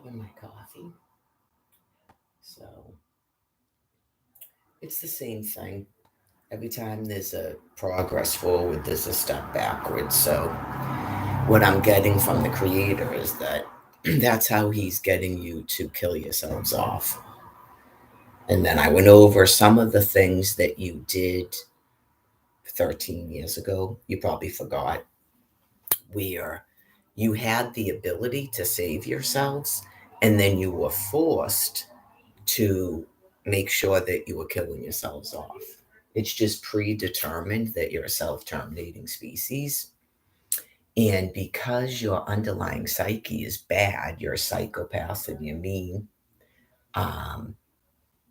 grabbing my coffee. So it's the same thing. Every time there's a progress forward, there's a step backwards. So what I'm getting from the creator is that that's how he's getting you to kill yourselves off. And then I went over some of the things that you did 13 years ago. You probably forgot, where you had the ability to save yourselves and then you were forced to make sure that you were killing yourselves off. It's just predetermined that you're a self terminating species. And because your underlying psyche is bad, you're a psychopath and you're mean, um,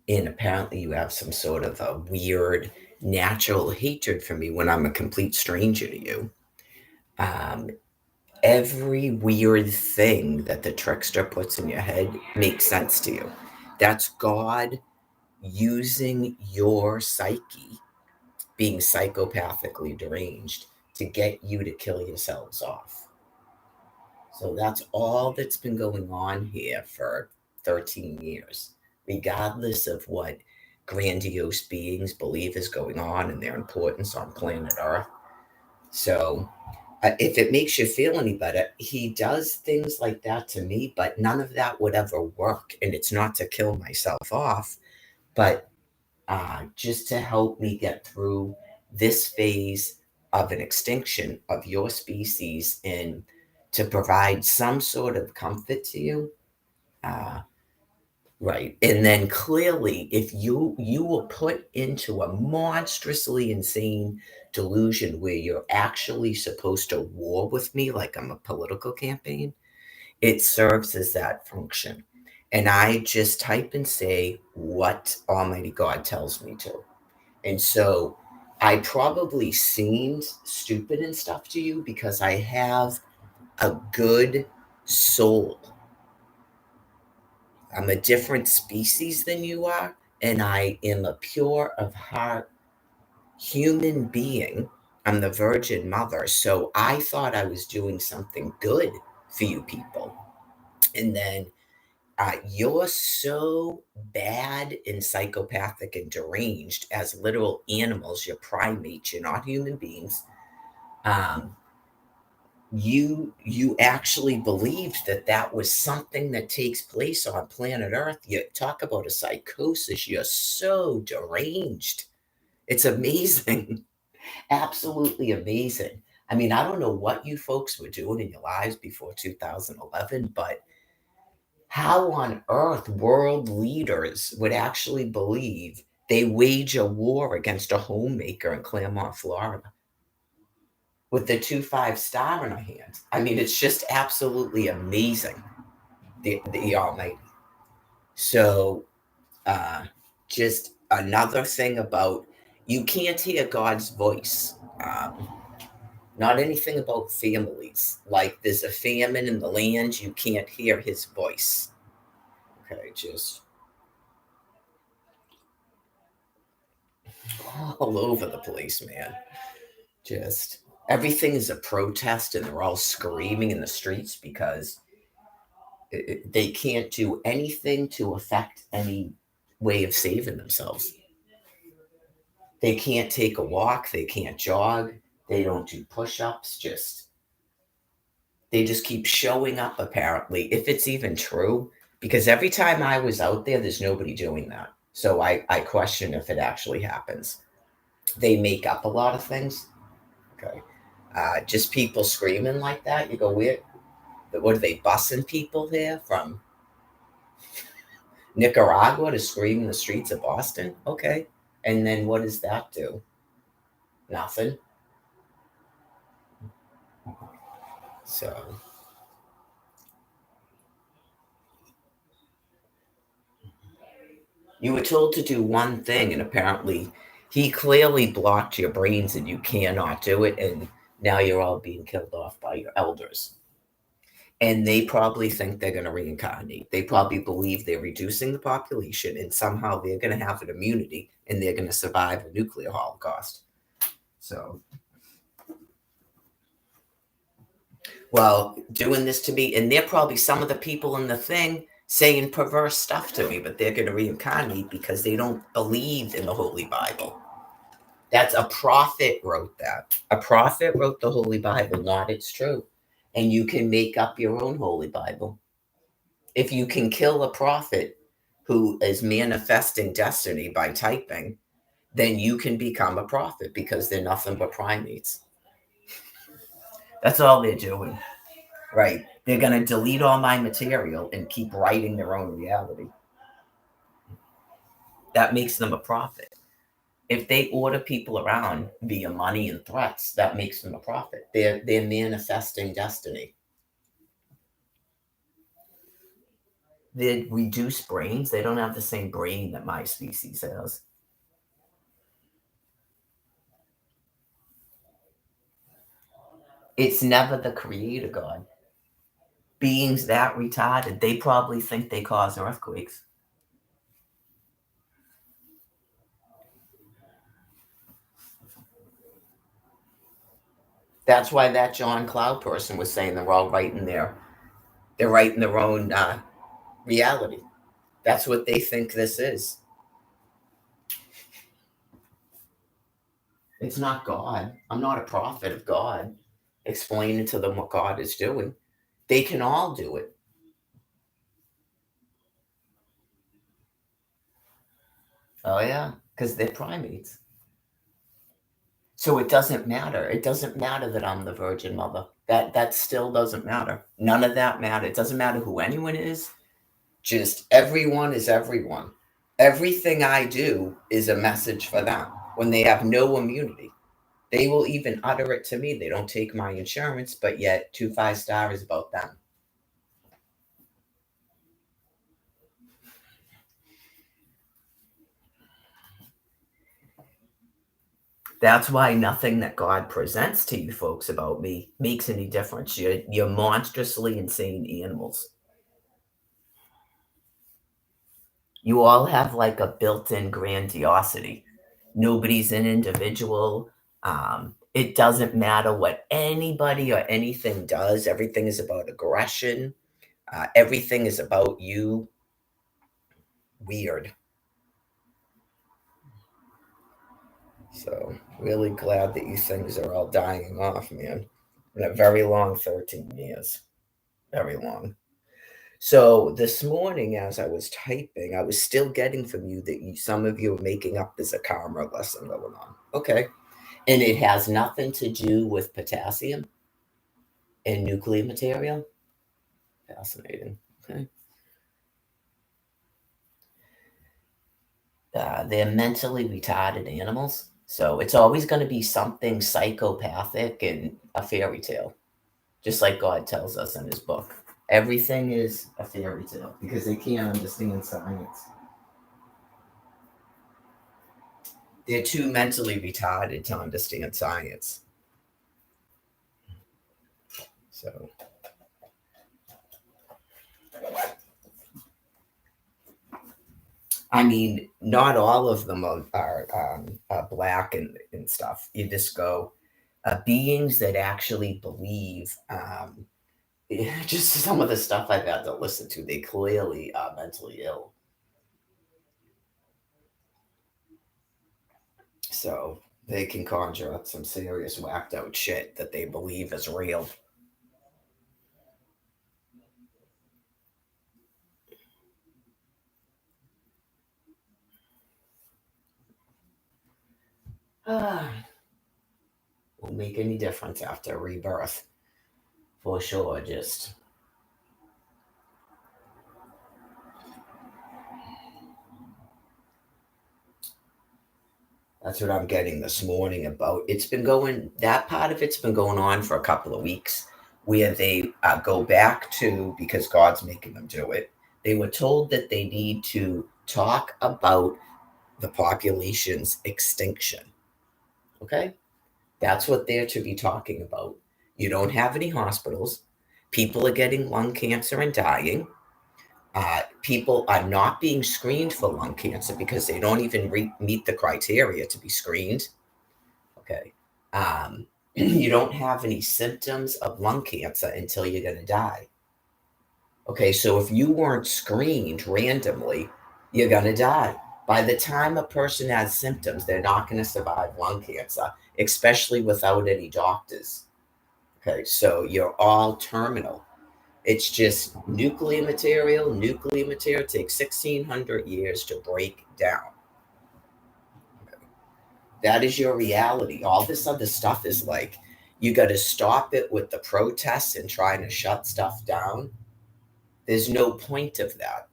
and apparently you have some sort of a weird natural hatred for me when I'm a complete stranger to you. Um, every weird thing that the trickster puts in your head makes sense to you. That's God using your psyche, being psychopathically deranged, to get you to kill yourselves off. So that's all that's been going on here for 13 years, regardless of what grandiose beings believe is going on and their importance on planet Earth. So, if it makes you feel any better, he does things like that to me, but none of that would ever work. And it's not to kill myself off, but just to help me get through this phase of an extinction of your species and to provide some sort of comfort to you. Uh, right. And then clearly, if you were put into a monstrously insane delusion where you're actually supposed to war with me like I'm a political campaign, it serves as that function. And I just type and say what Almighty God tells me to. And so I probably seemed stupid and stuff to you because I have a good soul. I'm a different species than you are, and I am a pure of heart human being. I'm the Virgin Mother. So I thought I was doing something good for you people. And then you're so bad and psychopathic and deranged as literal animals. You're primates. You're not human beings. Um, you actually believed that that was something that takes place on planet Earth. You talk about a psychosis. You're so deranged. It's amazing. Absolutely amazing. I mean, I don't know what you folks were doing in your lives before 2011, but how on earth world leaders would actually believe they wage a war against a homemaker in Claremont, Florida, with the 2 5 star in her hand? I mean, it's just absolutely amazing, the Almighty. So, uh, just another thing about you can't hear God's voice. Not anything about families. Like there's a famine in the land, you can't hear his voice. Okay, just all over the place, man. Just everything is a protest, and they're all screaming in the streets because they can't do anything to affect any way of saving themselves. They can't take a walk, they can't jog, they don't do push ups, just they just keep showing up, apparently, if it's even true. Because every time I was out there, there's nobody doing that. So I question if it actually happens. They make up a lot of things. Okay. Just people screaming like that. You go, weird. What are they bussing people here from Nicaragua to scream in the streets of Boston? Okay. And then what does that do? Nothing. So you were told to do one thing, and apparently he clearly blocked your brains and you cannot do it. And now you're all being killed off by your elders. And they probably think they're going to reincarnate. They probably believe they're reducing the population and somehow they're going to have an immunity and they're going to survive a nuclear holocaust. So, well, doing this to me, and they're probably some of the people in the thing saying perverse stuff to me, but they're going to reincarnate because they don't believe in the Holy Bible. That's a prophet wrote that. A prophet wrote the Holy Bible, not it's true. And you can make up your own Holy Bible. If you can kill a prophet who is manifesting destiny by typing, then you can become a prophet because they're nothing but primates. That's all they're doing. Right. They're going to delete all my material and keep writing their own reality. That makes them a prophet. If they order people around via money and threats, that makes them a prophet. They're manifesting destiny. They're reduced brains. They don't have the same brain that my species has. It's never the creator God. Beings that retarded, they probably think they cause earthquakes. That's why that John Cloud person was saying they're all writing they're writing their own reality. That's what they think this is. It's not God. I'm not a prophet of God explaining to them what God is doing. They can all do it. Oh, yeah, because they're primates. So it doesn't matter. It doesn't matter that I'm the Virgin Mother. That still doesn't matter. None of that matters. It doesn't matter who anyone is. Just everyone is everyone. Everything I do is a message for them when they have no immunity. They will even utter it to me. They don't take my insurance, but yet 2 5 is about them. That's why nothing that God presents to you folks about me makes any difference. You're monstrously insane animals. You all have like a built-in grandiosity. Nobody's an individual. It doesn't matter what anybody or anything does. Everything is about aggression. Everything is about you. Weird. So really glad that you things are all dying off, man. In a very long 13 years. Very long. So this morning, as I was typing, I was still getting from you that some of you are making up there's a karma lesson going on. Okay. And it has nothing to do with potassium and nuclear material. Fascinating. Okay. They're mentally retarded animals. So it's always going to be something psychopathic and a fairy tale, just like God tells us in his book. Everything is a fairy tale because they can't understand science. They're too mentally retarded to understand science. So, I mean, not all of them are black and stuff. You just go, beings that actually believe, just some of the stuff I've had to listen to, they clearly are mentally ill. So they can conjure up some serious whacked out shit that they believe is real. Won't make any difference after rebirth. For sure, just that's what I'm getting this morning about. It's been going, that part of it's been going on for a couple of weeks where they go back to, because God's making them do it, they were told that they need to talk about the population's extinction. Okay? That's what they're to be talking about. You don't have any hospitals. People are getting lung cancer and dying. People are not being screened for lung cancer because they don't even meet the criteria to be screened. Okay. you don't have any symptoms of lung cancer until you're going to die. Okay, so if you weren't screened randomly, you're going to die. By the time a person has symptoms, they're not going to survive lung cancer, especially without any doctors. Okay, so you're all terminal. It's just nuclear material. Nuclear material takes 1,600 years to break down. That is your reality. All this other stuff is like, you got to stop it with the protests and trying to shut stuff down. There's no point of that.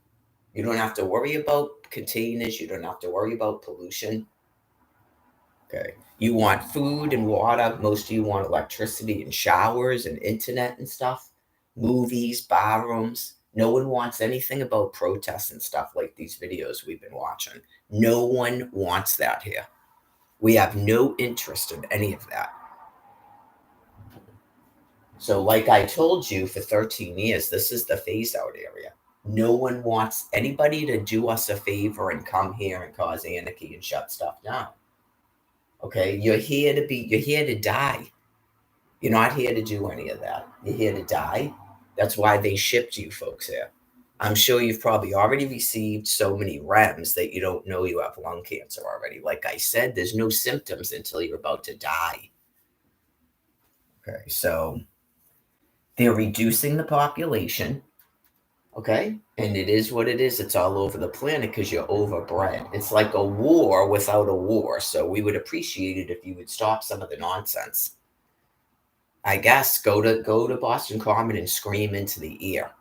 You don't have to worry about containers. You don't have to worry about pollution. Okay. You want food and water. Most of you want electricity and showers and internet and stuff, movies, bar rooms. No one wants anything about protests and stuff like these videos we've been watching. No one wants that here. We have no interest in any of that. So like I told you, for 13 years, this is the phase out area. No one wants anybody to do us a favor and come here and cause anarchy and shut stuff down. Okay, you're here to die. You're not here to do any of that. You're here to die. That's why they shipped you folks here. I'm sure you've probably already received so many REMs that you don't know you have lung cancer already. Like I said, there's no symptoms until you're about to die. Okay, so they're reducing the population. Okay, and it is what it is. It's all over the planet because you're overbred. It's like a war without a war. So we would appreciate it if you would stop some of the nonsense. I guess go to Boston Common and scream into the ear.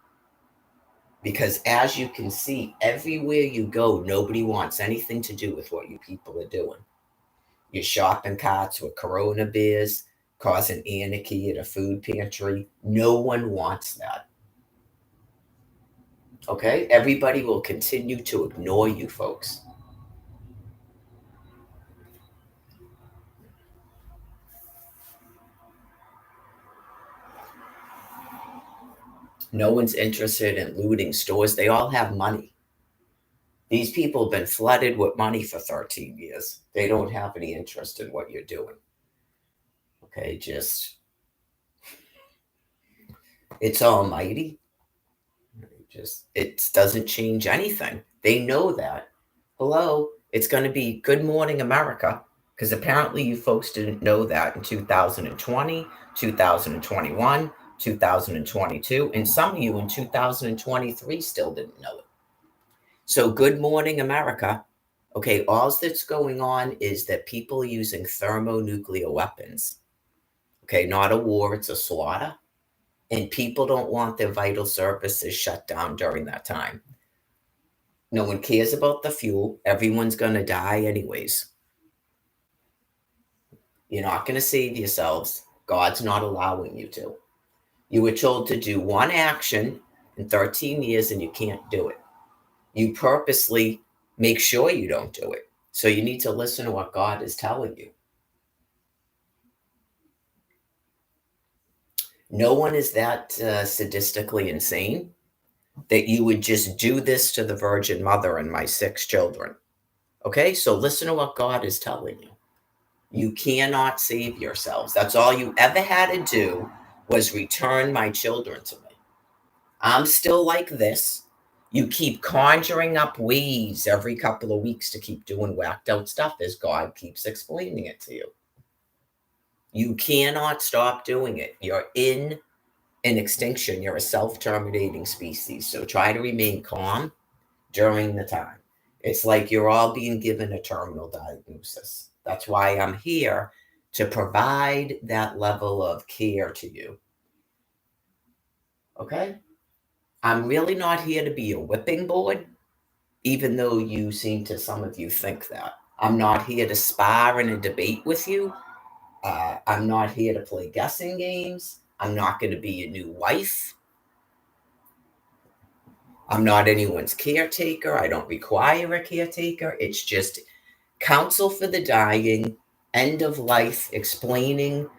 Because as you can see, everywhere you go, nobody wants anything to do with what you people are doing. You're shopping carts with Corona beers, causing anarchy at a food pantry. No one wants that. Okay? Everybody will continue to ignore you folks. No one's interested in looting stores. They all have money. These people have been flooded with money for 13 years. They don't have any interest in what you're doing. Okay, just, it's almighty. Just, it doesn't change anything. They know that. Hello, it's going to be Good Morning America, because apparently you folks didn't know that in 2020, 2021, 2022, and some of you in 2023 still didn't know it. So Good Morning America. Okay, all that's going on is that people are using thermonuclear weapons. Okay, not a war, it's a slaughter. And people don't want their vital services shut down during that time. No one cares about the fuel. Everyone's going to die anyways. You're not going to save yourselves. God's not allowing you to. You were told to do one action in 13 years and you can't do it. You purposely make sure you don't do it. So you need to listen to what God is telling you. No one is that sadistically insane that you would just do this to the Virgin Mother and my 6 children. Okay, so listen to what God is telling you. You cannot save yourselves. That's all you ever had to do was return my children to me. I'm still like this. You keep conjuring up ways every couple of weeks to keep doing whacked out stuff as God keeps explaining it to you. You cannot stop doing it. You're in an extinction. You're a self-terminating species. So try to remain calm during the time. It's like you're all being given a terminal diagnosis. That's why I'm here, to provide that level of care to you. Okay? I'm really not here to be a whipping board, even though you seem to, some of you think that. I'm not here to spar in a debate with you. I'm not here to play guessing games. I'm not going to be a new wife. I'm not anyone's caretaker. I don't require a caretaker. It's just counsel for the dying, end of life, explaining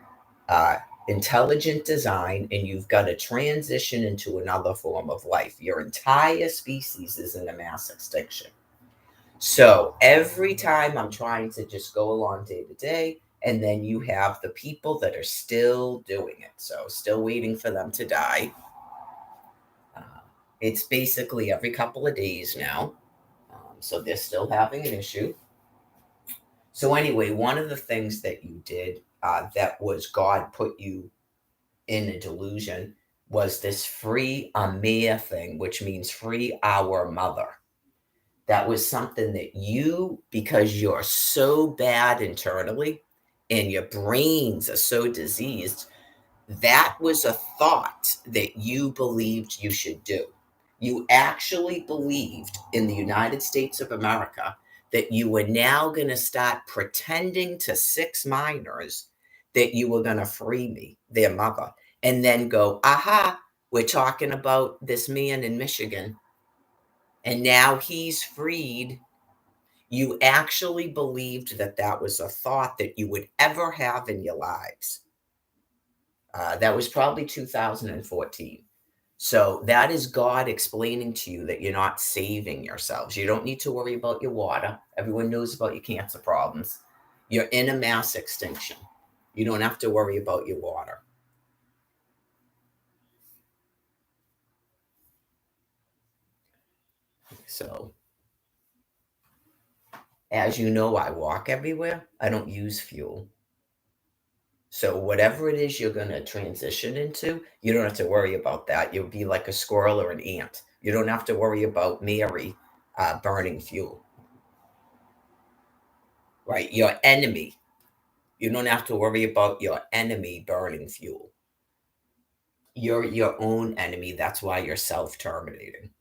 intelligent design, and you've got to transition into another form of life. Your entire species is in a mass extinction. So every time I'm trying to just go along day to day, And then you have the people that are still doing it. So still waiting for them to die. It's basically every couple of days now. So they're still having an issue. So anyway, one of the things that you did that was God put you in a delusion was this free Amir thing, which means free our mother. That was something that you, because you're so bad internally and your brains are so diseased, that was a thought that you believed you should do. You actually believed in the United States of America that you were now going to start pretending to 6 minors that you were going to free me, their mother, and then go, aha, we're talking about this man in Michigan, and now he's freed. You actually believed that that was a thought that you would ever have in your lives. That was probably 2014. So that is God explaining to you that you're not saving yourselves. You don't need to worry about your water. Everyone knows about your cancer problems. You're in a mass extinction. You don't have to worry about your water. So, as you know, I walk everywhere. I don't use fuel. So whatever it is you're going to transition into, you don't have to worry about that. You'll be like a squirrel or an ant. You don't have to worry about Mary burning fuel. Right? Your enemy. You don't have to worry about your enemy burning fuel. You're your own enemy. That's why you're self-terminating.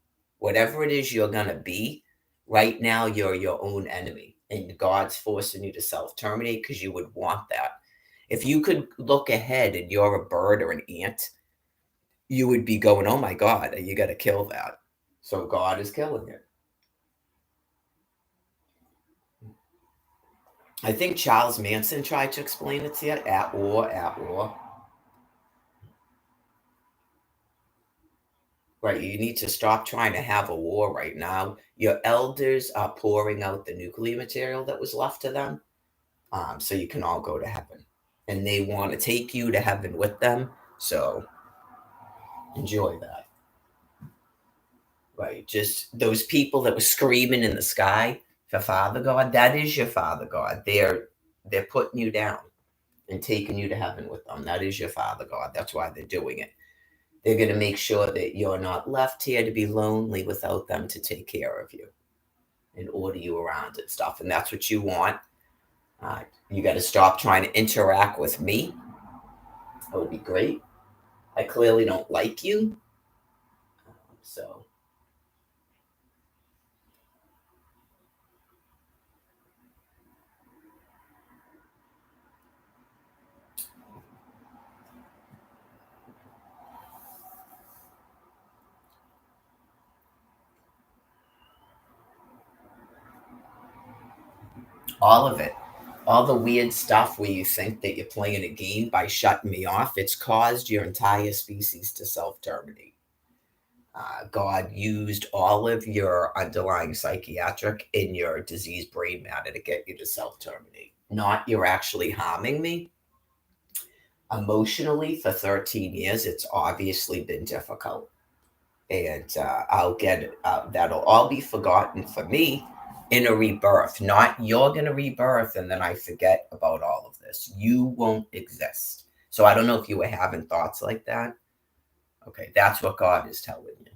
Whatever it is you're going to be, right now you're your own enemy. And God's forcing you to self-terminate because you would want that. If you could look ahead and you're a bird or an ant, you would be going, oh my God, you got to kill that. So God is killing it. I think Charles Manson tried to explain it to you. At war, at war. Right, you need to stop trying to have a war right now. Your elders are pouring out the nuclear material that was left to them, so you can all go to heaven. And they want to take you to heaven with them, so enjoy that. Right, just those people that were screaming in the sky for Father God, that is your Father God. They're putting you down and taking you to heaven with them. That is your Father God. That's why they're doing it. They're going to make sure that you're not left here to be lonely without them to take care of you and order you around and stuff. And that's what you want. You got to stop trying to interact with me. That would be great. I clearly don't like you. So, all of it. All the weird stuff where you think that you're playing a game by shutting me off, it's caused your entire species to self terminate. God used all of your underlying psychiatric in your diseased brain matter to get you to self terminate. Not you're actually harming me. Emotionally, for 13 years, it's obviously been difficult. And I'll get it. That'll all be forgotten for me in a rebirth. Not you're going to rebirth and then I forget about all of this. You won't exist. So I don't know if you were having thoughts like that. Okay, that's what God is telling you.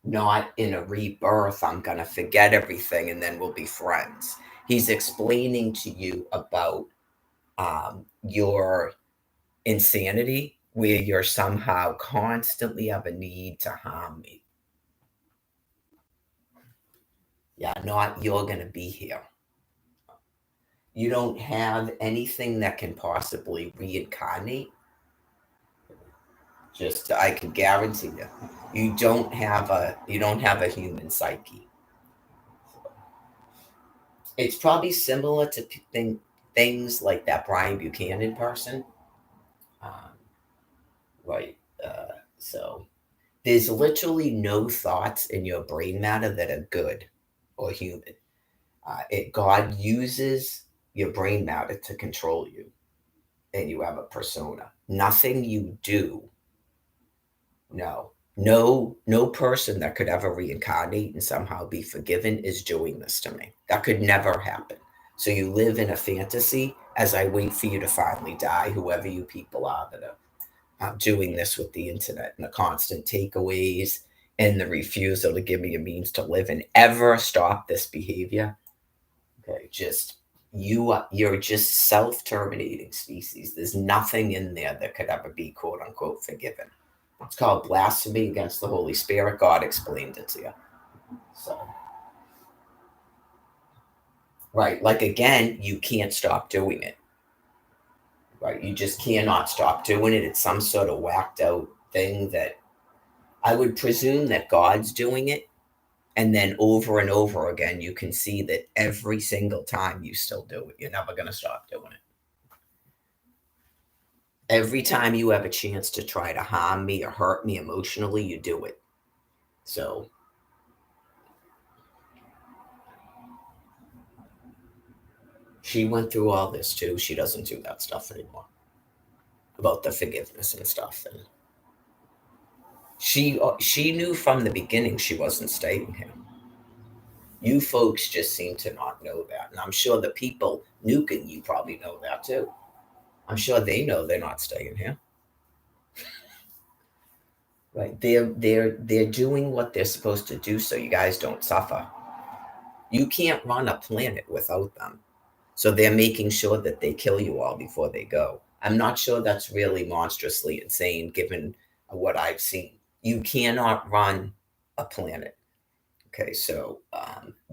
Not in a rebirth, I'm going to forget everything and then we'll be friends. He's explaining to you about your insanity where you're somehow constantly have a need to harm me. Yeah, not you're going to be here. You don't have anything that can possibly reincarnate. Just I can guarantee you, you don't have a human psyche. It's probably similar to things like that Brian Buchanan person. Um, right. So there's literally no thoughts in your brain matter that are good or human. God uses your brain matter to control you, and you have a persona. Nothing you do, no person that could ever reincarnate and somehow be forgiven is doing this to me. That could never happen. So you live in a fantasy as I wait for you to finally die, whoever you people are that are doing this with the internet and the constant takeaways and the refusal to give me a means to live and ever stop this behavior. Okay, just you're just self-terminating species. There's nothing in there that could ever be quote unquote forgiven. It's called blasphemy against the Holy Spirit. God explained it to you. So, right, like again, you can't stop doing it. Right, you just cannot stop doing it. It's some sort of whacked out thing that I would presume that God's doing it. And then over and over again, you can see that every single time you still do it. You're never going to stop doing it. Every time you have a chance to try to harm me or hurt me emotionally, you do it. So, she went through all this too. She doesn't do that stuff anymore about the forgiveness and stuff. And she knew from the beginning she wasn't staying here. You folks just seem to not know that, and I'm sure the people nuking you probably know that too. I'm sure they know they're not staying here. Right? They're doing what they're supposed to do so you guys don't suffer. You can't run a planet without them. So they're making sure that they kill you all before they go. I'm not sure that's really monstrously insane given what I've seen. You cannot run a planet. Okay, so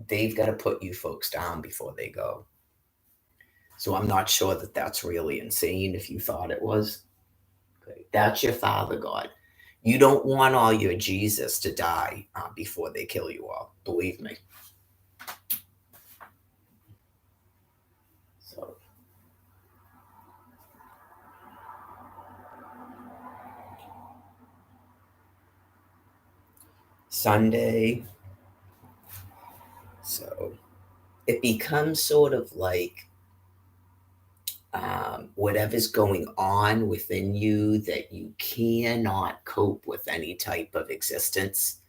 they've got to put you folks down before they go. So I'm not sure that that's really insane if you thought it was. Okay, that's your Father God. You don't want all your Jesus to die before they kill you all. Believe me. So Sunday. So it becomes sort of like whatever's going on within you that you cannot cope with any type of existence.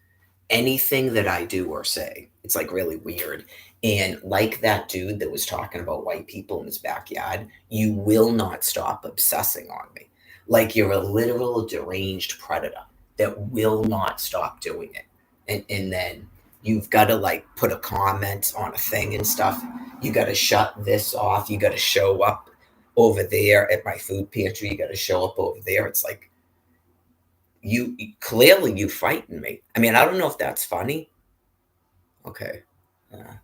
Anything that I do or say, it's like really weird. And like that dude that was talking about white people in his backyard, you will not stop obsessing on me. Like you're a literal deranged predator that will not stop doing it. And then you've got to like put a comment on a thing and stuff. You got to shut this off. You got to show up over there at my food pantry. You got to show up over there. It's like, you clearly you frighten me. I mean, I don't know if that's funny. Okay.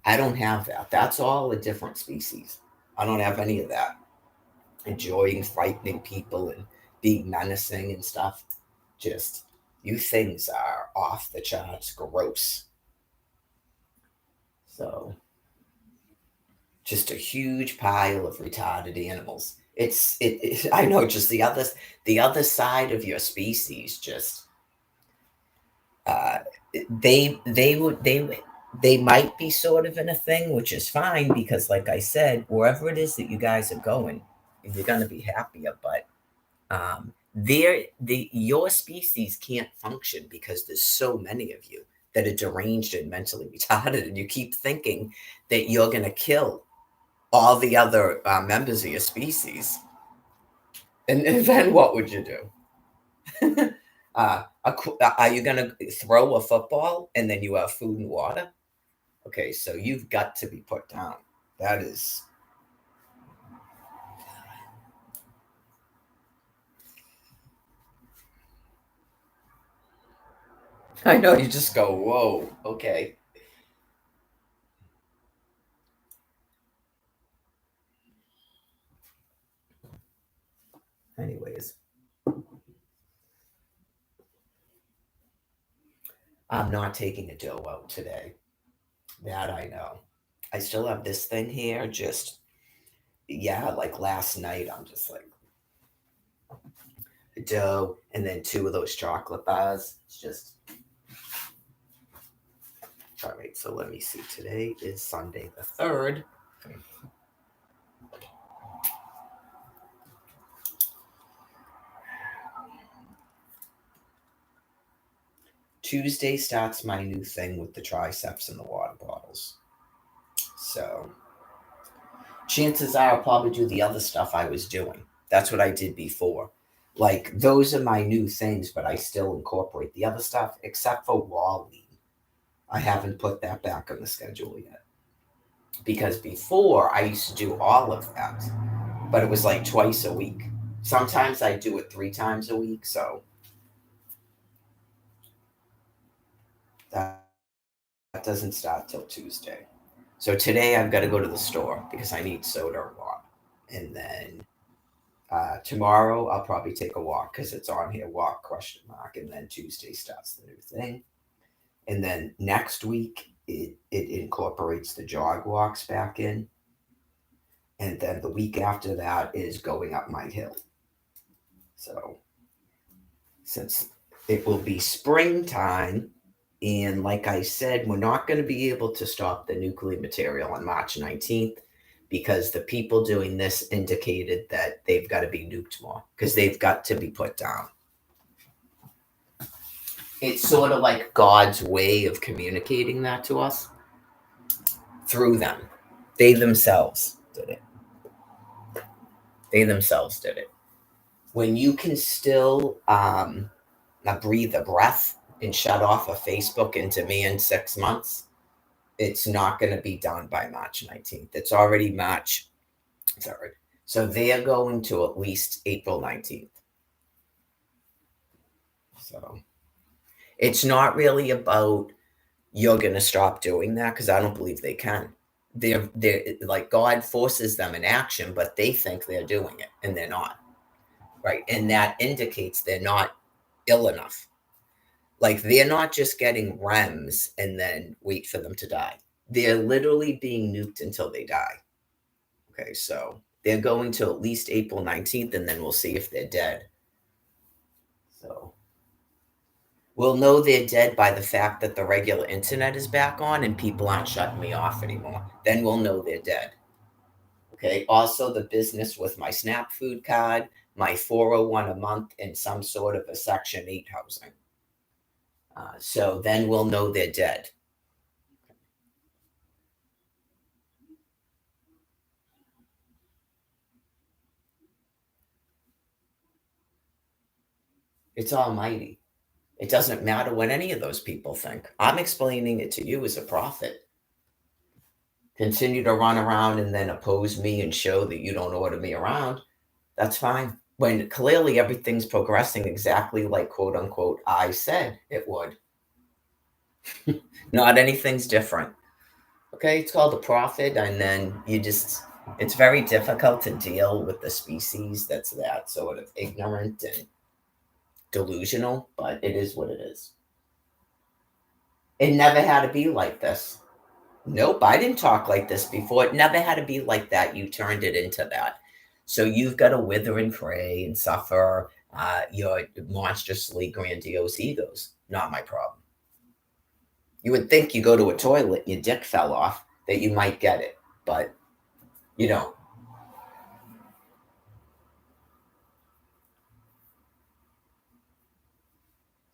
I don't have that. That's all a different species. I don't have any of that. Enjoying frightening people and being menacing and stuff. Just, you things are off the charts gross. So, just a huge pile of retarded animals. I know, just the other side of your species just uh they might be sort of in a thing, which is fine because like I said, wherever it is that you guys are going, you're gonna be happier. But your species can't function because there's so many of you that are deranged and mentally retarded, and you keep thinking that you're gonna kill all the other members of your species. And then what would you do? Are you going to throw a football and then you have food and water? Okay, so you've got to be put down. That is. I know, you just go, whoa, okay. Anyways, I'm not taking a dough out today. That I know. I still have this thing here. Just, yeah, like last night, I'm just like, dough and then two of those chocolate bars. It's just, all right. So let me see. Today is Sunday the 3rd. Tuesday starts my new thing with the triceps and the water bottles. So chances are I'll probably do the other stuff I was doing. That's what I did before. Like those are my new things, but I still incorporate the other stuff except for Wally. I haven't put that back on the schedule yet. Because before I used to do all of that, but it was like twice a week. Sometimes I do it 3 times a week, so that doesn't start till Tuesday. So today I've got to go to the store because I need soda a lot. And then tomorrow I'll probably take a walk because it's on here, walk ? And then Tuesday starts the new thing. And then next week it incorporates the jog walks back in. And then the week after that is going up my hill. So since it will be springtime, and like I said, we're not going to be able to stop the nuclear material on March 19th because the people doing this indicated that they've got to be nuked more because they've got to be put down. It's sort of like God's way of communicating that to us through them. They themselves did it. When you can still breathe a breath and shut off of Facebook and demand 6 months, it's not going to be done by March 19th. It's already March 3rd. So they are going to at least April 19th. So it's not really about you're going to stop doing that because I don't believe they can. They're like God forces them in action, but they think they're doing it and they're not. Right. And that indicates they're not ill enough. Like they're not just getting REMs and then wait for them to die. They're literally being nuked until they die. Okay, so they're going to at least April 19th, and then we'll see if they're dead. So we'll know they're dead by the fact that the regular internet is back on and people aren't shutting me off anymore. Then we'll know they're dead. Okay, also the business with my SNAP food card, my 401 a month, and some sort of a Section 8 housing. So then we'll know they're dead. It's almighty. It doesn't matter what any of those people think. I'm explaining it to you as a prophet. Continue to run around and then oppose me and show that you don't order me around. That's fine. When clearly everything's progressing exactly like quote unquote I said it would. Not anything's different. Okay, it's called a prophet, and then it's very difficult to deal with the species that's that sort of ignorant and delusional, but it is what it is. It never had to be like this. Nope, I didn't talk like this before. It never had to be like that. You turned it into that. So you've got to wither and pray and suffer your monstrously grandiose egos. Not my problem. You would think you go to a toilet and your dick fell off, that you might get it, but you don't.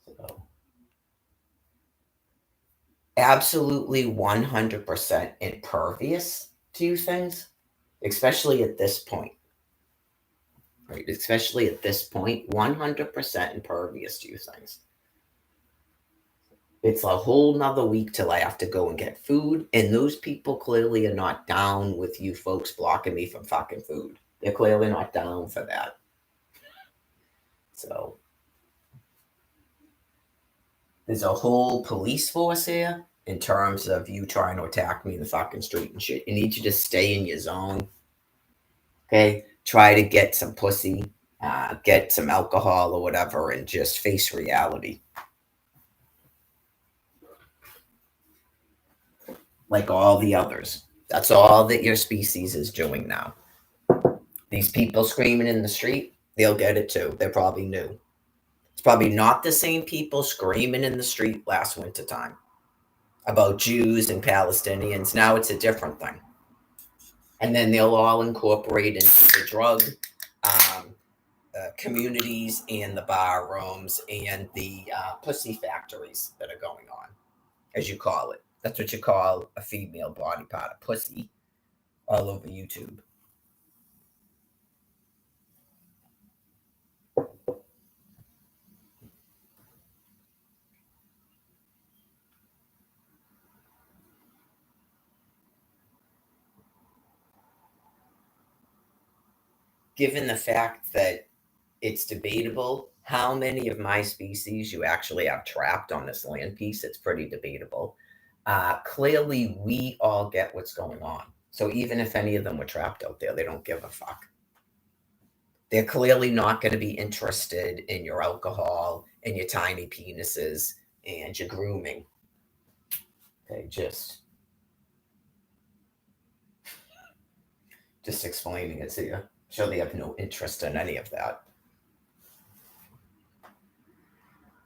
So, absolutely 100% impervious to things, especially at this point. Right? Especially at this point, 100% impervious to things. It's a whole nother week till I have to go and get food. And those people clearly are not down with you folks blocking me from fucking food. They're clearly not down for that. So there's a whole police force here in terms of you trying to attack me in the fucking street and shit. You need to just stay in your zone. Okay? Try to get some pussy, get some alcohol or whatever, and just face reality. Like all the others. That's all that your species is doing now. These people screaming in the street, they'll get it too. They're probably new. It's probably not the same people screaming in the street last wintertime about Jews and Palestinians. Now it's a different thing. And then they'll all incorporate into the drug communities and the bar rooms and the pussy factories that are going on, as you call it. That's what you call a female body part, a pussy, all over YouTube. Given the fact that it's debatable how many of my species you actually have trapped on this land piece, it's pretty debatable. Clearly, we all get what's going on. So even if any of them were trapped out there, they don't give a fuck. They're clearly not going to be interested in your alcohol and your tiny penises and your grooming. Okay, just explaining it to you. Sure, they have no interest in any of that.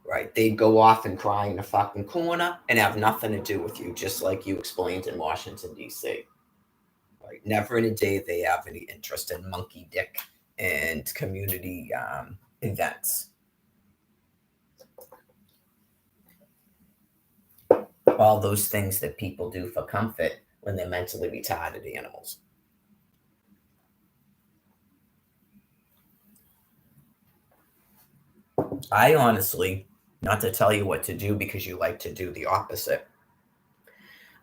Right? They'd go off and cry in a fucking corner and have nothing to do with you, just like you explained in Washington, D.C. Right? Never in a day they have any interest in monkey dick and community events. All those things that people do for comfort when they're mentally retarded animals. I honestly, not to tell you what to do because you like to do the opposite,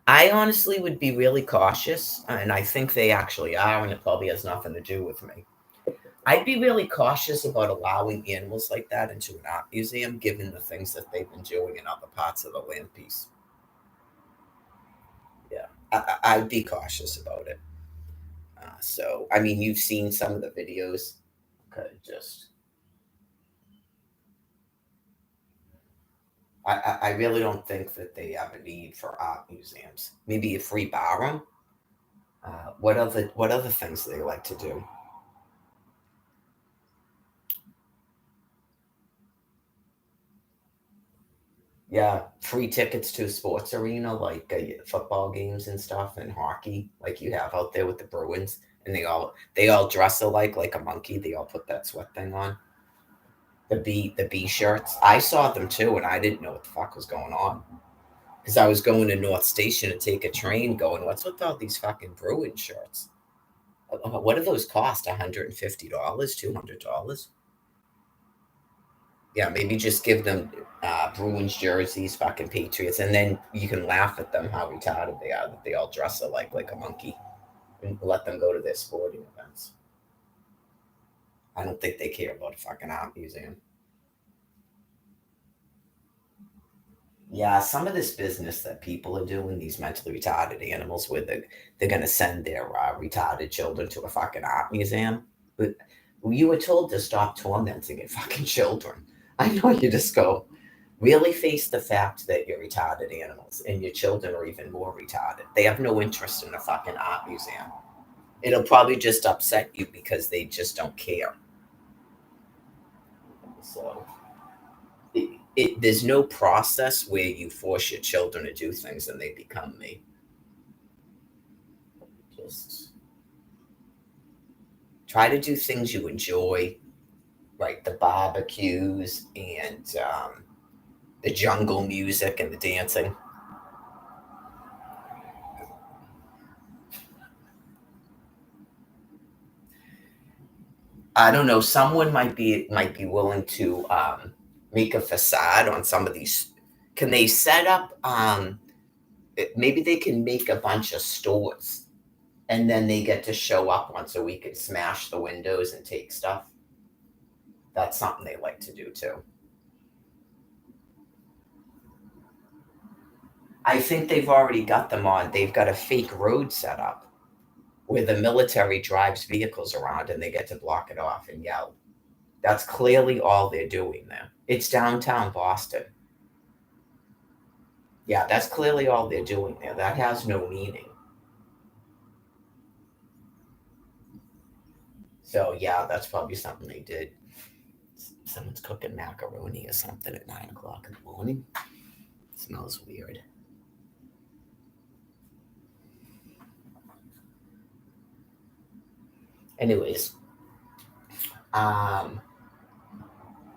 I honestly would be really cautious, and I think they actually are, and it probably has nothing to do with me. I'd be really cautious about allowing animals like that into an art museum, given the things that they've been doing in other parts of the land piece. Yeah, I'd be cautious about it. So, I mean, you've seen some of the videos. Okay, I really don't think that they have a need for art museums. Maybe a free bar room. What other things do they like to do? Yeah, free tickets to a sports arena, like football games and stuff, and hockey, like you have out there with the Bruins, and they all dress alike, like a monkey. They all put that sweat thing on. The B shirts. I saw them too, and I didn't know what the fuck was going on because I was going to North Station to take a train. Going, what's with all these fucking Bruin shirts? What do those cost? $150, $200? Yeah, maybe just give them Bruins jerseys, fucking Patriots, and then you can laugh at them how retarded they are that they all dress alike like a monkey, and let them go to their sporting events. I don't think they care about a fucking art museum. Yeah, some of this business that people are doing, these mentally retarded animals, where they're going to send their retarded children to a fucking art museum. But you were told to stop tormenting your fucking children. I know you just go, really face the fact that you're retarded animals and your children are even more retarded. They have no interest in a fucking art museum. It'll probably just upset you because they just don't care. So there's no process where you force your children to do things and they become me. Just try to do things you enjoy, like the barbecues and the jungle music and the dancing. I don't know. Someone might be willing to make a facade on some of these. Can they set up? Maybe they can make a bunch of stores, and then they get to show up once a week and smash the windows and take stuff. That's something they like to do too. I think they've already got them on. They've got a fake road set up where the military drives vehicles around and they get to block it off and yell. That's clearly all they're doing there. It's downtown Boston. Yeah, that's clearly all they're doing there. That has no meaning. So yeah, that's probably something they did. Someone's cooking macaroni or something at 9 o'clock in the morning. It smells weird. Anyways, um,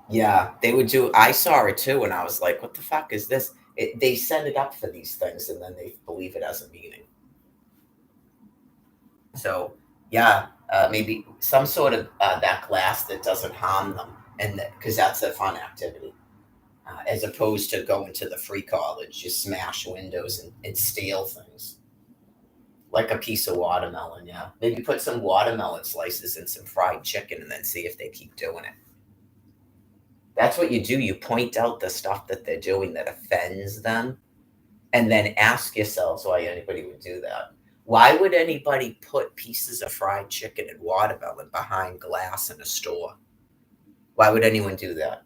Yeah, they would do. I saw it too, and I was like, "What the fuck is this?" They set it up for these things, and then they believe it has a meaning. So, yeah, maybe some sort of that glass that doesn't harm them, and because that's a fun activity, as opposed to going to the free college, you smash windows and steal things like a piece of watermelon. Yeah, maybe put some watermelon slices in some fried chicken, and then see if they keep doing it. That's what you do. You point out the stuff that they're doing that offends them, and then ask yourselves why anybody would do that. Why would anybody put pieces of fried chicken and watermelon behind glass in a store? Why would anyone do that?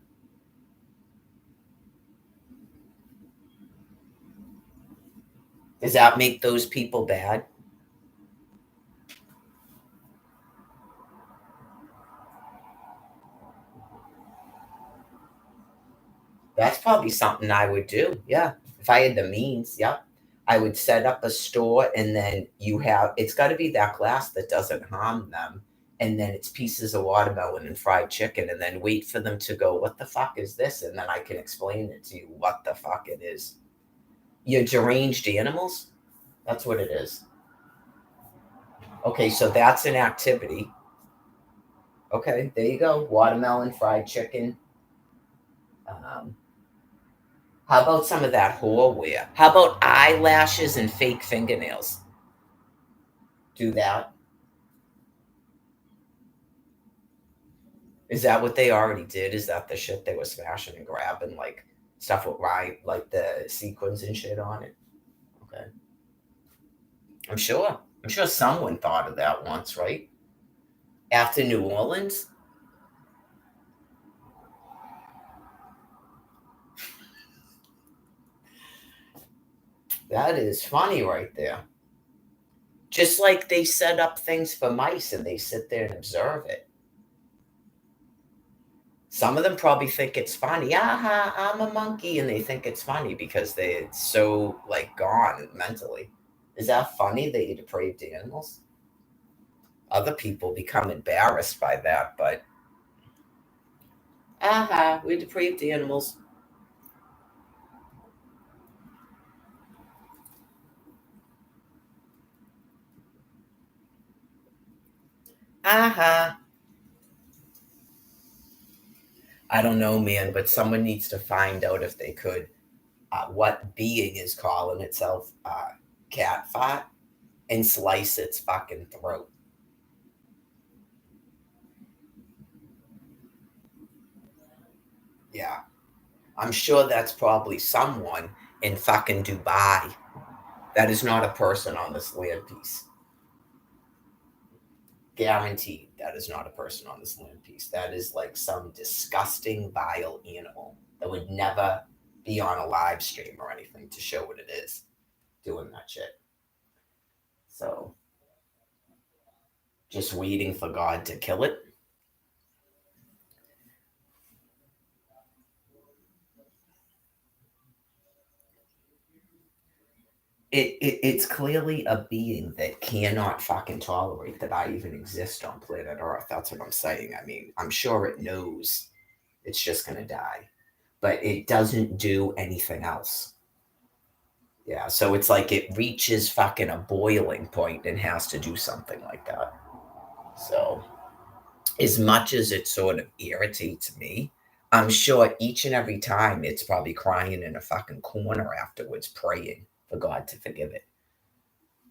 Does that make those people bad? That's probably something I would do. Yeah. If I had the means, yeah. I would set up a store and then it's got to be that glass that doesn't harm them. And then it's pieces of watermelon and fried chicken, and then wait for them to go, "What the fuck is this?" And then I can explain it to you what the fuck it is. You're deranged animals? That's what it is. Okay, so that's an activity. Okay, there you go. Watermelon, fried chicken. Um, how about some of that whoreware? How about eyelashes and fake fingernails? Do that. Is that what they already did? Is that the shit they were smashing and grabbing, like stuff with like the sequins and shit on it? Okay, I'm sure. I'm sure someone thought of that once, right? After New Orleans, that is funny right there. Just like they set up things for mice and they sit there and observe it. Some of them probably think it's funny. Aha, I'm a monkey. And they think it's funny because they're so like gone mentally. Is that funny that you depraved animals? Other people become embarrassed by that, but aha, we depraved animals. Aha. I don't know, man, but someone needs to find out if they could what being is calling itself cat fat and slice its fucking throat. Yeah. I'm sure that's probably someone in fucking Dubai. That is not a person on this land piece. Guaranteed that is not a person on this land piece. That is like some disgusting, vile animal that would never be on a live stream or anything to show what it is doing that shit. So just waiting for God to kill it. It's clearly a being that cannot fucking tolerate that I even exist on planet Earth. That's what I'm saying. I mean, I'm sure it knows it's just gonna die, but it doesn't do anything else. Yeah, so it's like it reaches fucking a boiling point and has to do something like that. So, as much as it sort of irritates me, I'm sure each and every time it's probably crying in a fucking corner afterwards, praying for God to forgive it.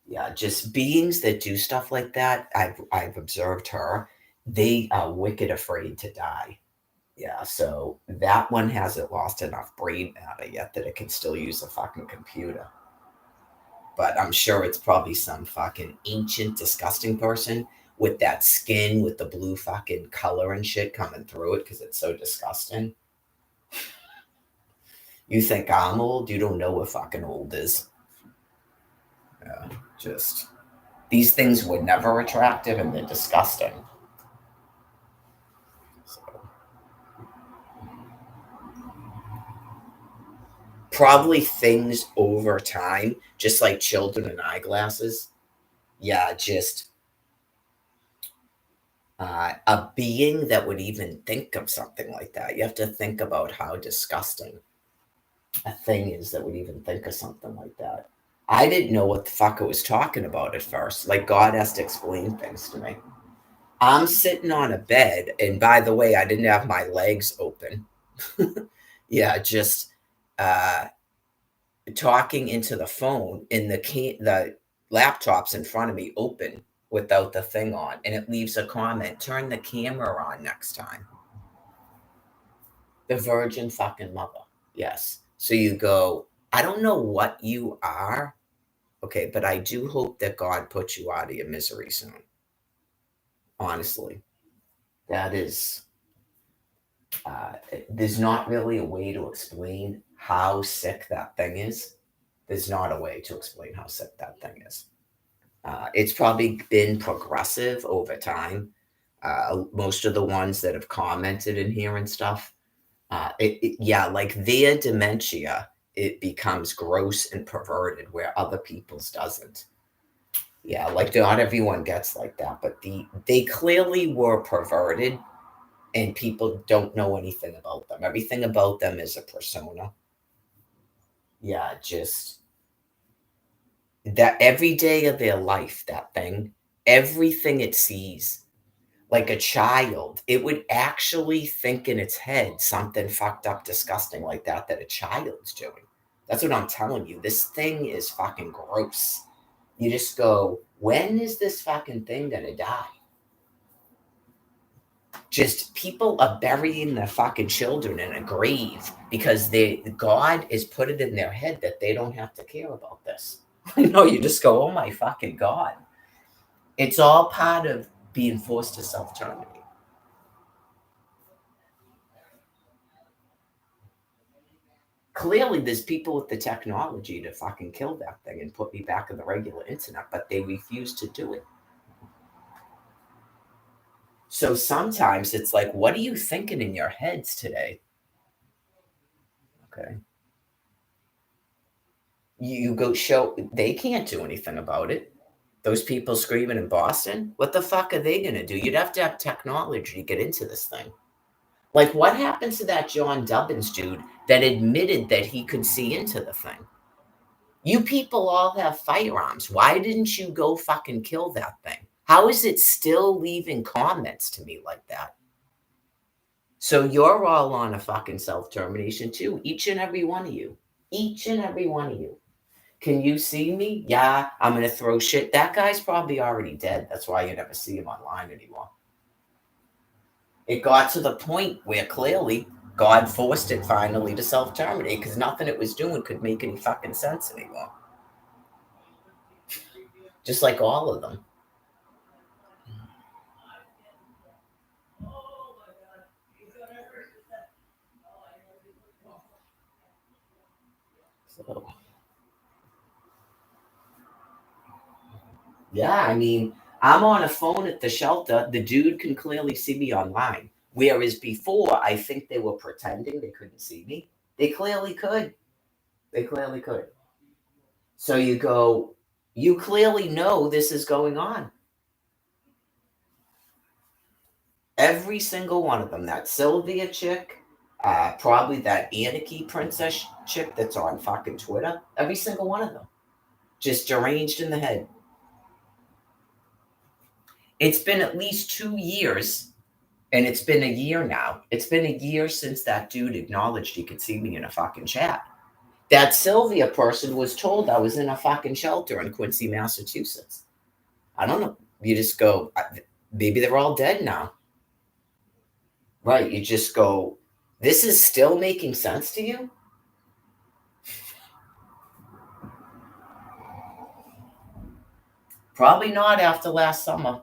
Yeah, just beings that do stuff like that. I've observed her. They are wicked afraid to die. Yeah, so that one hasn't lost enough brain matter yet that it can still use a fucking computer. But I'm sure it's probably some fucking ancient, disgusting person with that skin with the blue fucking color and shit coming through it because it's so disgusting. You think I'm old? You don't know what fucking old is. Yeah, just these things were never attractive and they're disgusting. So, probably things over time, just like children and eyeglasses. Yeah, just A being that would even think of something like that. You have to think about how disgusting a thing is that would even think of something like that. I didn't know what the fuck it was talking about at first. Like, God has to explain things to me. I'm sitting on a bed, and by the way, I didn't have my legs open. Yeah, just uh, talking into the phone, and the laptop's in front of me open without the thing on, and it leaves a comment. Turn the camera on next time. The Virgin fucking Mother. Yes. So you go, I don't know what you are. Okay, but I do hope that God puts you out of your misery soon. Honestly, that is, there's not really a way to explain how sick that thing is. There's not a way to explain how sick that thing is. It's probably been progressive over time. Most of the ones that have commented in here and stuff, yeah, like their dementia, it becomes gross and perverted where other people's doesn't. Yeah, like not everyone gets like that, but they clearly were perverted, and people don't know anything about them. Everything about them is a persona. Yeah, just that every day of their life, that thing, everything it sees, like a child, it would actually think in its head something fucked up, disgusting like that a child's doing. That's what I'm telling you. This thing is fucking gross. You just go, when is this fucking thing gonna die? Just people are burying their fucking children in a grave because God has put it in their head that they don't have to care about this. I know, you just go, oh my fucking God. It's all part of being forced to self-terminate. Clearly, there's people with the technology to fucking kill that thing and put me back in the regular internet, but they refuse to do it. So sometimes it's like, what are you thinking in your heads today? Okay. You go show, they can't do anything about it. Those people screaming in Boston, what the fuck are they going to do? You'd have to have technology to get into this thing. Like, what happens to that John Dubbins dude that admitted that he could see into the thing? You people all have firearms. Why didn't you go fucking kill that thing? How is it still leaving comments to me like that? So you're all on a fucking self-termination too, each and every one of you. Each and every one of you. Can you see me? Yeah, I'm going to throw shit. That guy's probably already dead. That's why you never see him online anymore. It got to the point where clearly God forced it finally to self-terminate because nothing it was doing could make any fucking sense anymore. Just like all of them. So, yeah, I mean, I'm on a phone at the shelter. The dude can clearly see me online. Whereas before, I think they were pretending they couldn't see me. They clearly could. They clearly could. So you go, you clearly know this is going on. Every single one of them. That Sylvia chick, probably that Anarchy Princess chick that's on fucking Twitter. Every single one of them. Just deranged in the head. It's been at least 2 years, and it's been a year now. It's been a year since that dude acknowledged he could see me in a fucking chat. That Sylvia person was told I was in a fucking shelter in Quincy, Massachusetts. I don't know. You just go, maybe they're all dead now. Right. You just go, this is still making sense to you? Probably not after last summer.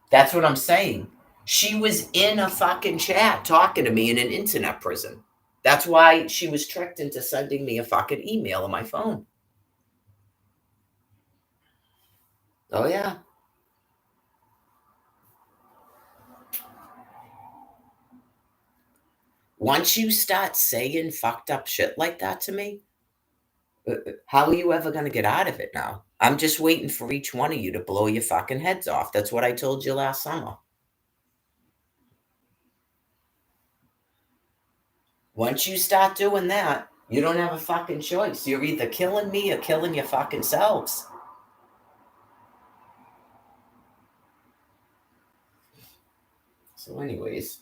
That's what I'm saying. She was in a fucking chat talking to me in an internet prison. That's why she was tricked into sending me a fucking email on my phone. Oh, yeah. Once you start saying fucked up shit like that to me, how are you ever going to get out of it now? I'm just waiting for each one of you to blow your fucking heads off. That's what I told you last summer. Once you start doing that, you don't have a fucking choice. You're either killing me or killing your fucking selves. So, anyways.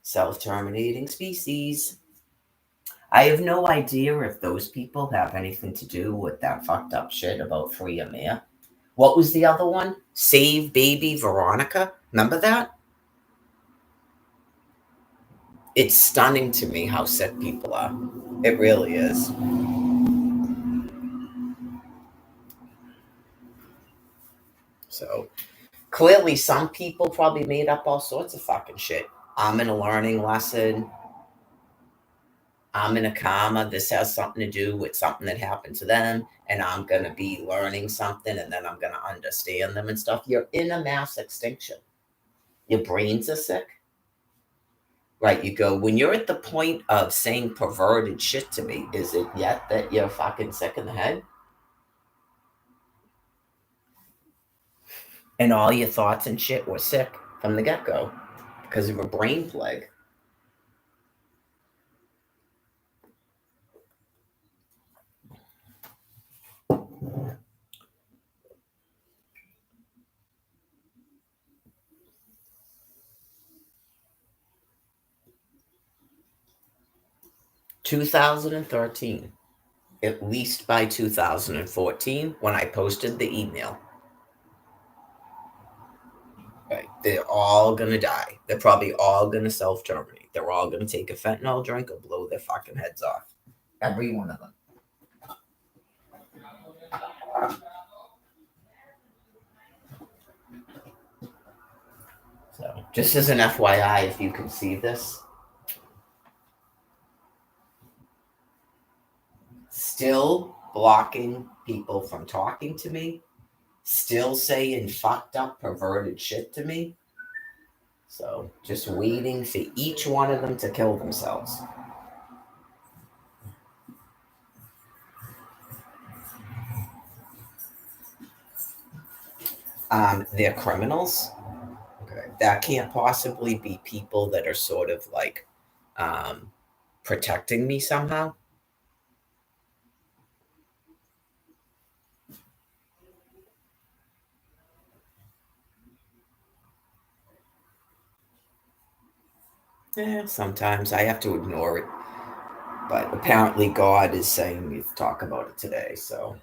Self-terminating species. I have no idea if those people have anything to do with that fucked up shit about Free Amir. What was the other one? Save Baby Veronica. Remember that? It's stunning to me how sick people are. It really is. So clearly, some people probably made up all sorts of fucking shit. I'm in a learning lesson. I'm in a comma. This has something to do with something that happened to them, and I'm going to be learning something, and then I'm going to understand them and stuff. You're in a mass extinction. Your brains are sick. Right, you go, when you're at the point of saying perverted shit to me, is it yet that you're fucking sick in the head? And all your thoughts and shit were sick from the get go because of a brain plague. (2013), at least by 2014, when I posted the email. Right. They're all gonna die. They're probably all gonna self-terminate. They're all gonna take a fentanyl drink or blow their fucking heads off. Every one of them. So, just as an FYI, if you can see this, still blocking people from talking to me, still saying fucked up, perverted shit to me. So, just waiting for each one of them to kill themselves. They're criminals. Okay. That can't possibly be people that are sort of like protecting me somehow. Yeah, sometimes I have to ignore it. But apparently, God is saying me to talk about it today. So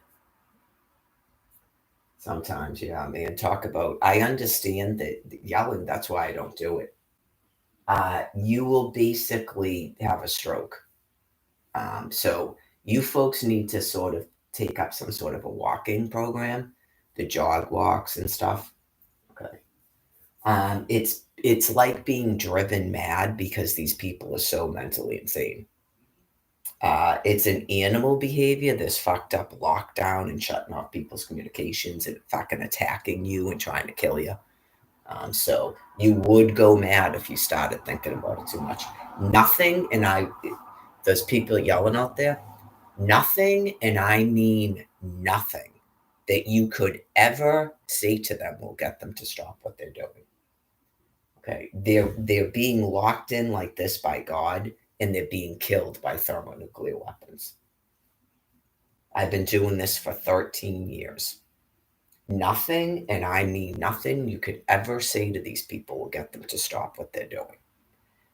sometimes, yeah, man, talk about. I understand that yelling, that's why I don't do it. You will basically have a stroke. So you folks need to sort of take up some sort of a walking program, the jog walks and stuff. Okay. It's like being driven mad because these people are so mentally insane. It's an animal behavior, this fucked up lockdown and shutting off people's communications and fucking attacking you and trying to kill you. So you would go mad if you started thinking about it too much. Nothing, there's people yelling out there, nothing, and I mean nothing, that you could ever say to them will get them to stop what they're doing. Okay, they're being locked in like this by God, and they're being killed by thermonuclear weapons. I've been doing this for 13 years. Nothing, and I mean nothing, you could ever say to these people will get them to stop what they're doing.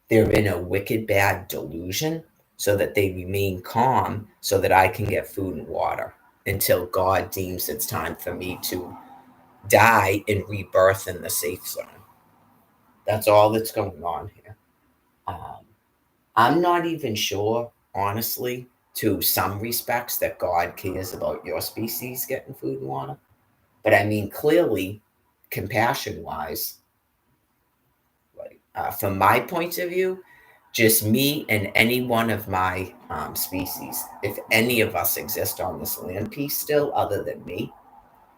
They're in a wicked bad delusion so that they remain calm so that I can get food and water until God deems it's time for me to die and rebirth in the safe zone. That's all that's going on here. Um, I'm not even sure, honestly, to some respects, that God cares about your species getting food and water. But I mean, clearly, compassion wise, like from my point of view, just me and any one of my species, if any of us exist on this land piece still, other than me,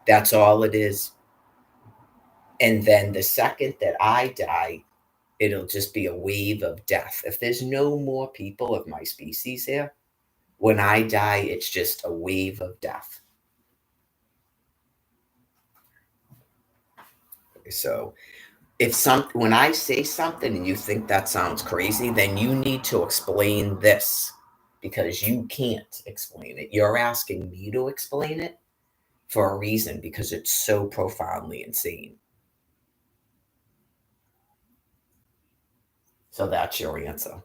that's all it is. And then the second that I die, It'll just be a wave of death. If there's no more people of my species here, when I die, it's just a wave of death. So when I say something and you think that sounds crazy, then you need to explain this because you can't explain it. You're asking me to explain it for a reason because it's so profoundly insane. So that's your answer,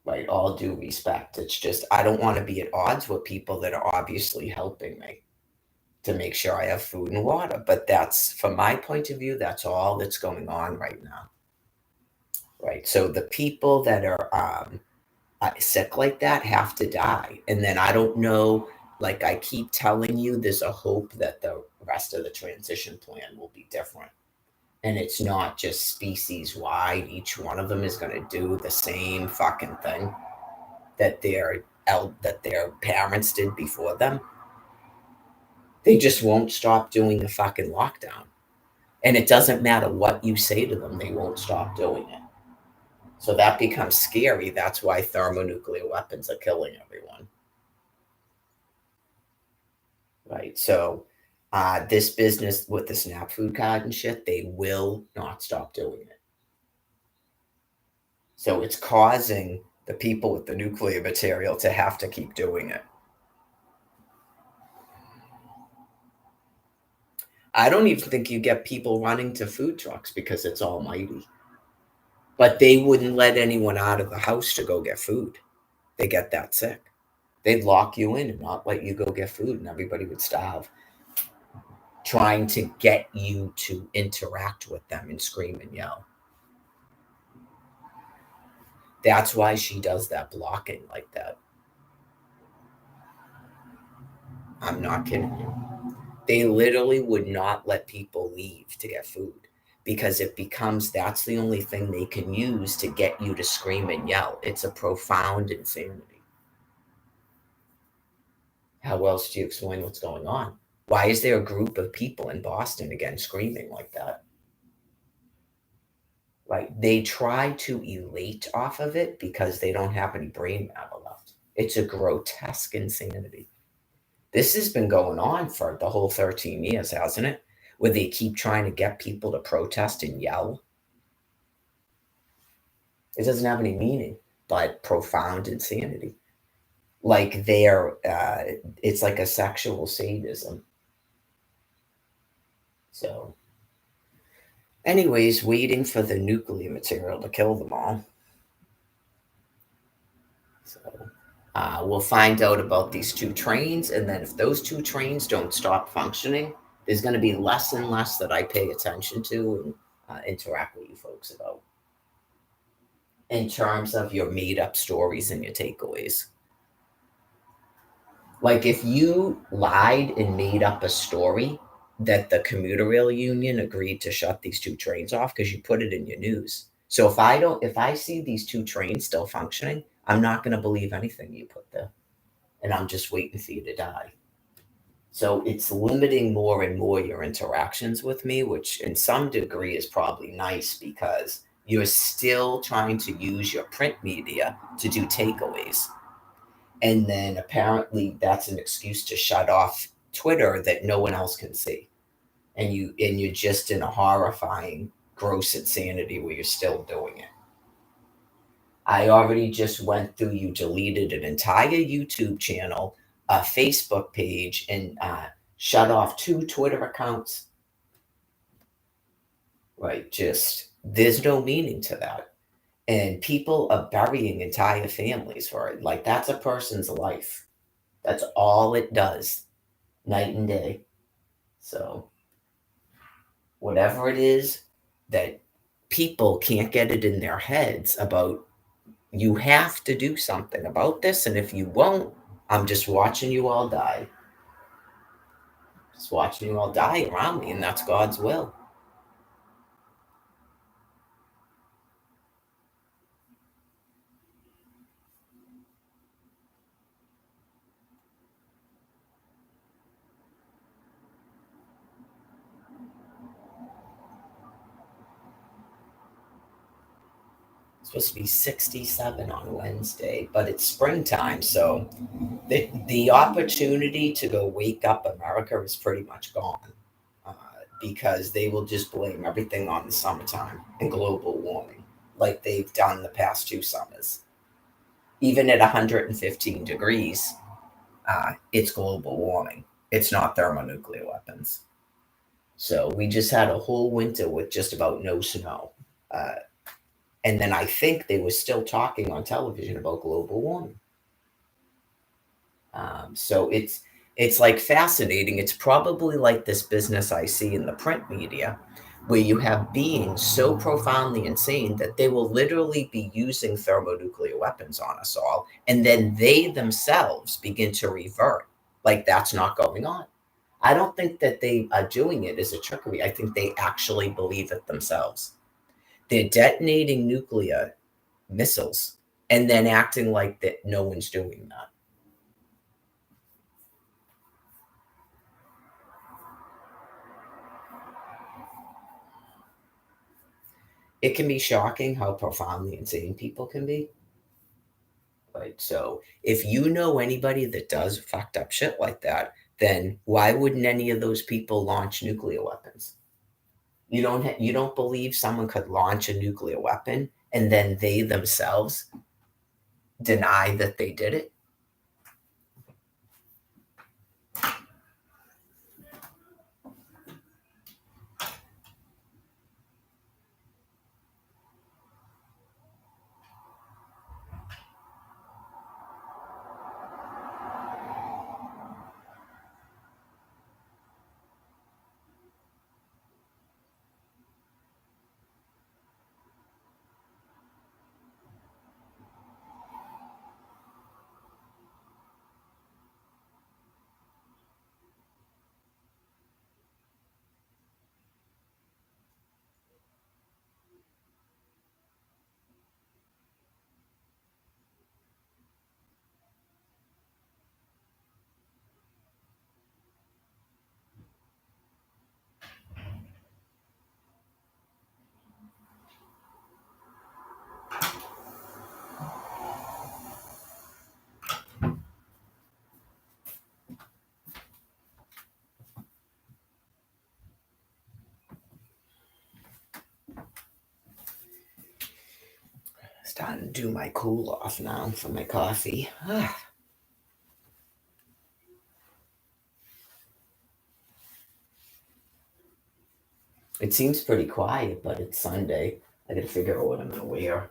right? All due respect. It's just, I don't want to be at odds with people that are obviously helping me to make sure I have food and water. But that's, from my point of view, that's all that's going on right now, right? So the people that are sick like that have to die. And then I don't know, like I keep telling you, there's a hope that the rest of the transition plan will be different. And it's not just species wide. Each one of them is going to do the same fucking thing that their parents did before them. They just won't stop doing the fucking lockdown. And it doesn't matter what you say to them, they won't stop doing it. So that becomes scary. That's why thermonuclear weapons are killing everyone. Right. So this business with the SNAP food card and shit, they will not stop doing it. So it's causing the people with the nuclear material to have to keep doing it. I don't even think you get people running to food trucks because it's almighty. But they wouldn't let anyone out of the house to go get food. They get that sick. They'd lock you in and not let you go get food, and everybody would starve, trying to get you to interact with them and scream and yell. That's why she does that blocking like that. I'm not kidding you. They literally would not let people leave to get food because it becomes that's the only thing they can use to get you to scream and yell. It's a profound insanity. How else do you explain what's going on? Why is there a group of people in Boston again screaming like that? Right? They try to elate off of it because they don't have any brain matter left. It's a grotesque insanity. This has been going on for the whole 13 years, hasn't it? Where they keep trying to get people to protest and yell. It doesn't have any meaning, but profound insanity. Like it's like a sexual sadism. So, anyways, waiting for the nuclear material to kill them all. So, we'll find out about these two trains, and then if those two trains don't stop functioning, there's going to be less and less that I pay attention to and interact with you folks about in terms of your made up stories and your takeaways. Like if you lied and made up a story that the commuter rail union agreed to shut these two trains off because you put it in your news. So if I see these two trains still functioning, I'm not going to believe anything you put there. And I'm just waiting for you to die. So it's limiting more and more your interactions with me, which in some degree is probably nice because you're still trying to use your print media to do takeaways. And then apparently that's an excuse to shut off Twitter that no one else can see. And you're just in a horrifying, gross insanity where you're still doing it. I already just went through, you deleted an entire YouTube channel, a Facebook page, and shut off 2 Twitter accounts. Right? Just, there's no meaning to that. And people are burying entire families for it. Like, that's a person's life. That's all it does, night and day. So, whatever it is that people can't get it in their heads about, you have to do something about this. And if you won't, I'm just watching you all die. Just watching you all die around me, and that's God's will. supposed to be 67 on Wednesday, but it's springtime, so the opportunity to go wake up America is pretty much gone, uh, because they will just blame everything on the summertime and global warming, like they've done the past 2 summers. Even at 115 degrees, it's global warming. It's not thermonuclear weapons. So we just had a whole winter with just about no snow. Uh, and then I think they were still talking on television about global warming. So it's like fascinating. It's probably like this business I see in the print media, where you have beings so profoundly insane that they will literally be using thermonuclear weapons on us all, and then they themselves begin to revert like that's not going on. I don't think that they are doing it as a trickery. I think they actually believe it themselves. They're detonating nuclear missiles and then acting like that no one's doing that. It can be shocking how profoundly insane people can be. Right. So if you know anybody that does fucked up shit like that, then why wouldn't any of those people launch nuclear weapons? You don't believe someone could launch a nuclear weapon and then they themselves deny that they did it? Starting to do my cool off now for my coffee. It seems pretty quiet, but it's Sunday. I gotta figure out what I'm gonna wear.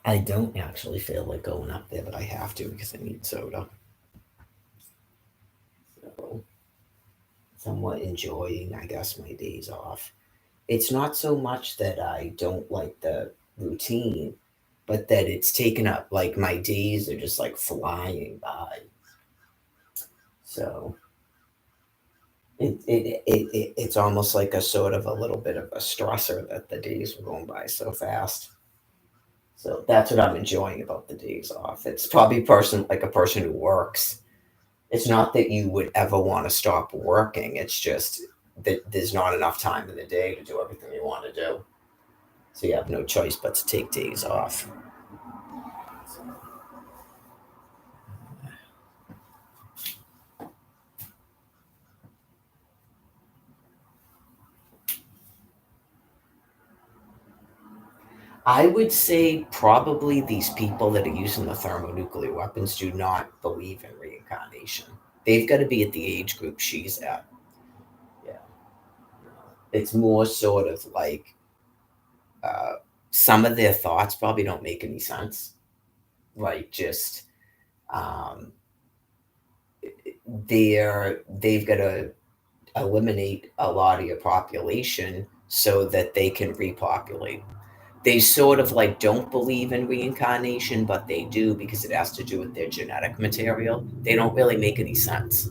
I don't actually feel like going up there, but I have to because I need soda. So, somewhat enjoying, I guess, my days off. It's not so much that I don't like the routine, but that it's taken up, like, my days are just like flying by. So, it's almost like a sort of a little bit of a stressor that the days are going by so fast. So that's what I'm enjoying about the days off. It's probably like a person who works. It's not that you would ever want to stop working. It's just there's not enough time in the day to do everything you want to do. So you have no choice but to take days off. I would say probably these people that are using the thermonuclear weapons do not believe in reincarnation. They've got to be at the age group she's at. Yeah. It's more sort of like uh, some of their thoughts probably don't make any sense. Like just um, they've got to eliminate a lot of your population so that they can repopulate. They sort of like don't believe in reincarnation, but they do because it has to do with their genetic material. They don't really make any sense.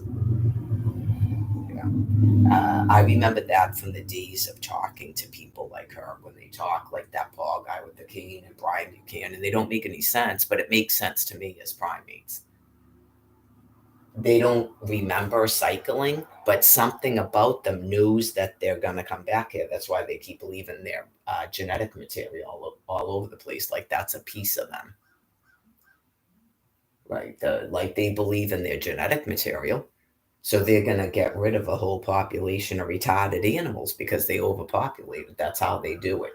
Yeah. I remember that from the days of talking to people like her when they talk like that Paul guy with the cane and Brian Buchanan. They don't make any sense, but it makes sense to me as primates. They don't remember cycling, but something about them knows that they're going to come back here. That's why they keep leaving their genetic material all over the place. Like that's a piece of them, right? Like they believe in their genetic material. So they're going to get rid of a whole population of retarded animals because they overpopulated. That's how they do it.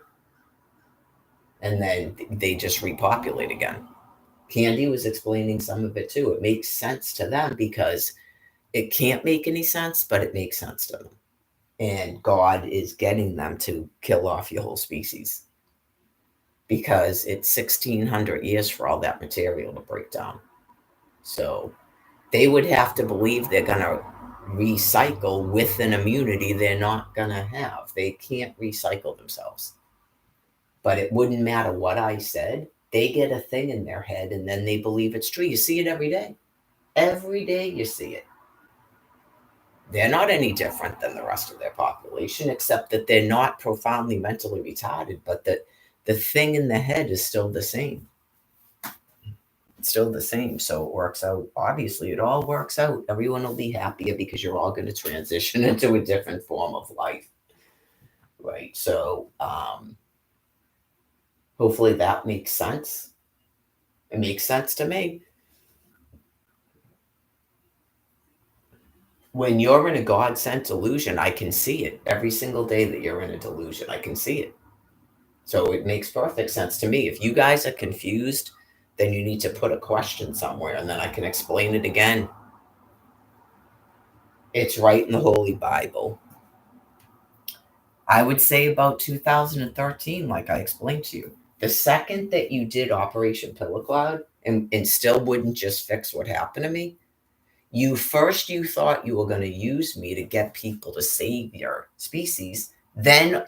And then they just repopulate again. Candy was explaining some of it too. It makes sense to them because it can't make any sense, but it makes sense to them. And God is getting them to kill off your whole species because it's 1600 years for all that material to break down. So they would have to believe they're going to recycle with an immunity they're not going to have. They can't recycle themselves. But it wouldn't matter what I said. They get a thing in their head and then they believe it's true. You see it every day. Every day you see it. They're not any different than the rest of their population, except that they're not profoundly mentally retarded, but that the thing in the head is still the same. It's still the same. So it works out. Obviously, it all works out. Everyone will be happier because you're all going to transition into a different form of life. Right. So hopefully that makes sense. It makes sense to me. When you're in a God sent delusion, I can see it every single day that you're in a delusion. I can see it. So it makes perfect sense to me. If you guys are confused, then you need to put a question somewhere and then I can explain it again. It's right in the Holy Bible. I would say about 2013, like I explained to you. The second that you did Operation Pillow Cloud and still wouldn't just fix what happened to me, you thought you were going to use me to get people to save your species. Then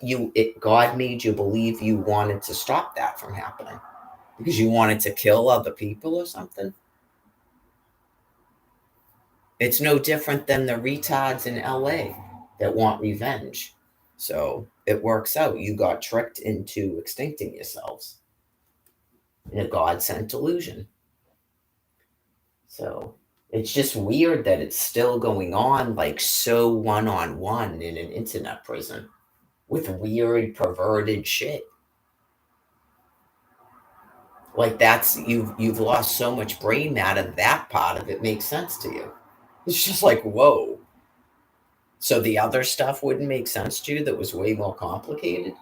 God made you believe you wanted to stop that from happening because you wanted to kill other people or something. It's no different than the retards in LA that want revenge. So it works out. You got tricked into extincting yourselves in a God sent delusion. So it's just weird that it's still going on, like so one on one in an internet prison with weird, perverted shit. Like that's you've lost so much brain matter. That part of it makes sense to you. It's just like whoa. So the other stuff wouldn't make sense to you that was way more complicated?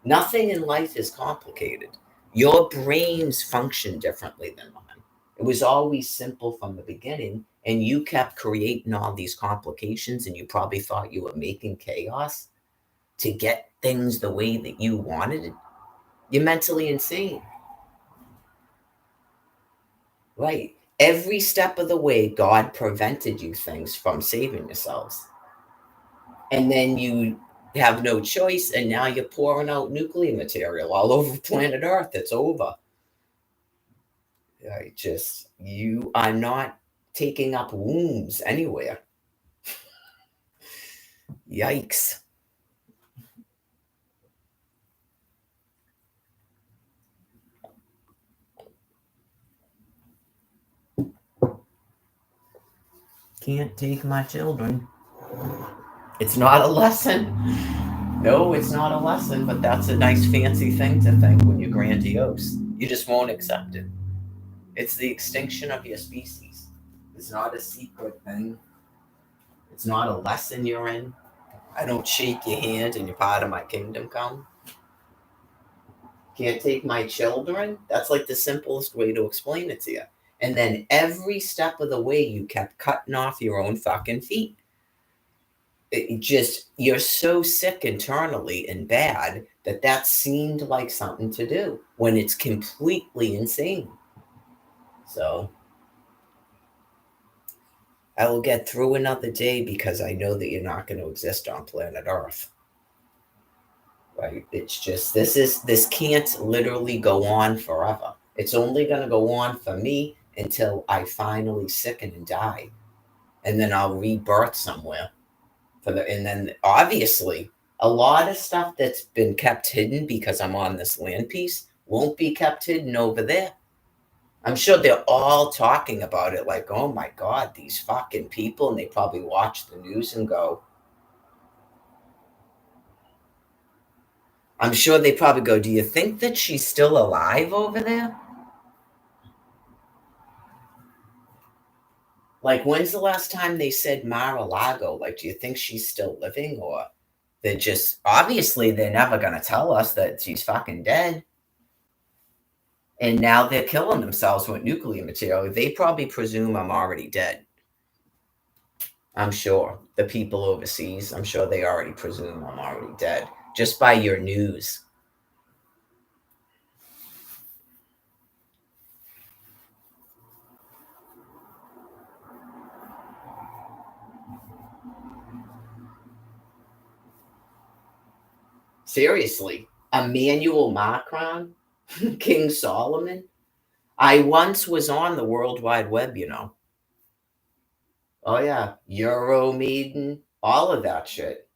Nothing in life is complicated. Your brains function differently than mine. It was always simple from the beginning, and you kept creating all these complications, and you probably thought you were making chaos to get things the way that you wanted it. You're mentally insane. Right. Every step of the way, God prevented you things from saving yourselves. And then you have no choice, and now you're pouring out nuclear material all over planet Earth. It's over. You are not taking up wounds anywhere. Yikes. Can't take my children. It's not a lesson. No, it's not a lesson, but that's a nice fancy thing to think when you're grandiose. You just won't accept it. It's the extinction of your species. It's not a secret thing. It's not a lesson you're in. I don't shake your hand and you're part of my kingdom come. Can't take my children? That's like the simplest way to explain it to you. And then every step of the way, you kept cutting off your own fucking feet. It just, you're so sick internally and bad that that seemed like something to do when it's completely insane. So I will get through another day because I know that you're not going to exist on planet Earth. Right? It's just, this can't literally go on forever. It's only going to go on for me until I finally sicken and die. And then I'll rebirth somewhere. And then obviously a lot of stuff that's been kept hidden because I'm on this land piece won't be kept hidden over there. I'm sure they're all talking about it like, oh my God, these fucking people. And they probably watch the news and go, I'm sure they probably go, do you think that she's still alive over there? Like, when's the last time they said Mar-a-Lago? Like, do you think she's still living? Or they're just, obviously, they're never going to tell us that she's fucking dead. And now they're killing themselves with nuclear material. They probably presume I'm already dead. I'm sure. The people overseas, I'm sure they already presume I'm already dead just by your news. Seriously, Emmanuel Macron, King Solomon. I once was on the World Wide Web, you know. Oh yeah, Euromaiden, all of that shit.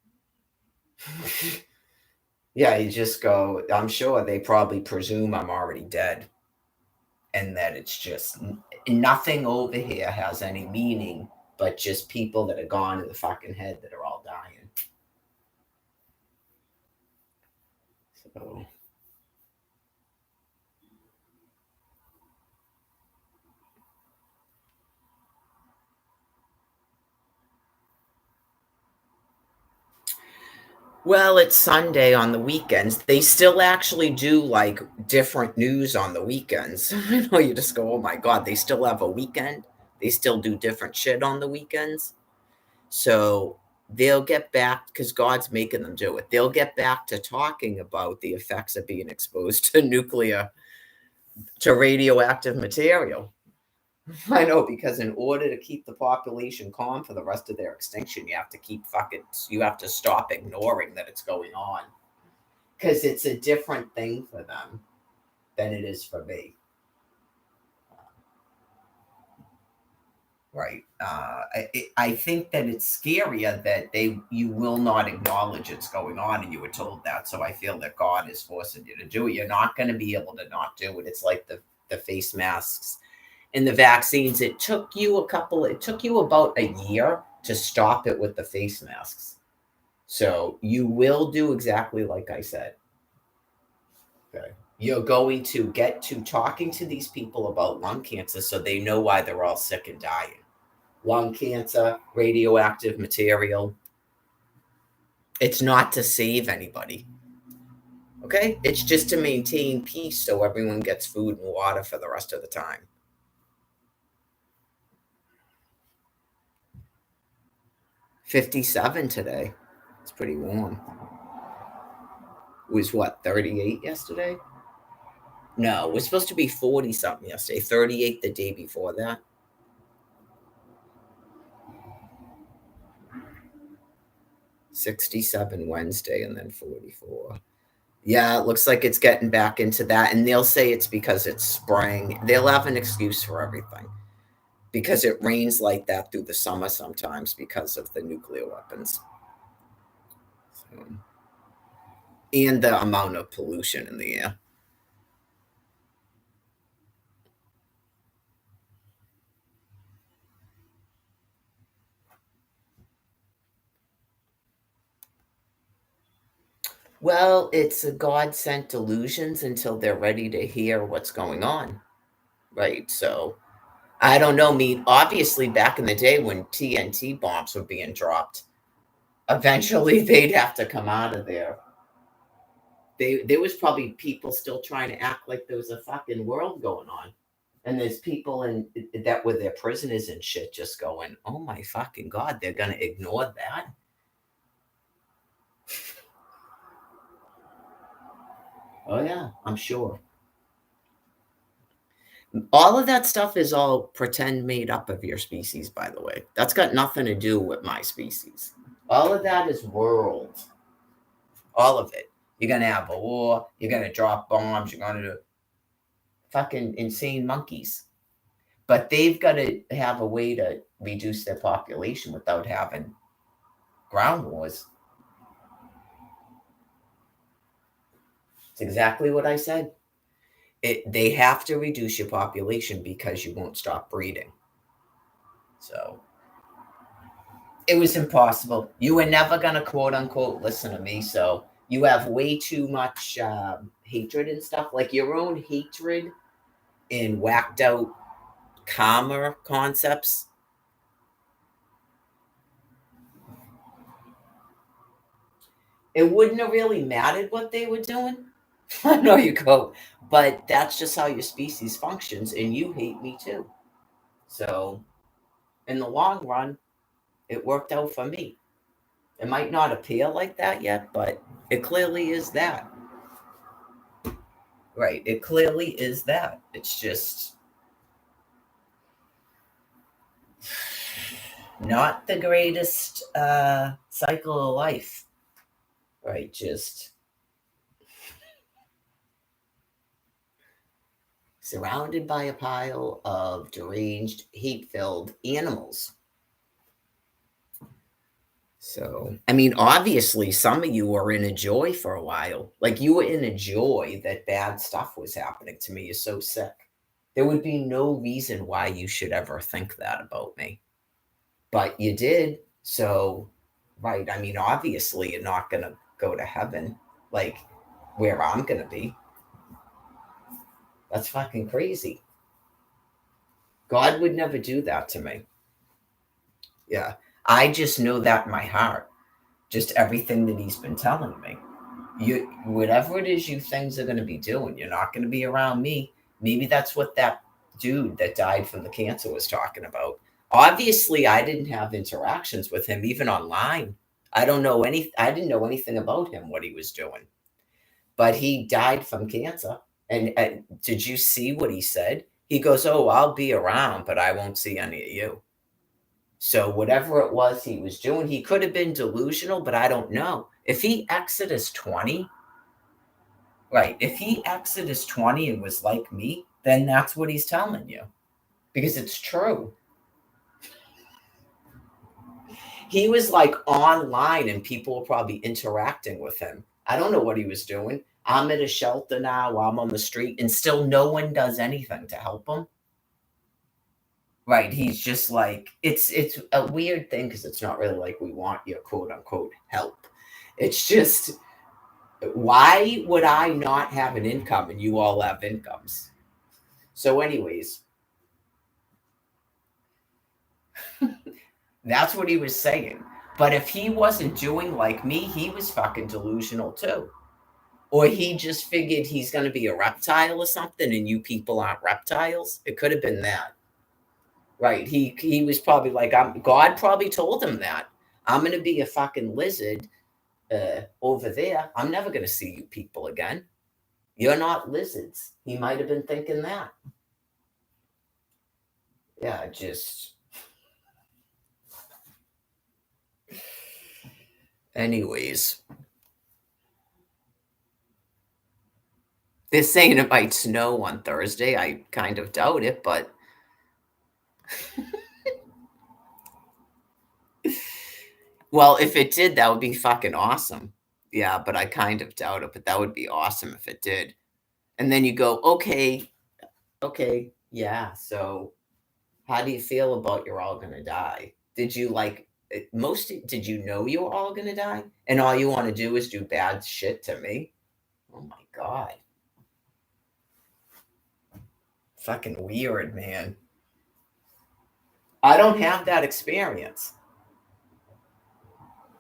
Yeah, you just go, I'm sure they probably presume I'm already dead and that it's just nothing over here has any meaning but just people that are gone in the fucking head that are all dying. So well, it's Sunday on the weekends. They still actually do like different news on the weekends. I know you just go, oh my God, they still have a weekend. They still do different shit on the weekends. So they'll get back because God's making them do it. They'll get back to talking about the effects of being exposed to radioactive material. I know, because in order to keep the population calm for the rest of their extinction, you have to stop ignoring that it's going on. Because it's a different thing for them than it is for me. Right. I think that it's scarier that you will not acknowledge it's going on, and you were told that. So I feel that God is forcing you to do it. You're not going to be able to not do it. It's like the face masks and the vaccines. It took you about a year to stop it with the face masks. So you will do exactly like I said. Okay. You're going to get to talking to these people about lung cancer so they know why they're all sick and dying. Lung cancer, radioactive material. It's not to save anybody. Okay? It's just to maintain peace so everyone gets food and water for the rest of the time. $57 today. It's pretty warm. It was what, 38 yesterday? No, it was supposed to be 40 something yesterday. 38 the day before that. $67 Wednesday and then 44. Yeah, it looks like it's getting back into that. And they'll say it's because it's spring. They'll have an excuse for everything because it rains like that through the summer sometimes because of the nuclear weapons. So, and the amount of pollution in the air. Well, it's a God sent delusions until they're ready to hear what's going on. Right. So I don't know. I mean, obviously, back in the day when TNT bombs were being dropped, eventually they'd have to come out of there. There was probably people still trying to act like there was a fucking world going on. And there's people in that were their prisoners and shit just going, oh my fucking God, they're going to ignore that. Oh, yeah, I'm sure. All of that stuff is all pretend made up of your species, by the way. That's got nothing to do with my species. All of that is world. All of it. You're going to have a war. You're going to drop bombs. You're going to fucking insane monkeys. But they've got to have a way to reduce their population without having ground wars. It's exactly what I said. They have to reduce your population because you won't stop breeding. So it was impossible. You were never going to quote unquote listen to me. So you have way too much hatred and stuff, like your own hatred and whacked out calmer concepts. It wouldn't have really mattered what they were doing. I know you go, but that's just how your species functions, and you hate me too. So, in the long run, it worked out for me. It might not appear like that yet, but it clearly is that. Right. It clearly is that. It's just not the greatest cycle of life. Right. Just surrounded by a pile of deranged, hate filled animals. So, I mean, obviously, some of you were in a joy for a while. Like, you were in a joy that bad stuff was happening to me. You're so sick. There would be no reason why you should ever think that about me. But you did. So, right. I mean, obviously, you're not going to go to heaven like where I'm going to be. That's fucking crazy. God would never do that to me. Yeah. I just know that in my heart. Just everything that he's been telling me. You, whatever it is you things are going to be doing, you're not going to be around me. Maybe that's what that dude that died from the cancer was talking about. Obviously, I didn't have interactions with him even online. I didn't know anything about him, what he was doing. But he died from cancer. And did you see what he said? He goes, "Oh, I'll be around, but I won't see any of you." So whatever it was he was doing, he could have been delusional, but I don't know. If he Exodus 20, right, if he Exodus 20 and was like me, then that's what he's telling you. Because it's true. He was like online and people were probably interacting with him. I don't know what he was doing. I'm at a shelter now, I'm on the street, and still no one does anything to help him. Right, he's just like it's a weird thing because it's not really like we want your quote unquote help. It's just why would I not have an income and you all have incomes? So, anyways, that's what he was saying. But if he wasn't doing like me, he was fucking delusional too. Or he just figured he's going to be a reptile or something and you people aren't reptiles. It could have been that. Right. He was probably like, God probably told him that. I'm going to be a fucking lizard over there. I'm never going to see you people again. You're not lizards. He might have been thinking that. Yeah, just. Anyways. They're saying it might snow on Thursday. I kind of doubt it, but. Well, if it did, that would be fucking awesome. Yeah, but I kind of doubt it, but that would be awesome if it did. And then you go, okay, yeah. So how do you feel about you're all gonna die? Did you like did you know you were all gonna die? And all you want to do is do bad shit to me? Oh my God. Fucking weird, man. I don't have that experience.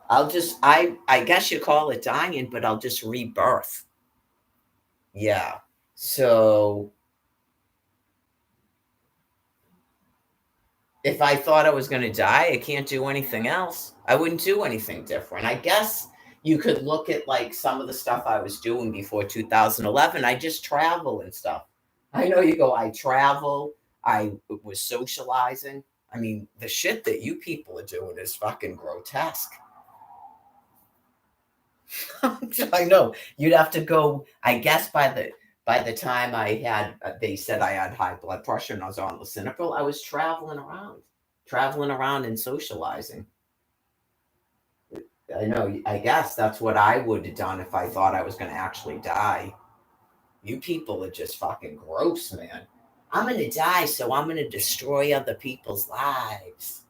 I guess you call it dying, but I'll just rebirth. Yeah. So if I thought I was going to die, I can't do anything else. I wouldn't do anything different. I guess you could look at like some of the stuff I was doing before 2011. I just travel and stuff. I know you go, I travel, I was socializing. I mean, the shit that you people are doing is fucking grotesque. I know. You'd have to go, I guess by the time I had they said I had high blood pressure and I was on lisinopril, I was traveling around and socializing. I know, I guess that's what I would have done if I thought I was going to actually die. You people are just fucking gross, man. I'm going to die, so I'm going to destroy other people's lives.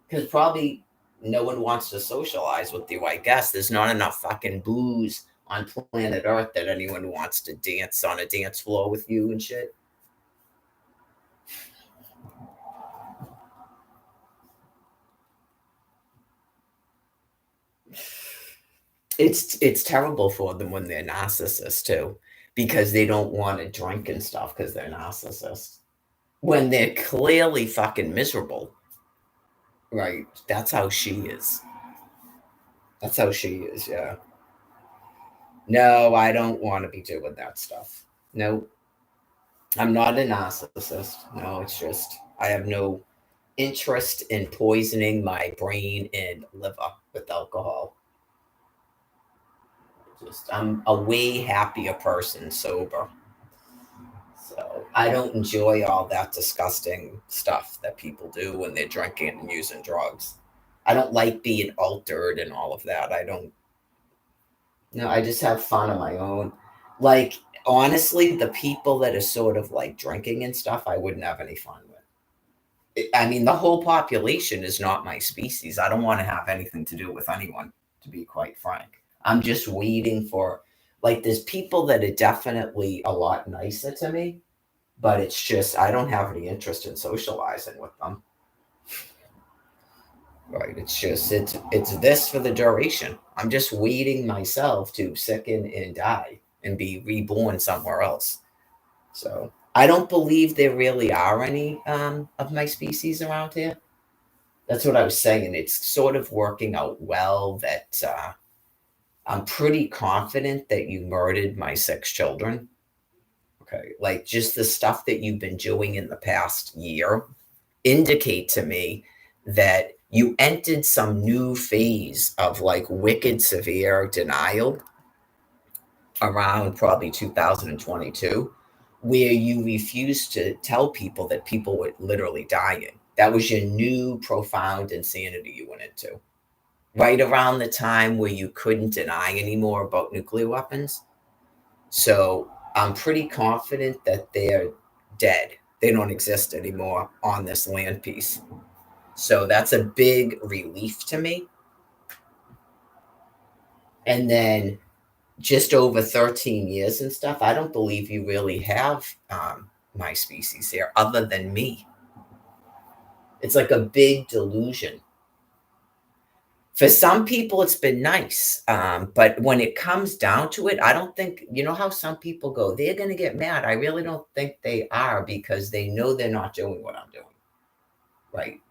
Because probably no one wants to socialize with you, I guess. There's not enough fucking booze on planet Earth that anyone wants to dance on a dance floor with you and shit. It's terrible for them when they're narcissists too, because they don't want to drink and stuff because they're narcissists. When they're clearly fucking miserable. Right. That's how she is. That's how she is, yeah. No, I don't want to be doing that stuff. No, I'm not a narcissist. No, it's just I have no interest in poisoning my brain and liver with alcohol. Just I'm a way happier person sober. So I don't enjoy all that disgusting stuff that people do when they're drinking and using drugs. I don't like being altered and all of that. I don't. No, I just have fun on my own. Like honestly, the people that are sort of like drinking and stuff, I wouldn't have any fun with. I mean, the whole population is not my species. I don't want to have anything to do with anyone, to be quite frank. I'm just waiting for, like, there's people that are definitely a lot nicer to me, but it's just, I don't have any interest in socializing with them. Right. It's just, it's this for the duration. I'm just waiting myself to sicken and die and be reborn somewhere else. So I don't believe there really are any of my species around here. That's what I was saying. It's sort of working out well that I'm pretty confident that you murdered my 6 children. Okay. Like just the stuff that you've been doing in the past year indicate to me that you entered some new phase of like wicked severe denial around probably 2022, where you refused to tell people that people were literally dying. That was your new profound insanity you went into. Right around the time where you couldn't deny anymore about nuclear weapons. So I'm pretty confident that they're dead. They don't exist anymore on this land piece. So that's a big relief to me. And then just over 13 years and stuff, I don't believe you really have my species here other than me. It's like a big delusion. For some people, it's been nice. But when it comes down to it, I don't think, you know how some people go, they're going to get mad. I really don't think they are because they know they're not doing what I'm doing. Right.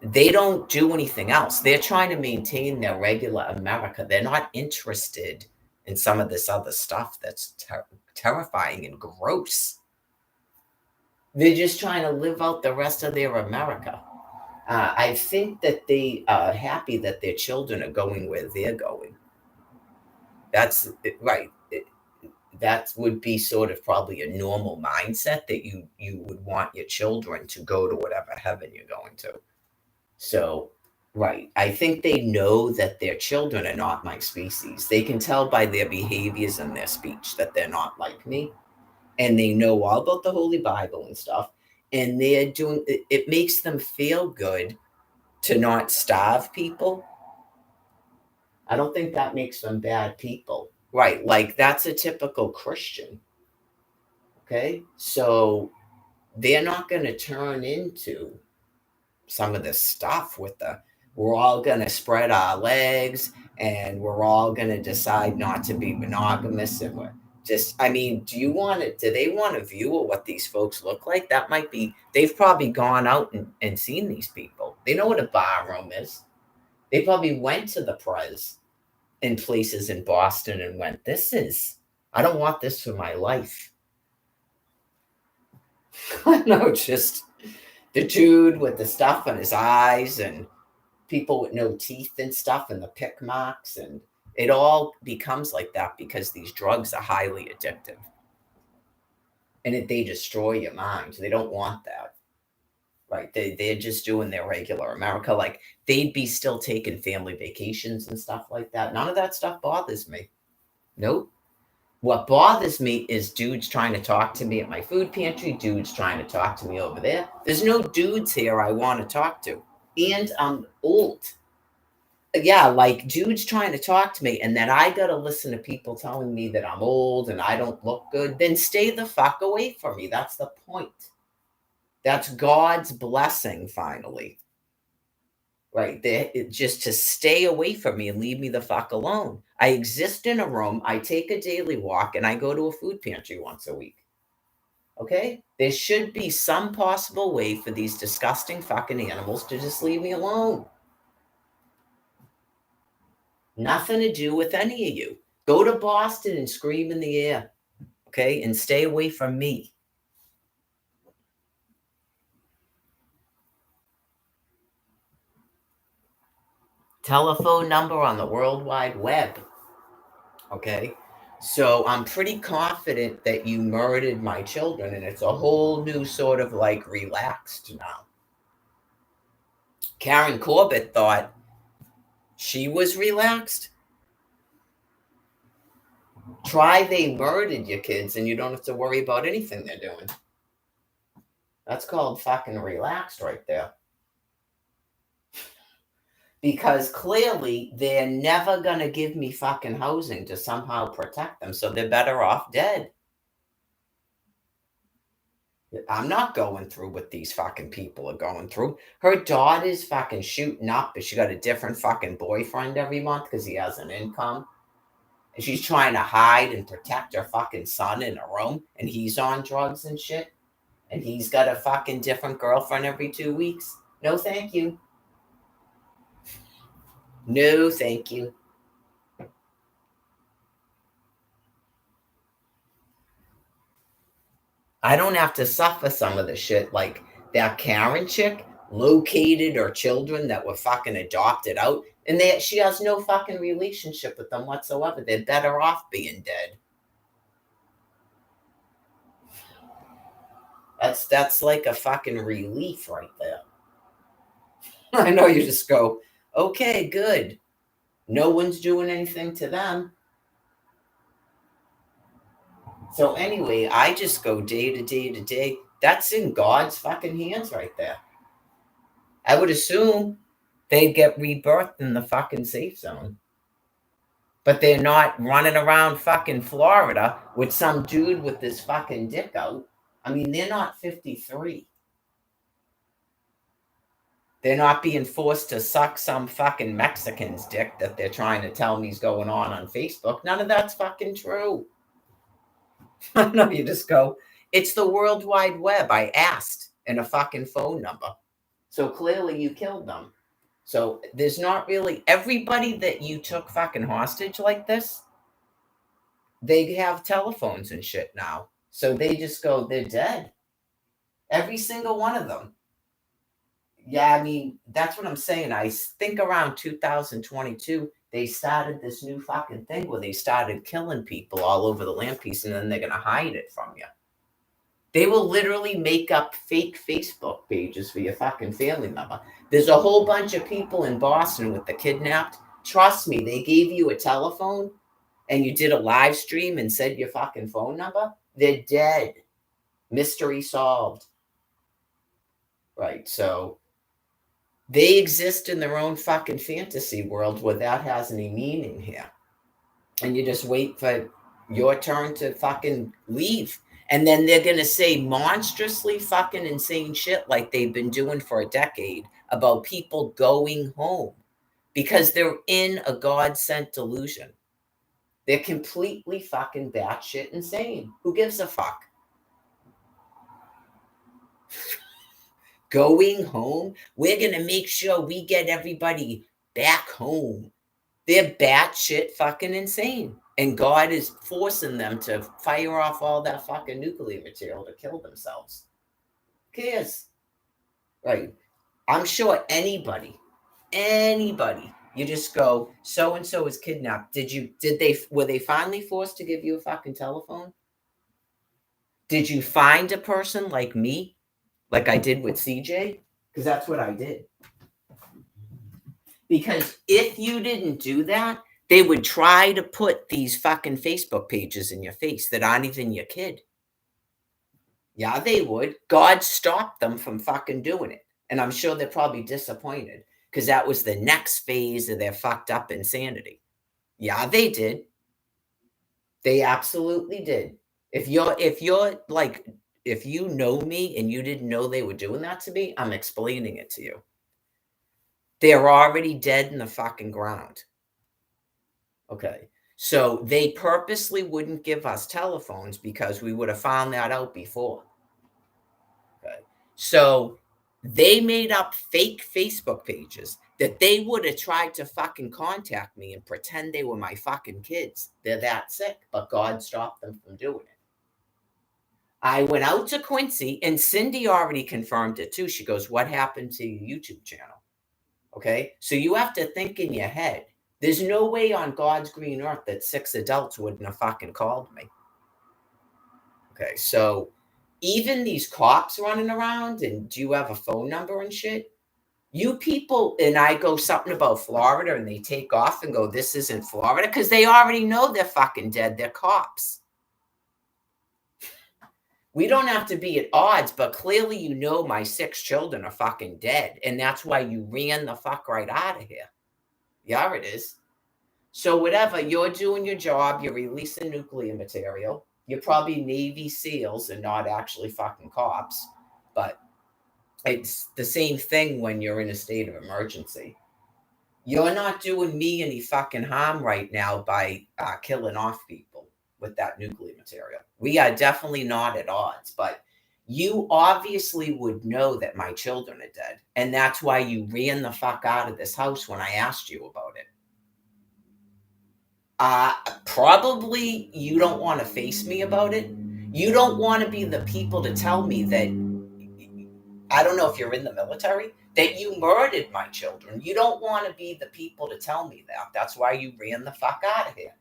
They don't do anything else. They're trying to maintain their regular America. They're not interested in some of this other stuff that's terrifying and gross. They're just trying to live out the rest of their America. I think that they are happy that their children are going where they're going. That's right. That would be sort of probably a normal mindset that you would want your children to go to whatever heaven you're going to. So, right. I think they know that their children are not my species. They can tell by their behaviors and their speech that they're not like me. And they know all about the Holy Bible and stuff. And they're doing it makes them feel good to not starve people, I don't think that makes them bad people. Right. Like that's a typical Christian. Okay. So they're not going to turn into some of this stuff with the, we're all going to spread our legs and we're all going to decide not to be monogamous. And we're just, I mean, do they want a view of what these folks look like? That might be, they've probably gone out and seen these people. They know what a bar room is. They probably went to the Prez in places in Boston and went, I don't want this for my life. No, just the dude with the stuff on his eyes and people with no teeth and stuff and the pick marks. And it all becomes like that because these drugs are highly addictive. And they destroy your mind. They don't want that. Right. They're just doing their regular America. Like they'd be still taking family vacations and stuff like that. None of that stuff bothers me. Nope. What bothers me is dudes trying to talk to me at my food pantry, dudes trying to talk to me over there. There's no dudes here I want to talk to. And I'm old. Yeah, like dudes trying to talk to me, and then I got to listen to people telling me that I'm old and I don't look good. Then stay the fuck away from me. That's the point. That's God's blessing, finally. Right? Just to stay away from me and leave me the fuck alone. I exist in a room, I take a daily walk, and I go to a food pantry once a week. Okay? There should be some possible way for these disgusting fucking animals to just leave me alone. Nothing to do with any of you. Go to Boston and scream in the air. Okay? And stay away from me. Telephone number on the World Wide Web. Okay? So I'm pretty confident that you murdered my children, and it's a whole new sort of like relaxed now. Karen Corbett thought she was relaxed. Try they murdered your kids and you don't have to worry about anything they're doing. That's called fucking relaxed right there. Because clearly they're never going to give me fucking housing to somehow protect them. So they're better off dead. I'm not going through what these fucking people are going through. Her daughter's fucking shooting up, but she got a different fucking boyfriend every month because he has an income. And she's trying to hide and protect her fucking son in a room, and he's on drugs and shit. And he's got a fucking different girlfriend every 2 weeks. No, thank you. No, thank you. I don't have to suffer some of the shit like that Karen chick located her children that were fucking adopted out, and she has no fucking relationship with them whatsoever. They're better off being dead. That's like a fucking relief right there. I know you just go, okay, good. No one's doing anything to them. So anyway, I just go day to day to day. That's in God's fucking hands right there. I would assume they'd get rebirthed in the fucking safe zone. But they're not running around fucking Florida with some dude with this fucking dick out. I mean, they're not 53. They're not being forced to suck some fucking Mexican's dick that they're trying to tell me's going on Facebook. None of that's fucking true. No, you just go, it's the World Wide Web. I asked and a fucking phone number. So clearly you killed them. So there's not really everybody that you took fucking hostage like this. They have telephones and shit now. So they just go, they're dead. Every single one of them. Yeah, I mean, that's what I'm saying. I think around 2022, they started this new fucking thing where they started killing people all over the land piece, and then they're going to hide it from you. They will literally make up fake Facebook pages for your fucking family member. There's a whole bunch of people in Boston with the kidnapped. Trust me, they gave you a telephone and you did a live stream and said your fucking phone number. They're dead. Mystery solved. Right, so They exist in their own fucking fantasy world without has any meaning here. And you just wait for your turn to fucking leave. And then they're going to say monstrously fucking insane shit like they've been doing for a decade about people going home because they're in a God sent delusion. They're completely fucking batshit insane. Who gives a fuck? Going home? We're going to make sure we get everybody back home. They're batshit fucking insane. And God is forcing them to fire off all that fucking nuclear material to kill themselves. Who cares? Right. I'm sure anybody, you just go, so and so is kidnapped. Were they finally forced to give you a fucking telephone? Did you find a person like me, like I did with CJ? Because that's what I did. Because if you didn't do that, they would try to put these fucking Facebook pages in your face that aren't even your kid. Yeah, they would. God stopped them from fucking doing it. And I'm sure they're probably disappointed because that was the next phase of their fucked up insanity. Yeah, they did. They absolutely did. If you know me and you didn't know they were doing that to me, I'm explaining it to you. They're already dead in the fucking ground. Okay. So they purposely wouldn't give us telephones because we would have found that out before. Okay. So they made up fake Facebook pages that they would have tried to fucking contact me and pretend they were my fucking kids. They're that sick, but God stopped them from doing it. I went out to Quincy and Cindy already confirmed it too. She goes, "What happened to your YouTube channel?" Okay. So you have to think in your head. There's no way on God's green earth that 6 adults wouldn't have fucking called me. Okay. So even these cops running around and do you have a phone number and shit? You people, and I go something about Florida and they take off and go, "This isn't Florida," because they already know they're fucking dead. They're cops. We don't have to be at odds, but clearly you know my 6 children are fucking dead. And that's why you ran the fuck right out of here. Yeah, it is. So whatever, you're doing your job, you're releasing nuclear material. You're probably Navy SEALs and not actually fucking cops. But it's the same thing when you're in a state of emergency. You're not doing me any fucking harm right now by killing off people with that nuclear material. We are definitely not at odds, but you obviously would know that my children are dead. And that's why you ran the fuck out of this house when I asked you about it. Probably you don't want to face me about it. You don't want to be the people to tell me that, I don't know if you're in the military, that you murdered my children. You don't want to be the people to tell me that. That's why you ran the fuck out of here.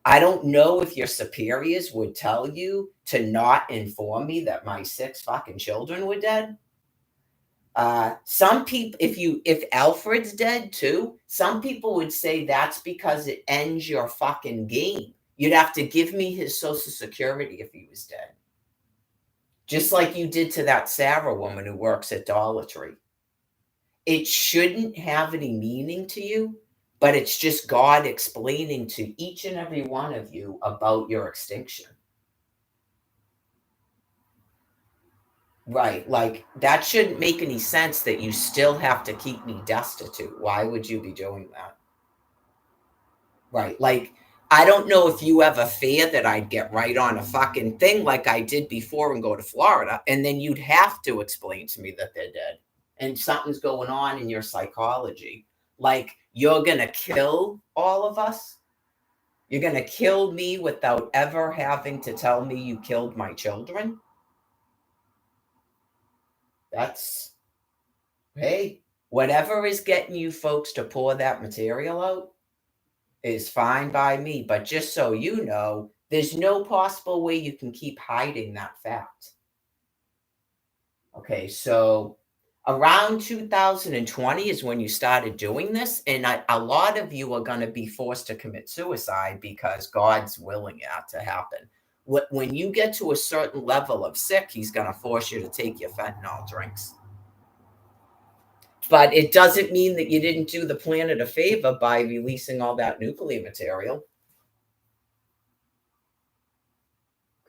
I don't know if your superiors would tell you to not inform me that my 6 fucking children were dead. Some people, if Alfred's dead too, some people would say that's because it ends your fucking game. You'd have to give me his social security if he was dead. Just like you did to that Sarah woman who works at Dollar Tree. It shouldn't have any meaning to you, but it's just God explaining to each and every one of you about your extinction. Right. Like that shouldn't make any sense that you still have to keep me destitute. Why would you be doing that? Right. Like, I don't know if you ever feared that I'd get right on a fucking thing like I did before and go to Florida. And then you'd have to explain to me that they're dead and something's going on in your psychology. Like, you're going to kill all of us. You're going to kill me without ever having to tell me you killed my children. That's, hey, whatever is getting you folks to pour that material out is fine by me. But just so you know, there's no possible way you can keep hiding that fact. Okay, so around 2020 is when you started doing this. And a lot of you are going to be forced to commit suicide because God's willing it to happen. When you get to a certain level of sick, he's going to force you to take your fentanyl drinks. But it doesn't mean that you didn't do the planet a favor by releasing all that nuclear material.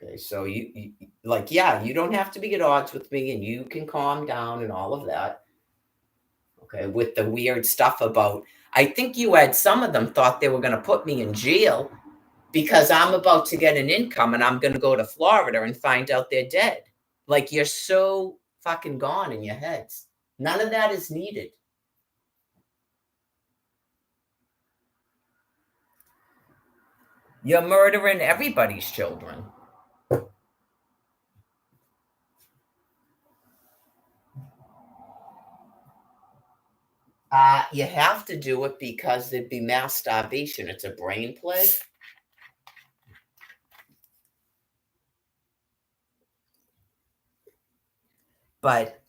Okay, so you like, yeah, you don't have to be at odds with me, and you can calm down and all of that. Okay, with the weird stuff about, I think you had some of them thought they were going to put me in jail because I'm about to get an income and I'm going to go to Florida and find out they're dead. Like, you're so fucking gone in your heads. None of that is needed. You're murdering everybody's children. You have to do it because there'd be mass starvation. It's a brain plague. But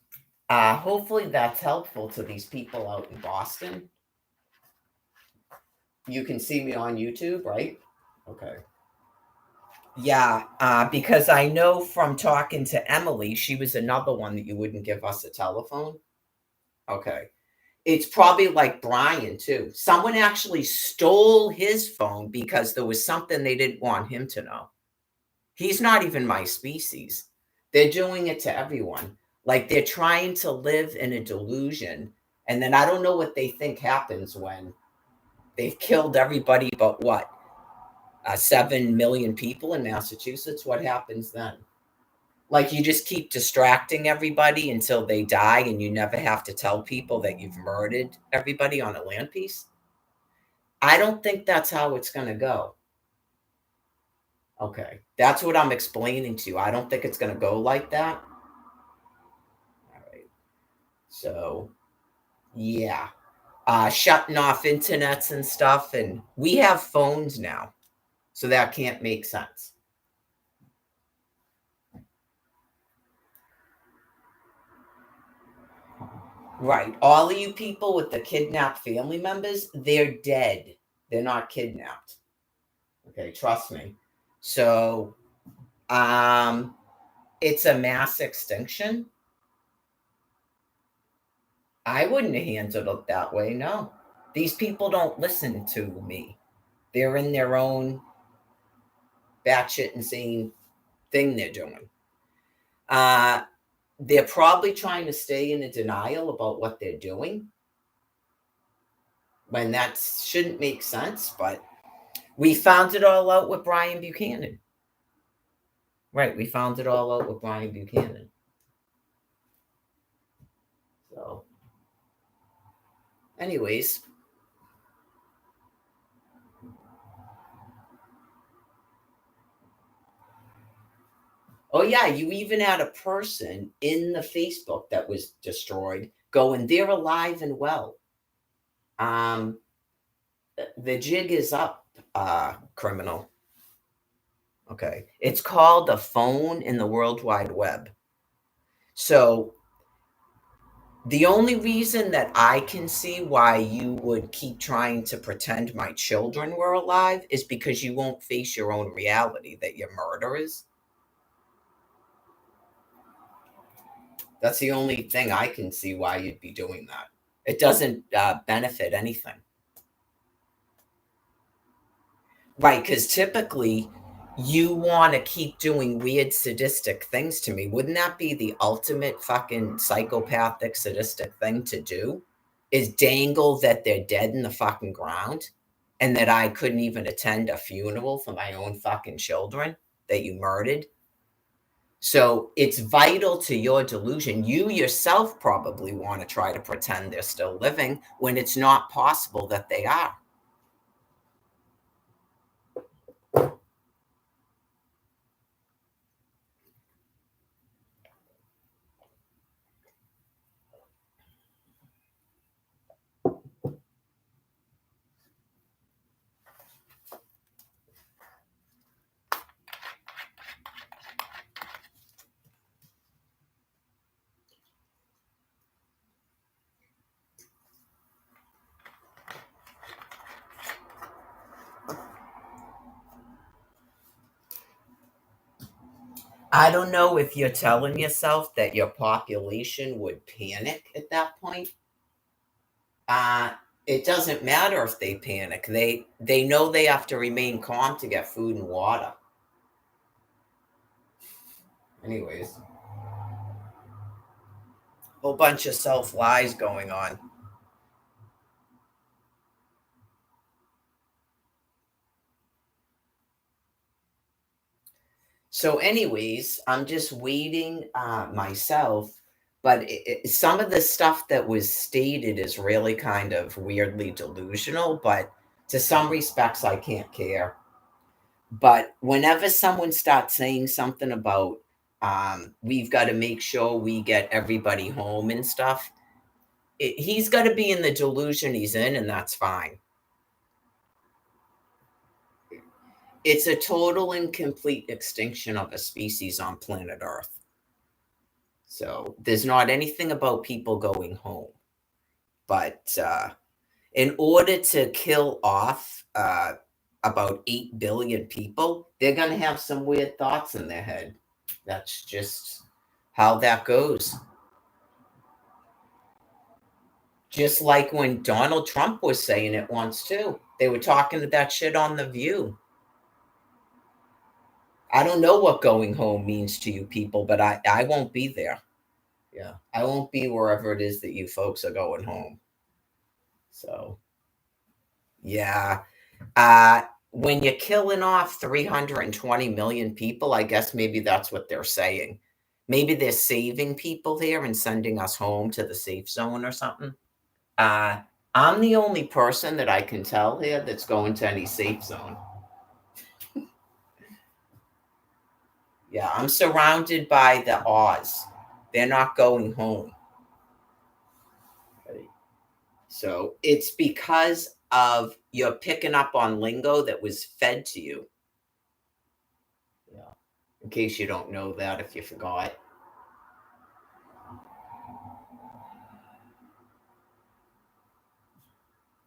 hopefully that's helpful to these people out in Boston. You can see me on YouTube, right? Okay. Yeah, because I know from talking to Emily, she was another one that you wouldn't give us a telephone. Okay. It's probably like Brian, too. Someone actually stole his phone because there was something they didn't want him to know. He's not even my species. They're doing it to everyone. Like, they're trying to live in a delusion. And then I don't know what they think happens when they've killed everybody but what? 7 million people in Massachusetts. What happens then? Like, you just keep distracting everybody until they die, and you never have to tell people that you've murdered everybody on a land piece. I don't think that's how it's going to go. Okay. That's what I'm explaining to you. I don't think it's going to go like that. All right. So, yeah. Shutting off internets and stuff. And we have phones now. So that can't make sense. Right. All of you people with the kidnapped family members, they're dead. They're not kidnapped. Okay, trust me. So, it's a mass extinction. I wouldn't have handled it that way. No, these people don't listen to me. They're in their own batshit insane thing they're doing. They're probably trying to stay in a denial about what they're doing when that shouldn't make sense. But we found it all out with Brian Buchanan. Right, we found it all out with Brian Buchanan. So, anyways. Oh, yeah, you even had a person in the Facebook that was destroyed going, they're alive and well. The jig is up, criminal. Okay. It's called a phone in the World Wide Web. So the only reason that I can see why you would keep trying to pretend my children were alive is because you won't face your own reality that you're murderers. That's the only thing I can see why you'd be doing that. It doesn't benefit anything. Right, because typically you want to keep doing weird sadistic things to me. Wouldn't that be the ultimate fucking psychopathic sadistic thing to do? Is dangle that they're dead in the fucking ground and that I couldn't even attend a funeral for my own fucking children that you murdered? So it's vital to your delusion. You yourself probably want to try to pretend they're still living when it's not possible that they are. I don't know if you're telling yourself that your population would panic at that point. Uh, it doesn't matter if they panic. They know they have to remain calm to get food and water. Anyways, whole bunch of self lies going on. So, anyways, I'm just waiting myself. But some of the stuff that was stated is really kind of weirdly delusional. But to some respects, I can't care. But whenever someone starts saying something about we've got to make sure we get everybody home and stuff, he's got to be in the delusion he's in, and that's fine. It's a total and complete extinction of a species on planet Earth. So there's not anything about people going home. But in order to kill off about 8 billion people, they're going to have some weird thoughts in their head. That's just how that goes. Just like when Donald Trump was saying it once too. They were talking that shit on The View. I don't know what going home means to you people, but I won't be there. Yeah. I won't be wherever it is that you folks are going home. So, yeah. When you're killing off 320 million people, I guess maybe that's what they're saying. Maybe they're saving people here and sending us home to the safe zone or something. Uh, I'm the only person that I can tell here that's going to any safe zone. Yeah, I'm surrounded by the Oz. They're not going home. So it's because of you're picking up on lingo that was fed to you. Yeah. In case you don't know that, if you forgot.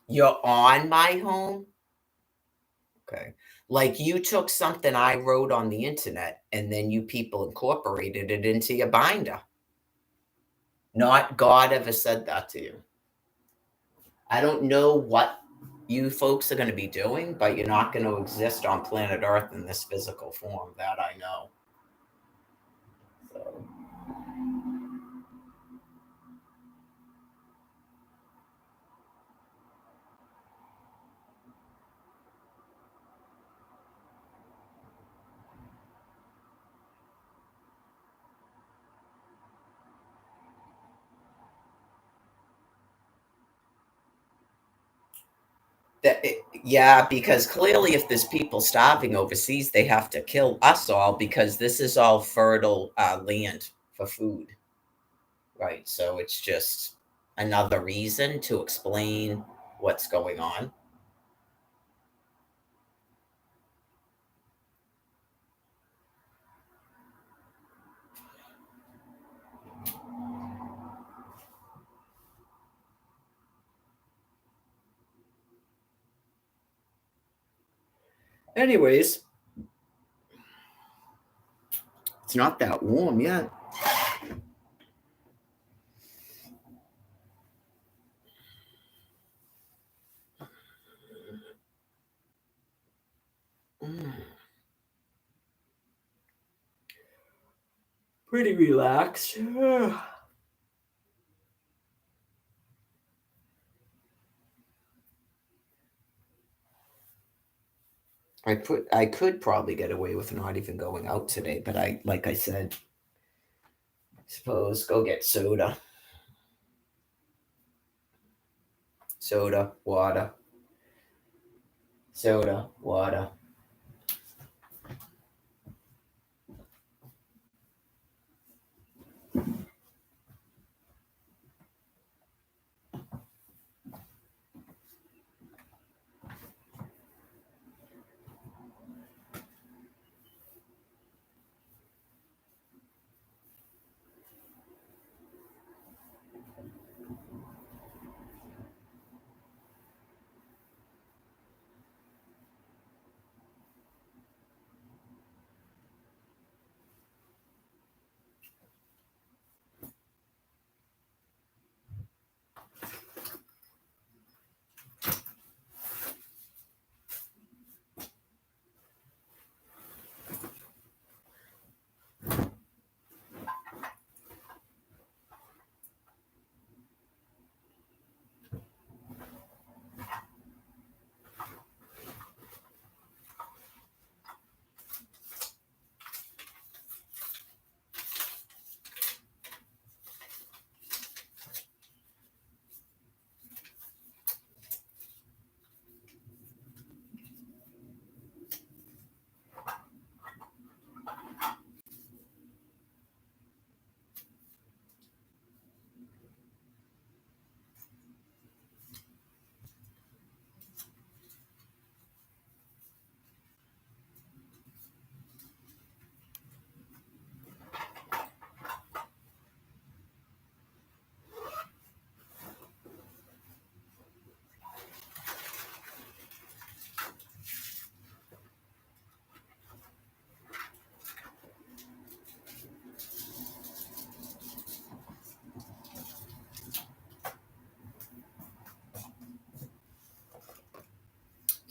You're on my home? Okay. Like you took something I wrote on the internet and then you people incorporated it into your binder. Not God ever said that to you. I don't know what you folks are going to be doing, but you're not going to exist on planet Earth in this physical form. That I know. So. Yeah, because clearly, if there's people starving overseas, they have to kill us all because this is all fertile land for food, right? So it's just another reason to explain what's going on. Anyways, it's not that warm yet. Mm. Pretty relaxed. I could probably get away with not even going out today, but I like I said, suppose go get soda. Soda, water. Soda, water.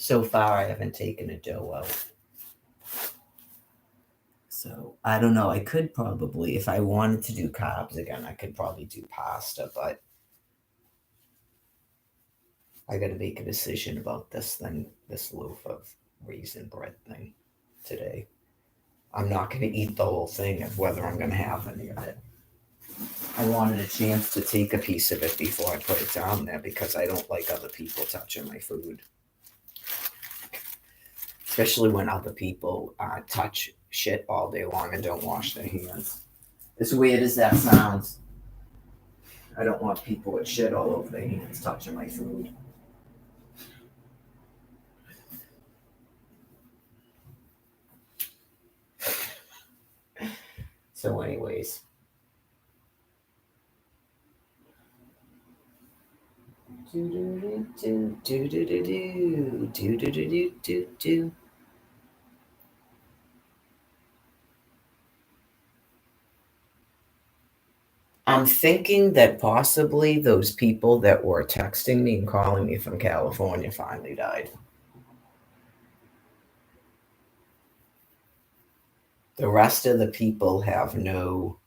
So far, I haven't taken a dough out. So I don't know. I could probably, if I wanted to do carbs again, I could probably do pasta, but I got to make a decision about this thing, this loaf of raisin bread thing today. I'm not going to eat the whole thing of whether I'm going to have any of it. I wanted a chance to take a piece of it before I put it down there because I don't like other people touching my food. Especially when other people touch shit all day long and don't wash their hands. As weird as that sounds, I don't want people with shit all over their hands touching my food. So, anyways. I'm thinking that possibly those people that were texting me and calling me from California finally died. The rest of the people have no,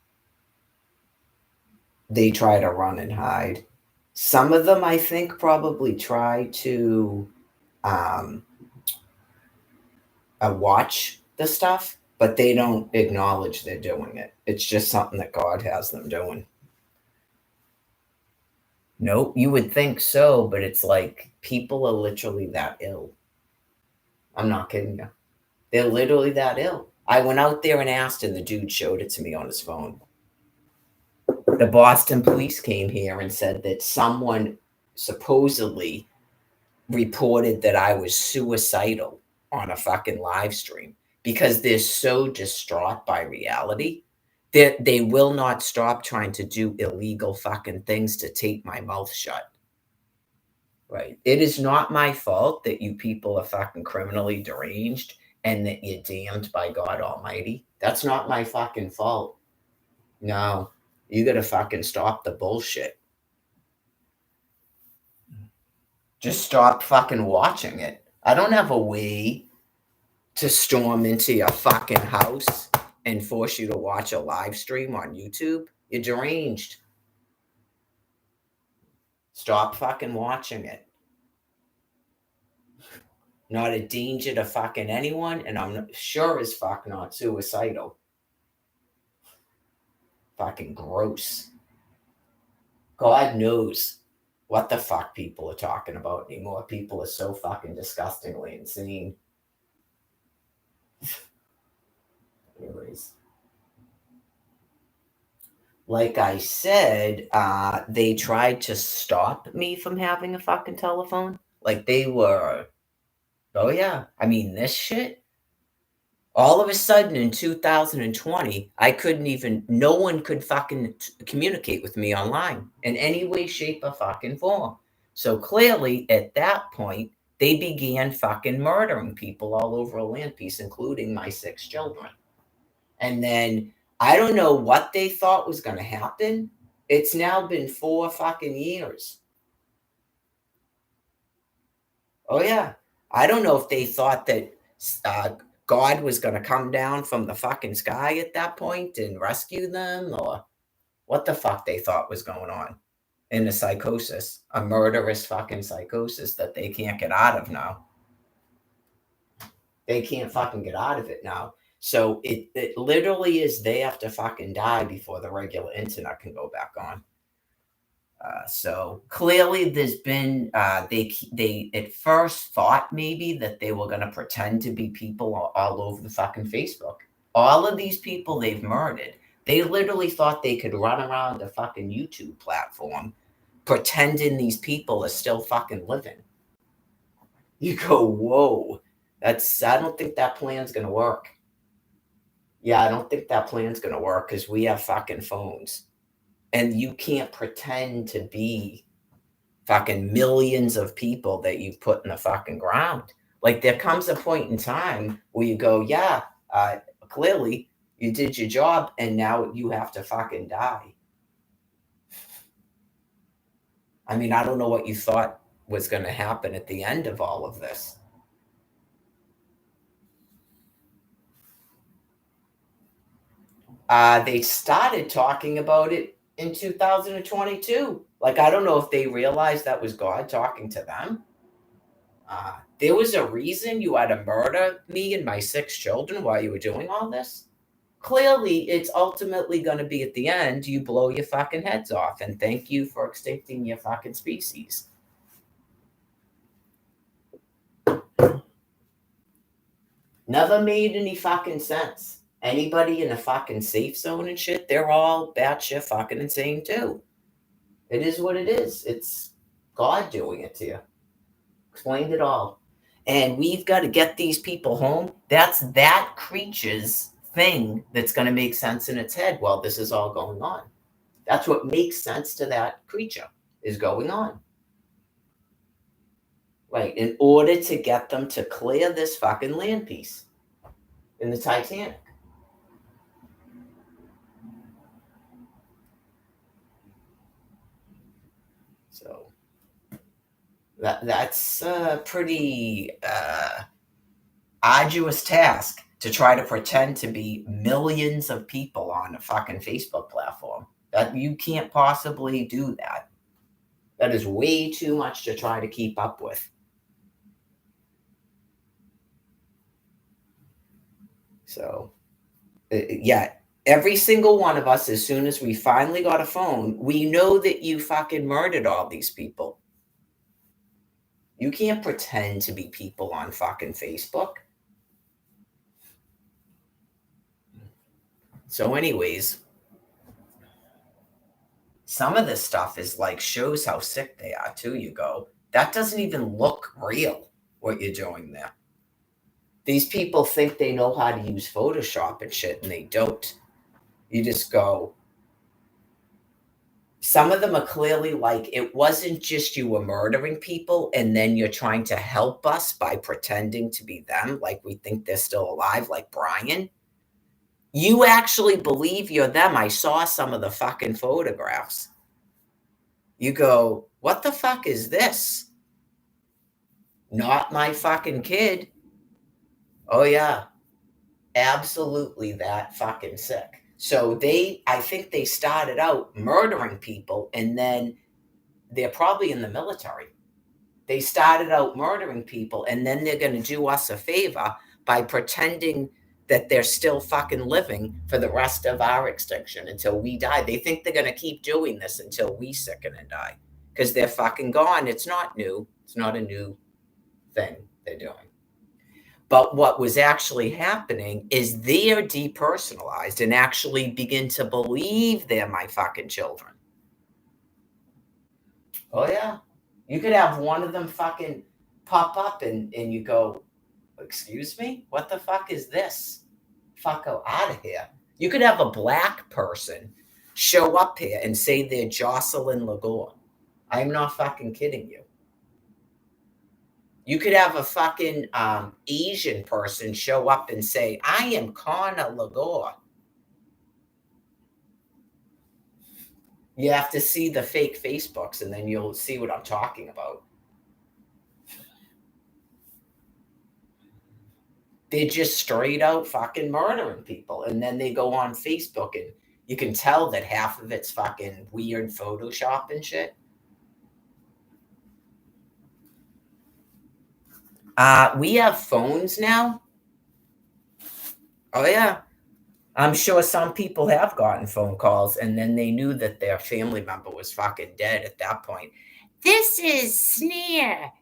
they try to run and hide. Some of them, I think, probably try to watch the stuff, but they don't acknowledge they're doing it. It's just something that God has them doing. Nope, you would think so, but it's like people are literally that ill. I'm not kidding you. They're literally that ill. I went out there and asked, and the dude showed it to me on his phone. The Boston police came here and said that someone supposedly reported that I was suicidal on a fucking live stream because they're so distraught by reality that they will not stop trying to do illegal fucking things to tape my mouth shut. Right. It is not my fault that you people are fucking criminally deranged and that you're damned by God Almighty. That's not my fucking fault. No, you gotta fucking stop the bullshit. Just stop fucking watching it. I don't have a way to storm into your fucking house and force you to watch a live stream on YouTube. You're deranged. Stop fucking watching it. Not a danger to fucking anyone, and I'm sure as fuck not suicidal. Fucking gross. God knows what the fuck people are talking about anymore. People are so fucking disgustingly insane. Anyways. Like I said, they tried to stop me from having a fucking telephone. Like they were, oh yeah. I mean, this shit. All of a sudden in 2020, I couldn't even, no one could fucking communicate with me online in any way, shape, or fucking form. So clearly at that point, they began fucking murdering people all over a land piece, including my 6 children. And then I don't know what they thought was going to happen. It's now been 4 fucking years. Oh, yeah. I don't know if they thought that God was going to come down from the fucking sky at that point and rescue them, or what the fuck they thought was going on in a psychosis, a murderous fucking psychosis that they can't get out of now. They can't fucking get out of it now. So it literally is they have to fucking die before the regular internet can go back on. So clearly there's been, they at first thought maybe that they were going to pretend to be people all over the fucking Facebook. All of these people they've murdered, they literally thought they could run around the fucking YouTube platform pretending these people are still fucking living. You go, whoa, I don't think that plan's going to work. Yeah, I don't think that plan's going to work because we have fucking phones. And you can't pretend to be fucking millions of people that you've put in the fucking ground. Like there comes a point in time where you go, yeah, clearly you did your job and now you have to fucking die. I mean, I don't know what you thought was going to happen at the end of all of this. They started talking about it in 2022. Like, I don't know if they realized that was God talking to them. There was a reason you had to murder me and my 6 children while you were doing all this. Clearly, it's ultimately going to be at the end, you blow your fucking heads off and thank you for extincting your fucking species. Never made any fucking sense. Anybody in a fucking safe zone and shit, they're all batshit fucking insane too. It is what it is. It's God doing it to you. Explained it all. And we've got to get these people home. That's that creature's thing that's going to make sense in its head while this is all going on. That's what makes sense to that creature is going on. Right. In order to get them to clear this fucking land piece in the Titanic. So that's a pretty arduous task to try to pretend to be millions of people on a fucking Facebook platform. That you can't possibly do that. That is way too much to try to keep up with. So, yeah, every single one of us, as soon as we finally got a phone, we know that you fucking murdered all these people. You can't pretend to be people on fucking Facebook. So anyways, some of this stuff is like shows how sick they are too. You go, that doesn't even look real, what you're doing there. These people think they know how to use Photoshop and shit, and they don't. You just go, some of them are clearly like, it wasn't just you were murdering people and then you're trying to help us by pretending to be them, like we think they're still alive, like Brian. You actually believe you're them. I saw some of the fucking photographs. You go, what the fuck is this? Not my fucking kid. Oh, yeah. Absolutely that fucking sick. So I think they started out murdering people and then they're probably in the military. They started out murdering people and then they're going to do us a favor by pretending that they're still fucking living for the rest of our extinction until we die. They think they're going to keep doing this until we sicken and die because they're fucking gone. It's not new. It's not a new thing they're doing. But what was actually happening is they're depersonalized and actually begin to believe they're my fucking children. Oh, yeah. You could have one of them fucking pop up and you go, excuse me? What the fuck is this? Fucko out of here. You could have a black person show up here and say they're Jocelyn Lagore. I'm not fucking kidding you. You could have a fucking Asian person show up and say, I am Connor Lagore. You have to see the fake Facebooks and then you'll see what I'm talking about. They're just straight out fucking murdering people. And then they go on Facebook and you can tell that half of it's fucking weird Photoshop and shit. We have phones now. Oh, yeah. I'm sure some people have gotten phone calls and then they knew that their family member was fucking dead at that point. This is Snare.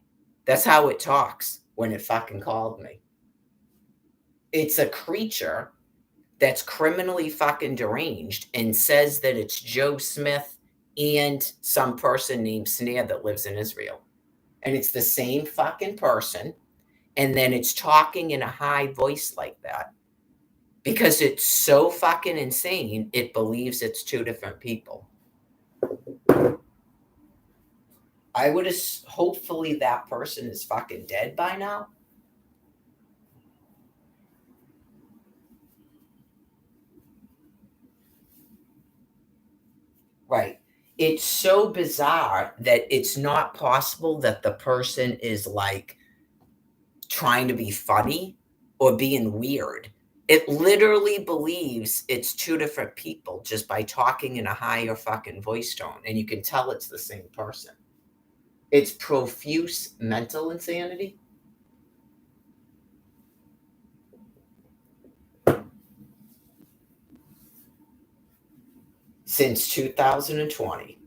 That's how it talks when it fucking called me. It's a creature that's criminally fucking deranged and says that it's Joe Smith and some person named Snare that lives in Israel. And it's the same fucking person. And then it's talking in a high voice like that. Because it's so fucking insane, it believes it's two different people. I would hopefully that person is fucking dead by now. Right. It's so bizarre that it's not possible that the person is like trying to be funny or being weird. It literally believes it's two different people just by talking in a higher fucking voice tone, and you can tell it's the same person. It's profuse mental insanity. Since 2020,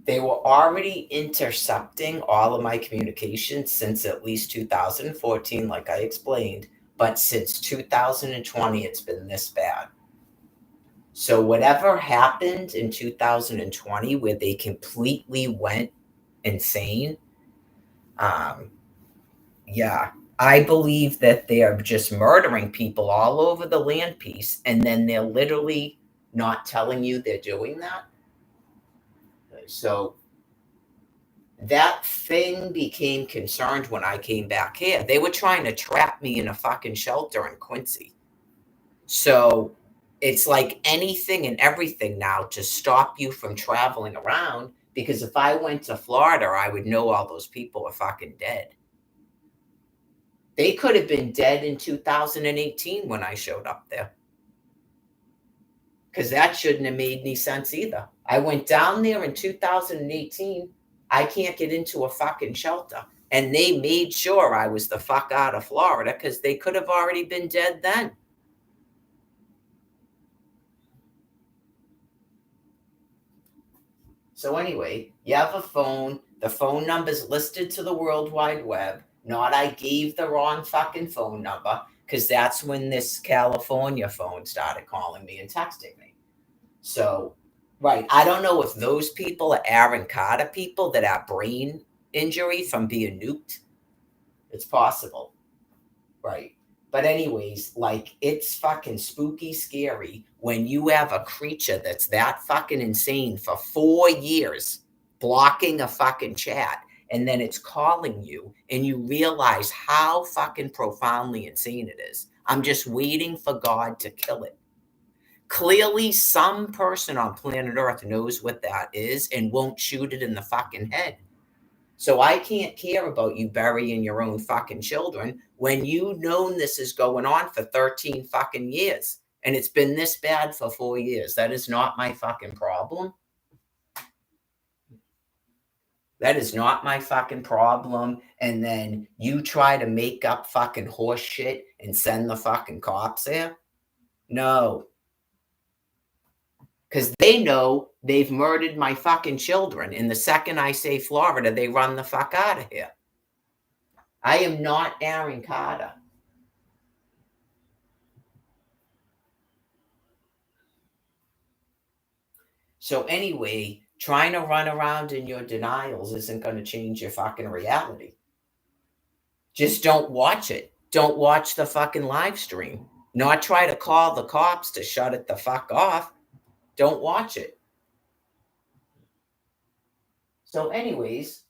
they were already intercepting all of my communications since at least 2014, like I explained. But since 2020, it's been this bad. So, whatever happened in 2020 where they completely went insane, yeah, I believe that they're just murdering people all over the land piece, and then they're literally not telling you they're doing that. So that thing became concerned when I came back here. They were trying to trap me in a fucking shelter in Quincy. So it's like anything and everything now to stop you from traveling around. Because if I went to Florida, I would know all those people are fucking dead. They could have been dead in 2018 when I showed up there. Because that shouldn't have made any sense either. I went down there in 2018. I can't get into a fucking shelter. And they made sure I was the fuck out of Florida because they could have already been dead then. So anyway, you have a phone. The phone number's listed to the World Wide Web. Not I gave the wrong fucking phone number, because that's when this California phone started calling me and texting me. So, right, I don't know if those people are Aaron Carter people that have brain injury from being nuked. It's possible. Right. But anyways, like, it's fucking spooky scary when you have a creature that's that fucking insane for 4 years blocking a fucking chat, and then it's calling you and you realize how fucking profoundly insane it is. I'm just waiting for God to kill it. Clearly, some person on planet Earth knows what that is and won't shoot it in the fucking head. So I can't care about you burying your own fucking children when you've known this is going on for 13 fucking years. And it's been this bad for 4 years. That is not my fucking problem. That is not my fucking problem. And then you try to make up fucking horse shit and send the fucking cops there? No. Because they know they've murdered my fucking children. And the second I say Florida, they run the fuck out of here. I am not Aaron Carter. So anyway, trying to run around in your denials isn't going to change your fucking reality. Just don't watch it. Don't watch the fucking live stream. Not try to call the cops to shut it the fuck off. Don't watch it. So anyways,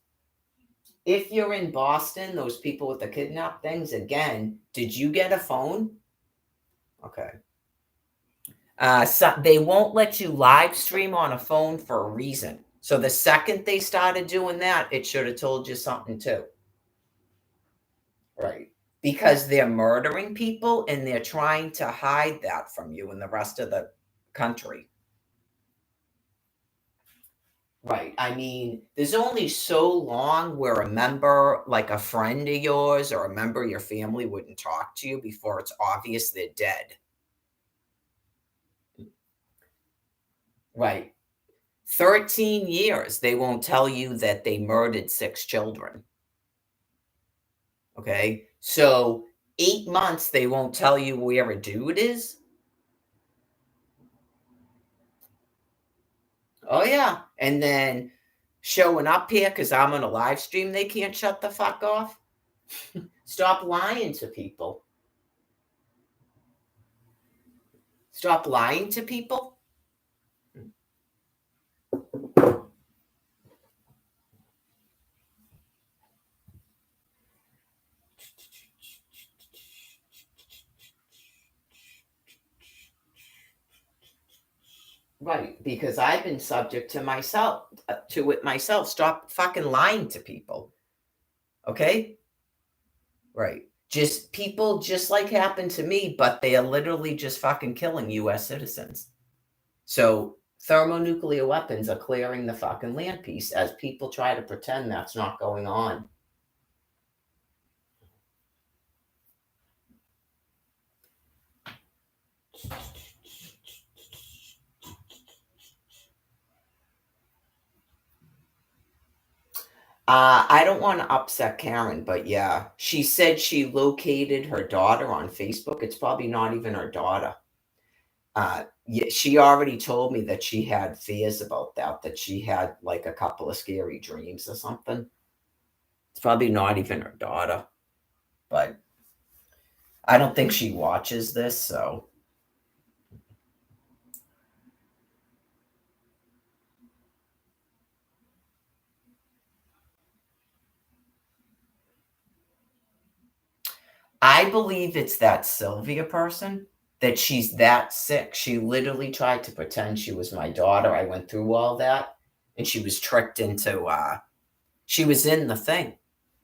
if you're in Boston, those people with the kidnap things, again, did you get a phone? Okay. So they won't let you live stream on a phone for a reason. So the second they started doing that, it should have told you something too. Right. Because they're murdering people and they're trying to hide that from you and the rest of the country. Right. I mean, there's only so long where a member, like a friend of yours or a member of your family, wouldn't talk to you before it's obvious they're dead. Right. 13 years, they won't tell you that they murdered 6 children. Okay. So 8 months, they won't tell you where a dude is. Oh, yeah. And then showing up here because I'm on a live stream, they can't shut the fuck off. Stop lying to people. Stop lying to people. Right, because I've been subject to it myself. Stop fucking lying to people. Okay? Right. Just people just like happened to me, but they are literally just fucking killing US citizens. So thermonuclear weapons are clearing the fucking land piece as people try to pretend that's not going on. I don't want to upset Karen, but yeah, she said she located her daughter on Facebook. It's probably not even her daughter. Yeah, she already told me that she had fears about that she had like a couple of scary dreams or something. It's probably not even her daughter, but I don't think she watches this, so. I believe it's that Sylvia person, that she's that sick. She literally tried to pretend she was my daughter. I went through all that, and she was tricked into, she was in the thing.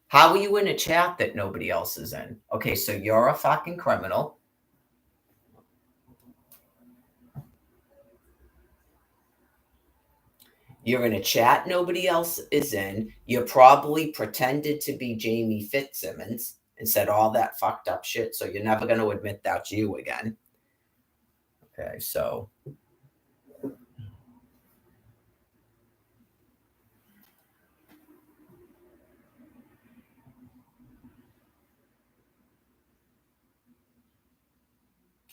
How are you in a chat that nobody else is in? Okay, so you're a fucking criminal. You're in a chat nobody else is in. You probably pretended to be Jamie Fitzsimmons and said all that fucked up shit, so you're never going to admit that's you again. Okay, so.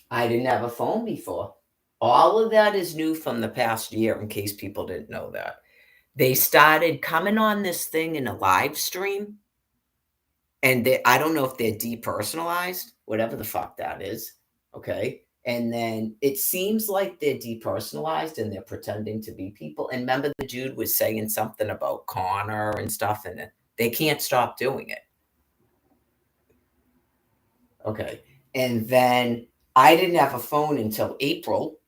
I didn't have a phone before. All of that is new from the past year, in case people didn't know that. They started coming on this thing in a live stream, and I don't know if they're depersonalized, whatever the fuck that is. Okay. And then it seems like they're depersonalized and they're pretending to be people. And remember, the dude was saying something about Connor and stuff, and they can't stop doing it. Okay. And then I didn't have a phone until April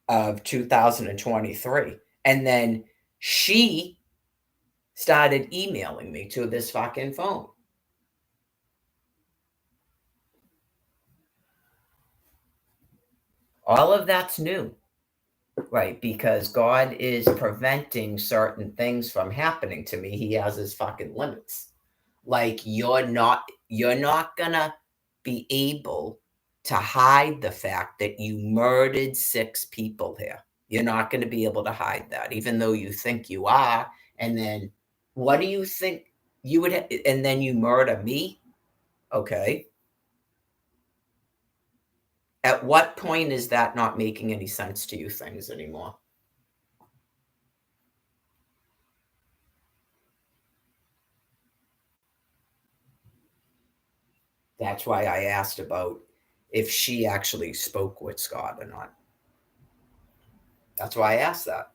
of 2023. And then she started emailing me to this fucking phone. All of that's new, right? Because God is preventing certain things from happening to me. He has his fucking limits. Like you're not gonna be able to hide the fact that you murdered 6 people here. You're not going to be able to hide that, even though you think you are. And then what do you think you would and then you murder me? Okay. At what point is that not making any sense to you things anymore? That's why I asked about if she actually spoke with Scott or not. That's why I asked that.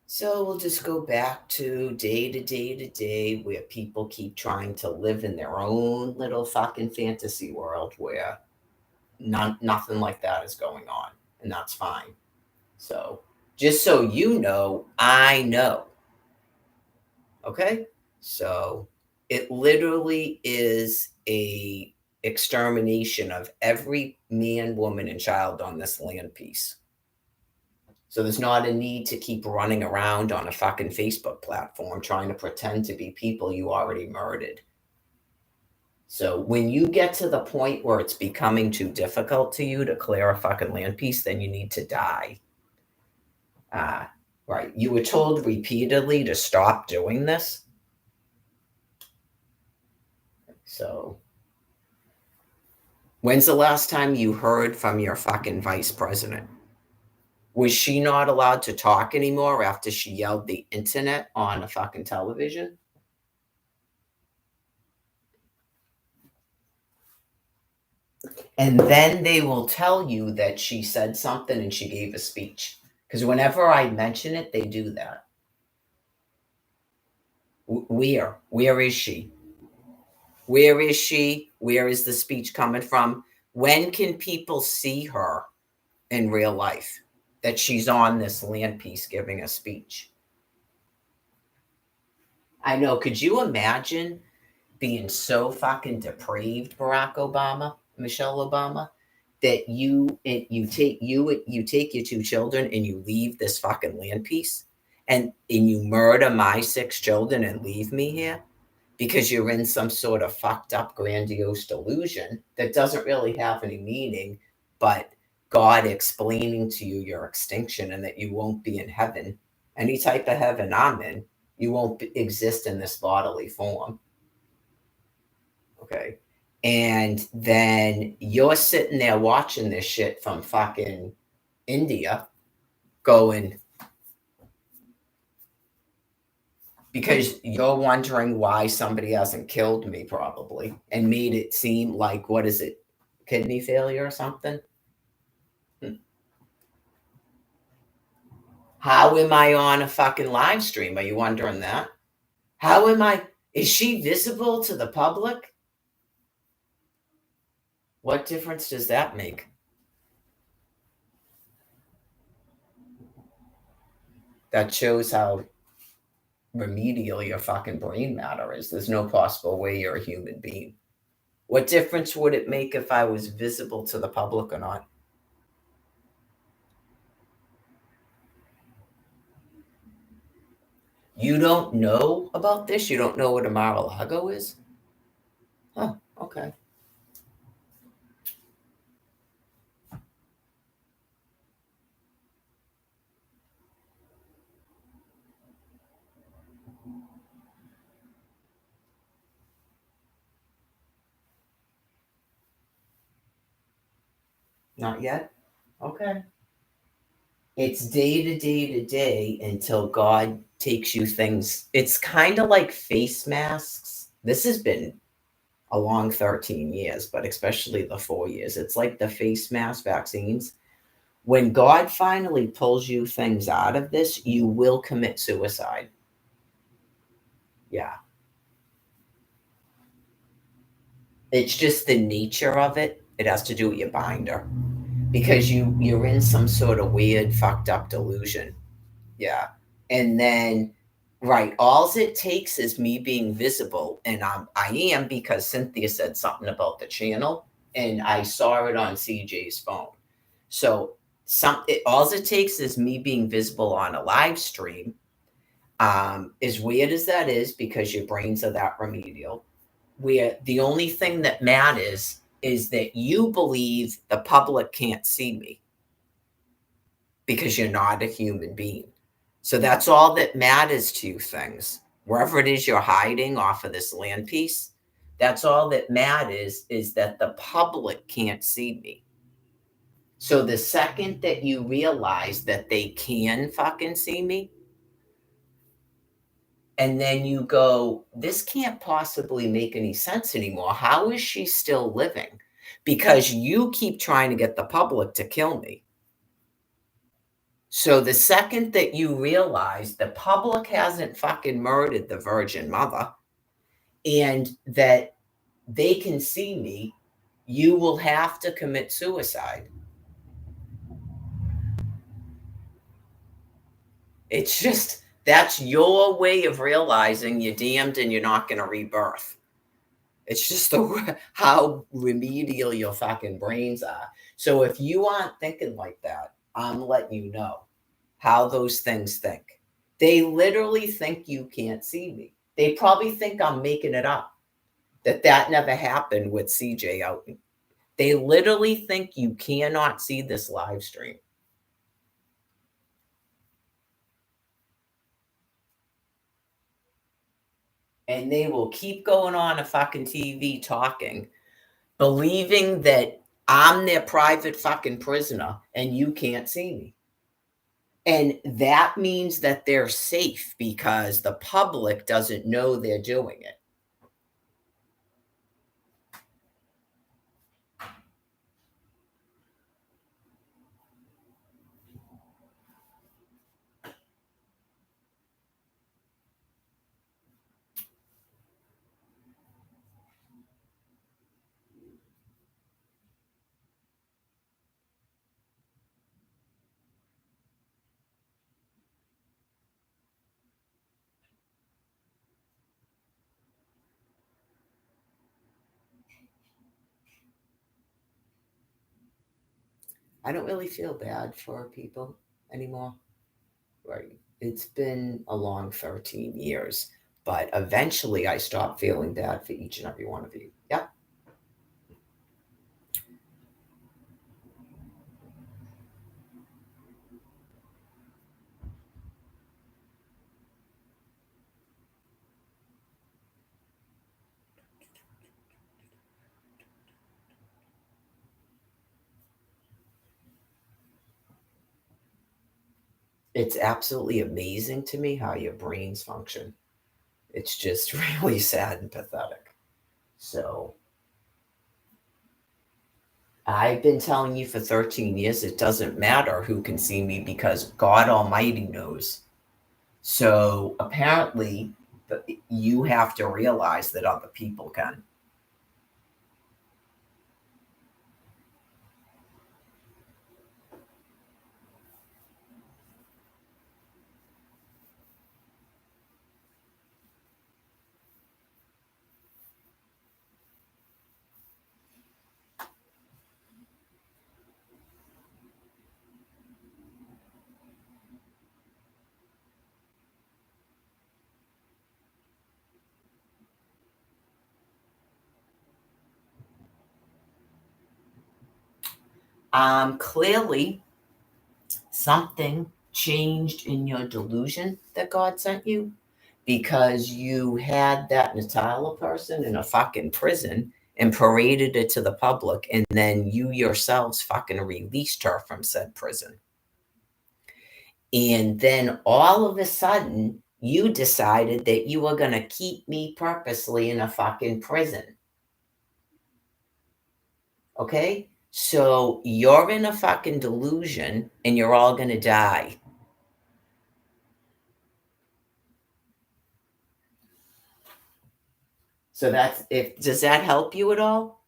So we'll just go back to day to day to day where people keep trying to live in their own little fucking fantasy world where nothing like that is going on. And that's fine. So just so you know, I know. Okay? So it literally is a extermination of every man, woman, and child on this land piece. So there's not a need to keep running around on a fucking Facebook platform trying to pretend to be people you already murdered. So when you get to the point where it's becoming too difficult to you to clear a fucking land piece, then you need to die. Right. You were told repeatedly to stop doing this. So when's the last time you heard from your fucking vice president? Was she not allowed to talk anymore after she yelled the internet on the fucking television? And then they will tell you that she said something and she gave a speech Because whenever I mention it, they do that. Where is she? Where is she? Where is the speech coming from? When can people see her in real life that she's on this land piece giving a speech? I know. Could you imagine being so fucking depraved, Barack Obama, Michelle Obama, that you take your two children and you leave this fucking land piece, and you murder my six children and leave me here because you're in some sort of fucked up grandiose delusion that doesn't really have any meaning, but God explaining to you your extinction and that you won't be in heaven, any type of heaven I'm in, you won't exist in this bodily form. Okay. And then you're sitting there watching this shit from fucking India going, because you're wondering why somebody hasn't killed me, probably, and made it seem like, what is it, kidney failure or something? How am I on a fucking live stream? Are you wondering that? How am I? Is she visible to the public? What difference does that make? That shows how remedial your fucking brain matter is. There's no possible way you're a human being. What difference would it make if I was visible to the public or not? You don't know about this? You don't know what a Mar-a-Lago is? Oh, okay. Not yet? Okay. It's day to day to day until God takes you things. It's kind of like face masks. This has been a long 13 years, but especially the 4 years. It's like the face mask vaccines. When God finally pulls you things out of this, you will commit suicide. Yeah. It's just the nature of it. It has to do with your binder because you're in some sort of weird fucked up delusion. Yeah. And then right, all it takes is me being visible, and I am, because Cynthia said something about the channel and I saw it on CJ's phone. So all it takes is me being visible on a live stream. As weird as that is, because your brains are that remedial, where the only thing that matters is that you believe the public can't see me because you're not a human being. So that's all that matters to you, things. Wherever it is you're hiding off of this land piece, that's all that matters, is that the public can't see me. So the second that you realize that they can fucking see me, and then you go, this can't possibly make any sense anymore. How is she still living? Because you keep trying to get the public to kill me. So the second that you realize the public hasn't fucking murdered the Virgin Mother and that they can see me, you will have to commit suicide. It's just, that's your way of realizing you're damned and you're not going to rebirth. It's just how remedial your fucking brains are. So if you aren't thinking like that, I'm letting you know how those things think. They literally think you can't see me. They probably think I'm making it up, that never happened with CJ out. They literally think you cannot see this live stream. And they will keep going on a fucking TV talking, believing that I'm their private fucking prisoner and you can't see me. And that means that they're safe because the public doesn't know they're doing it. I don't really feel bad for people anymore. Right. It's been a long 13 years, but eventually I stopped feeling bad for each and every one of you. Yep. It's absolutely amazing to me how your brains function. It's just really sad and pathetic. So I've been telling you for 13 years it doesn't matter who can see me because God Almighty knows. So apparently, you have to realize that other people can. Clearly, something changed in your delusion that God sent you because you had that Natalia person in a fucking prison and paraded it to the public, and then you yourselves fucking released her from said prison. And then all of a sudden, you decided that you were going to keep me purposely in a fucking prison. Okay? So you're in a fucking delusion and you're all going to die. So that's if does that help you at all?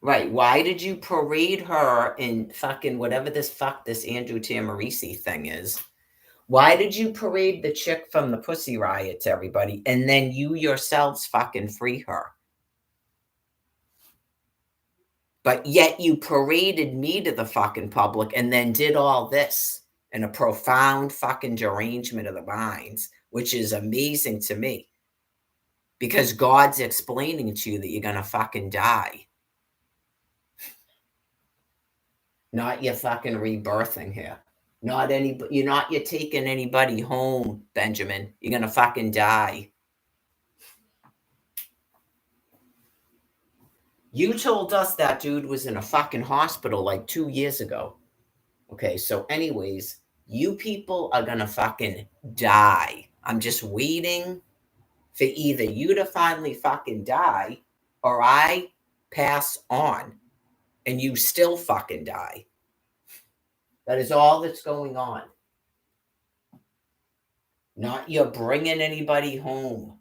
Right. Why did you parade her in fucking whatever this Andrew Tamarisi thing is? Why did you parade the chick from the Pussy Riot to everybody and then you yourselves fucking free her? But yet you paraded me to the fucking public and then did all this in a profound fucking derangement of the minds, which is amazing to me because God's explaining to you that you're going to fucking die. Not you fucking rebirthing here. Not any, you're taking anybody home, Benjamin. You're going to fucking die. You told us that dude was in a fucking hospital like 2 years ago. Okay, so anyways, you people are gonna fucking die. I'm just waiting for either you to finally fucking die or I pass on and you still fucking die. That is all that's going on. Not you're bringing anybody home.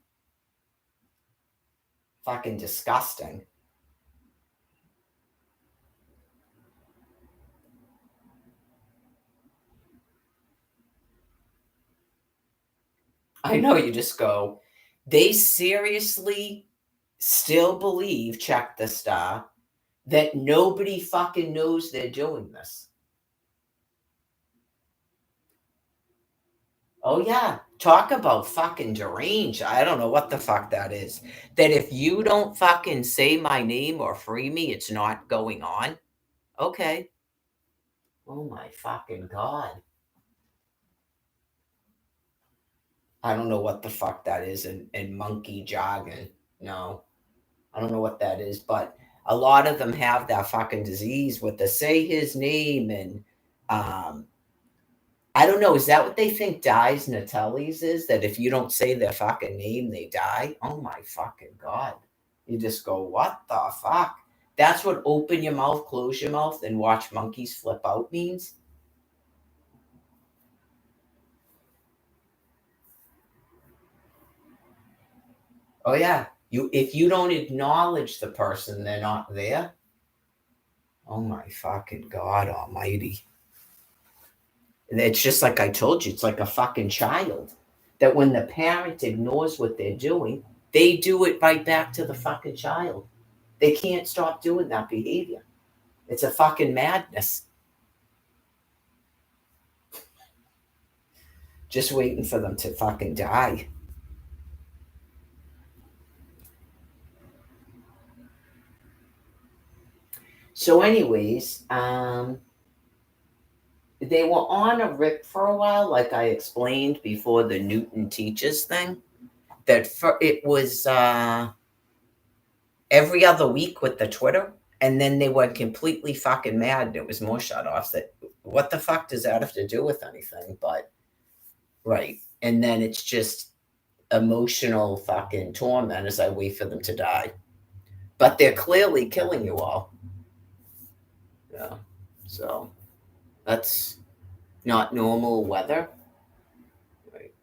Fucking disgusting. I know you just go, they seriously still believe, check the star, that nobody fucking knows they're doing this. Oh yeah, talk about fucking deranged. I don't know what the fuck that is. That if you don't fucking say my name or free me, it's not going on. Okay. Oh my fucking god. I don't know what the fuck that is in monkey jargon. No, I don't know what that is, but a lot of them have that fucking disease with the say his name and I don't know. Is that what they think dies Natali's is? That if you don't say their fucking name, they die? Oh my fucking God. You just go, what the fuck? That's what open your mouth, close your mouth, and watch monkeys flip out means? Oh yeah. If you don't acknowledge the person, they're not there. Oh my fucking God almighty. It's just like I told you, it's like a fucking child. That when the parent ignores what they're doing, they do it right back to the fucking child. They can't stop doing that behavior. It's a fucking madness. Just waiting for them to fucking die. So, anyways, they were on a rip for a while, like I explained before the Newton teaches thing. That it was every other week with the Twitter, and then they went completely fucking mad. And it was more shut offs. That what the fuck does that have to do with anything? But right, and then it's just emotional fucking torment as I wait for them to die. But they're clearly killing you all. Yeah, so that's not normal weather. Right.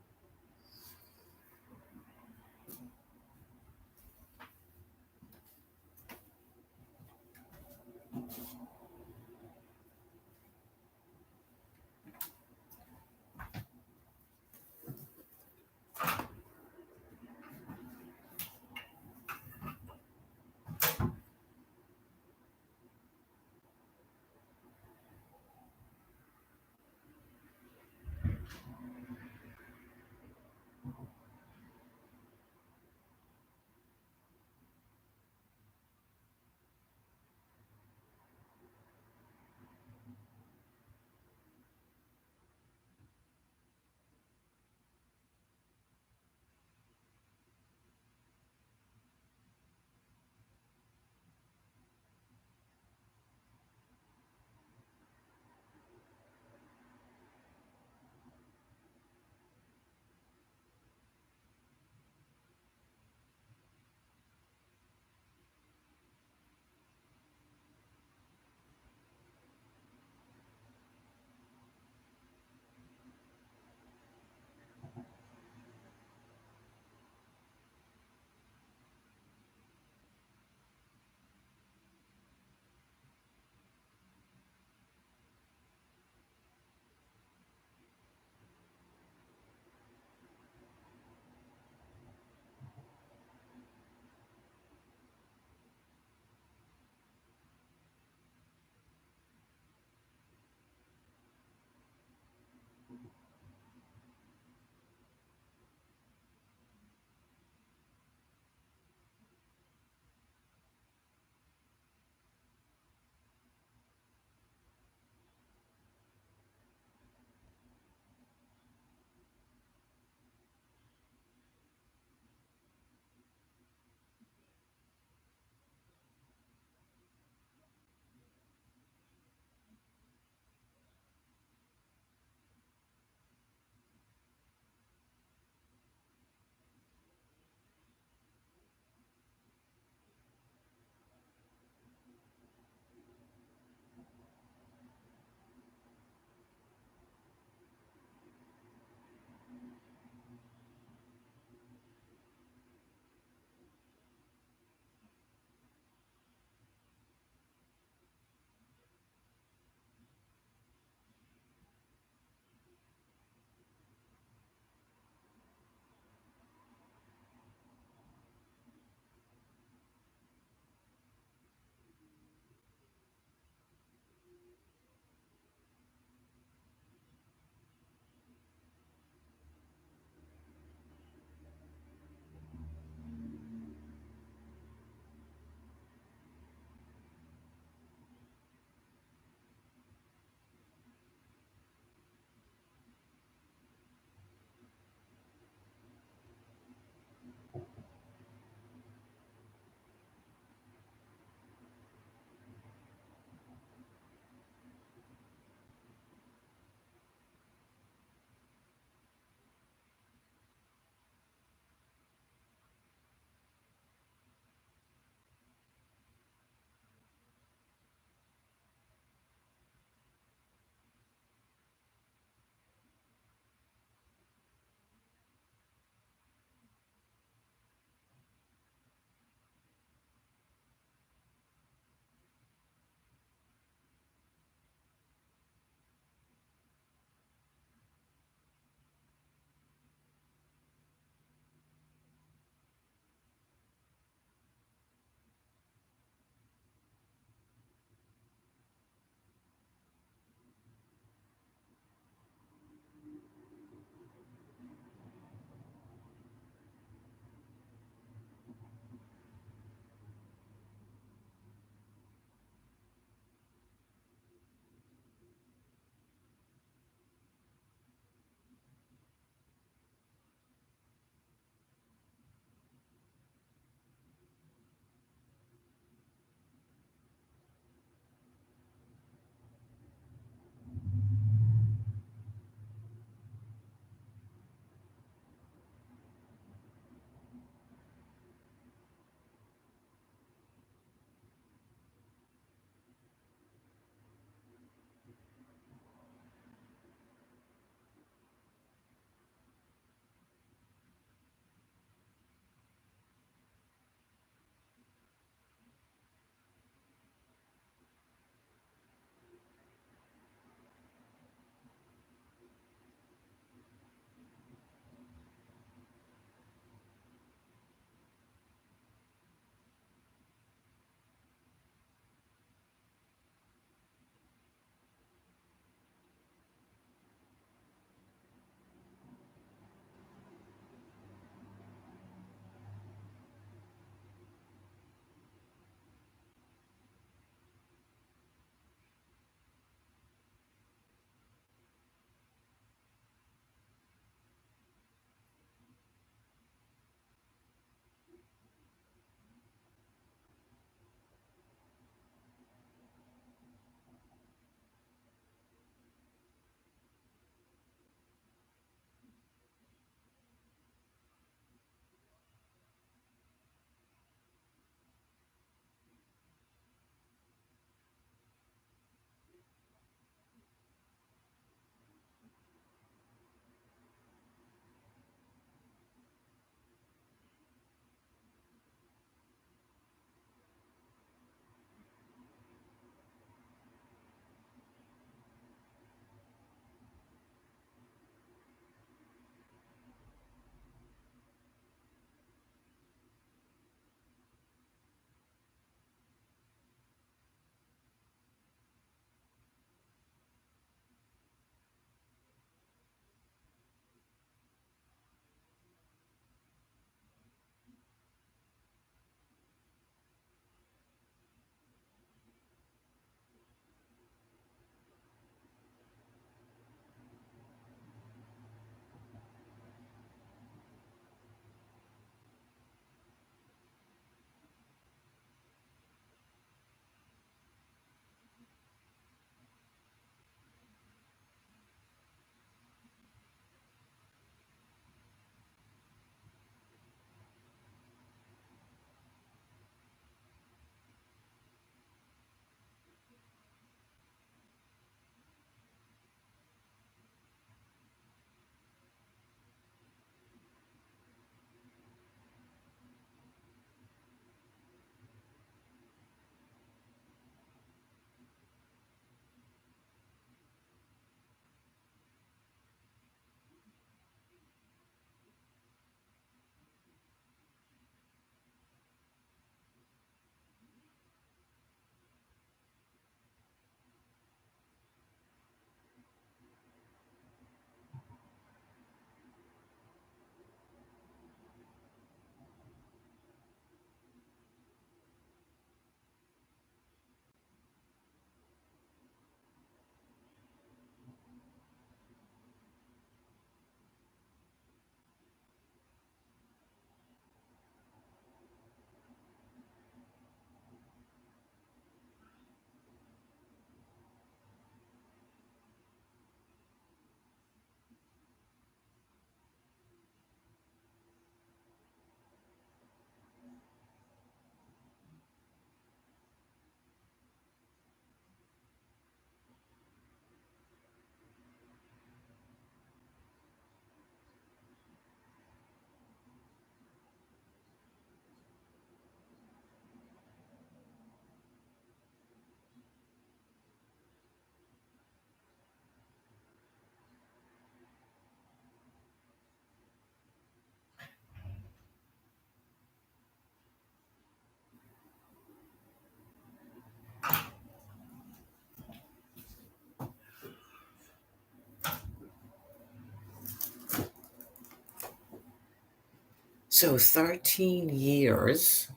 So 13 years.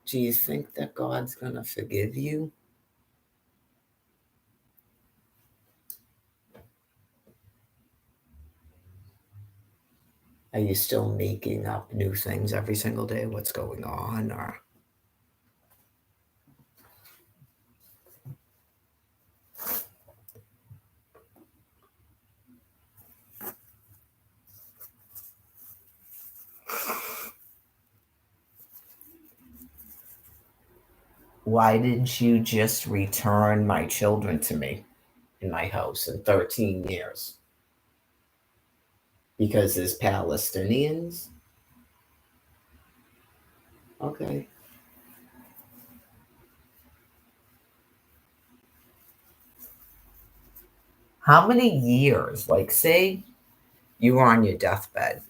Do you think that God's going to forgive you? Are you still making up new things every single day? What's going on? Or why didn't you just return my children to me in my house in 13 years? Because there's Palestinians? Okay. How many years? Like, say you were on your deathbed,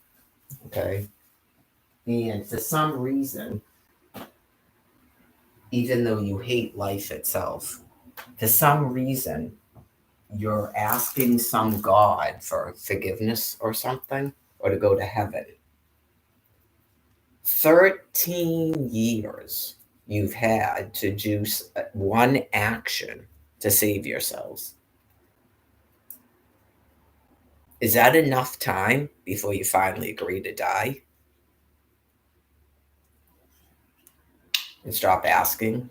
okay? And for some reason, even though you hate life itself, for some reason, you're asking some God for forgiveness or something, or to go to heaven. 13 years you've had to do one action to save yourselves. Is that enough time before you finally agree to die and stop asking?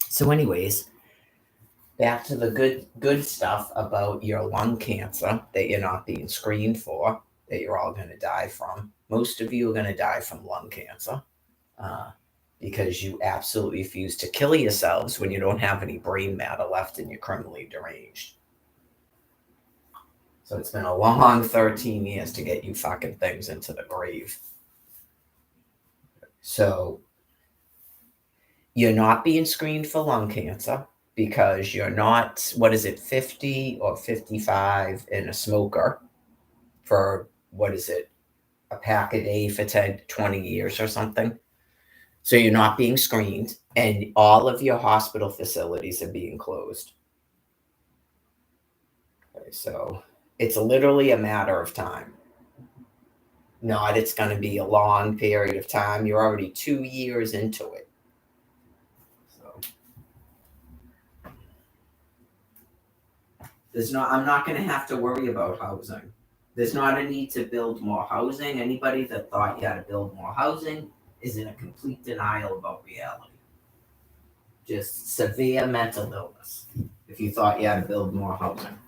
So, anyways, back to the good stuff about your lung cancer that you're not being screened for, that you're all going to die from. Most of you are going to die from lung cancer uh, because you absolutely refuse to kill yourselves when you don't have any brain matter left and you're criminally deranged. So it's been a long 13 years to get you fucking things into the grave. So you're not being screened for lung cancer because you're not, what is it, 50 or 55 and a smoker for, what is it, a pack a day for 10, 20 years or something. So you're not being screened, and all of your hospital facilities are being closed. Okay, so it's literally a matter of time. Not it's going to be a long period of time. You're already 2 years into it. So I'm not going to have to worry about housing. There's not a need to build more housing. Anybody that thought you had to build more housing is in a complete denial about reality. Just severe mental illness if you thought you had to build more housing.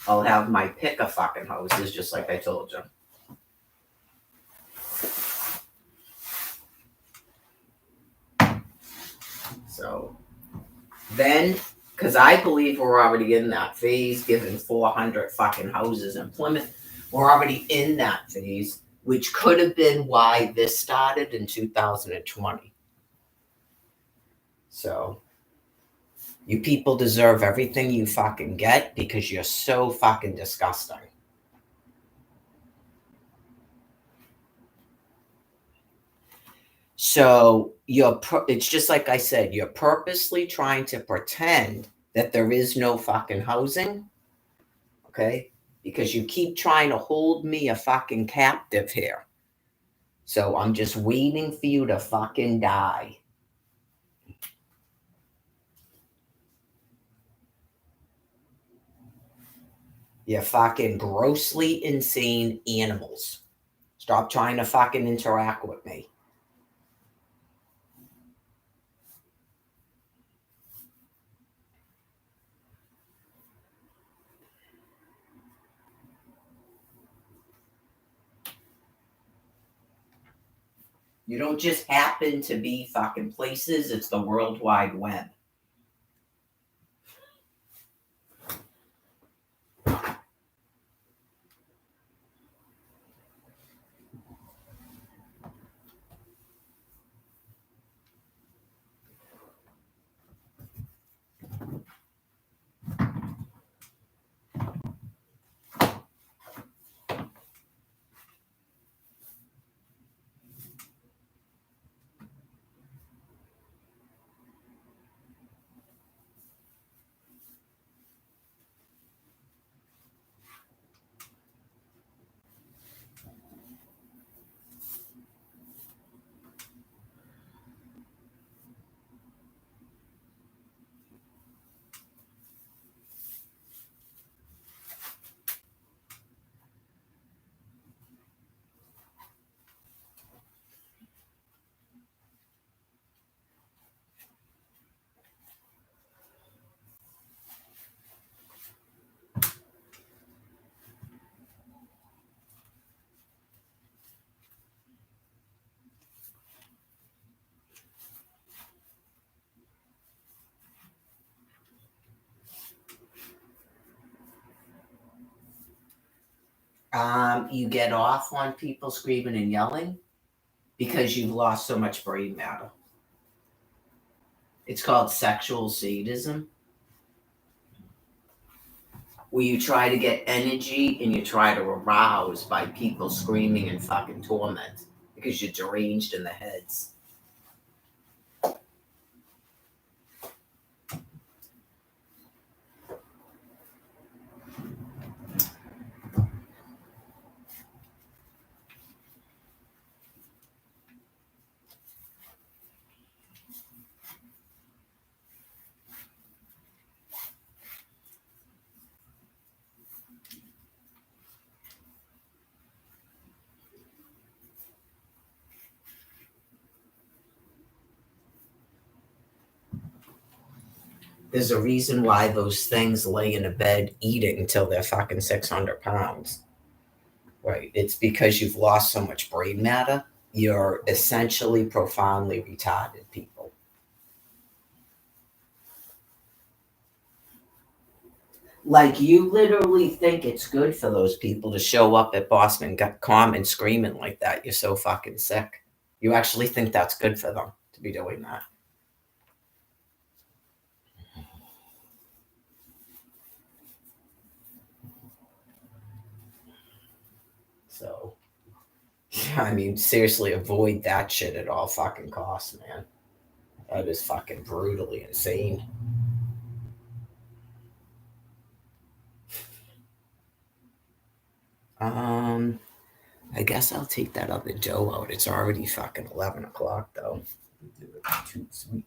I'll have my pick of fucking houses, just like I told you. So then, because I believe we're already in that phase, given 400 fucking houses in Plymouth, we're already in that phase, which could have been why this started in 2020. So you people deserve everything you fucking get because you're so fucking disgusting. So it's just like I said, you're purposely trying to pretend that there is no fucking housing, okay? Because you keep trying to hold me a fucking captive here. So I'm just waiting for you to fucking die. You fucking grossly insane animals. Stop trying to fucking interact with me. You don't just happen to be fucking places, it's the World Wide Web. You get off on people screaming and yelling because you've lost so much brain matter. It's called sexual sadism, where you try to get energy and you try to arouse by people screaming and fucking torment because you're deranged in the heads. There's a reason why those things lay in a bed eating until they're fucking 600 pounds. Right. It's because you've lost so much brain matter. You're essentially profoundly retarded people. Like, you literally think it's good for those people to show up at Boston Common screaming like that. You're so fucking sick. You actually think that's good for them to be doing that. So, yeah, I mean, seriously, avoid that shit at all fucking costs, man. That is fucking brutally insane. Um, I guess I'll take that other dough out. It's already fucking 11 o'clock, though. Too sweet.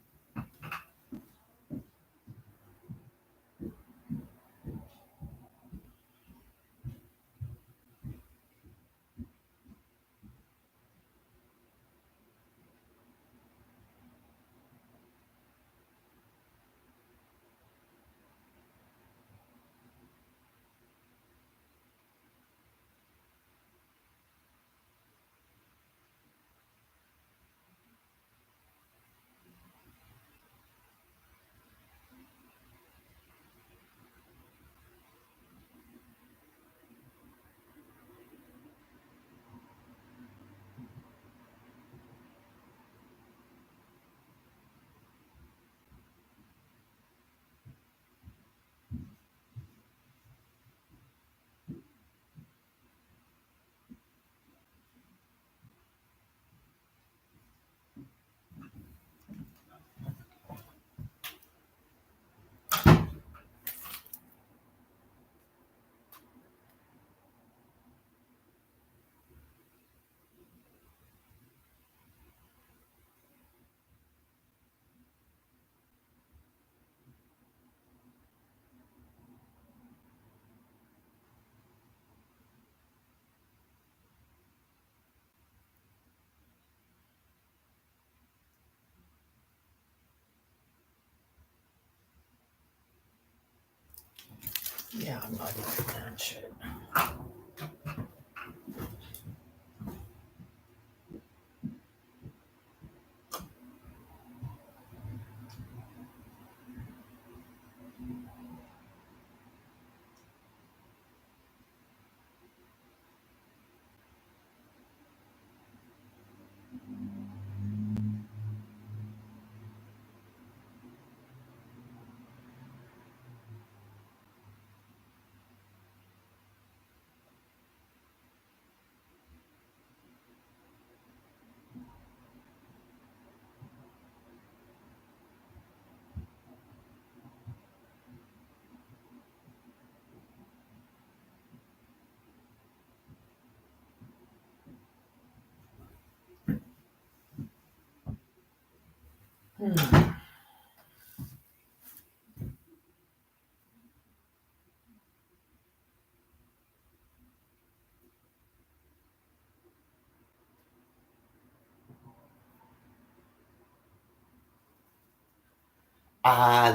Yeah, I'm not eating that shit.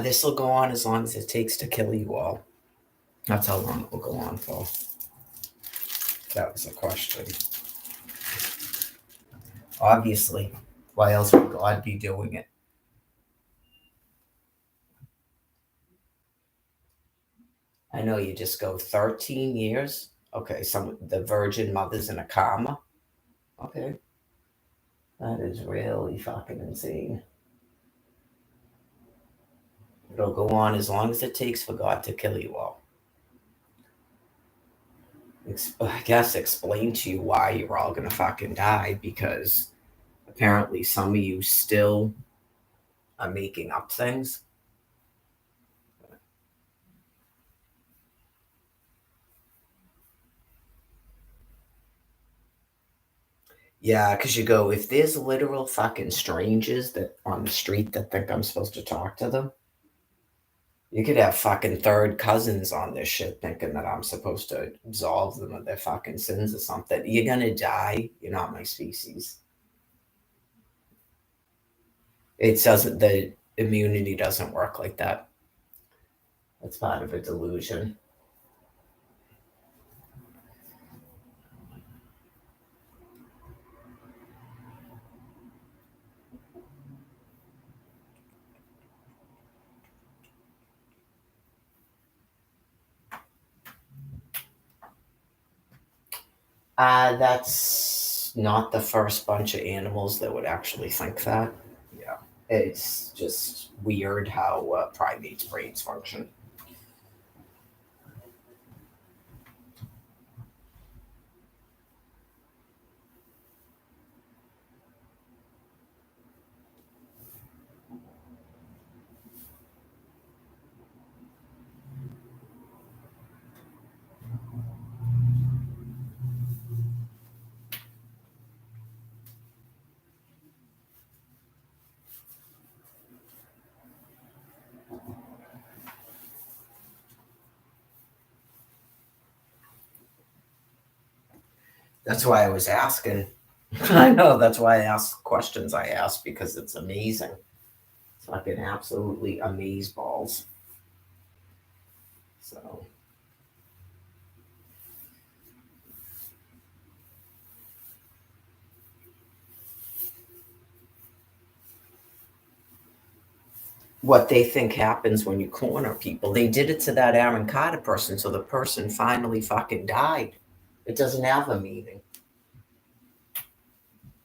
This will go on as long as it takes to kill you all. That's how long it will go on for. That was a question. Obviously. Why else would God be doing it? I know you just go 13 years. Okay, some the Virgin Mother's in a coma. Okay. That is really fucking insane. It'll go on as long as it takes for God to kill you all. I guess explain to you why you're all gonna fucking die, because apparently some of you still are making up things. Yeah, because you go, if there's literal fucking strangers that on the street that think I'm supposed to talk to them, you could have fucking third cousins on this shit thinking that I'm supposed to absolve them of their fucking sins or something. You're gonna die. You're not my species. It doesn't, the immunity doesn't work like that. That's part of a delusion. That's not the first bunch of animals that would actually think that. Yeah. It's just weird how primates' brains function. That's why I was asking. I know, that's why I ask questions I ask, because it's amazing. It's fucking absolutely amaze balls. So what they think happens when you corner people. They did it to that Aaron Carter person, so the person finally fucking died. It doesn't have a meaning.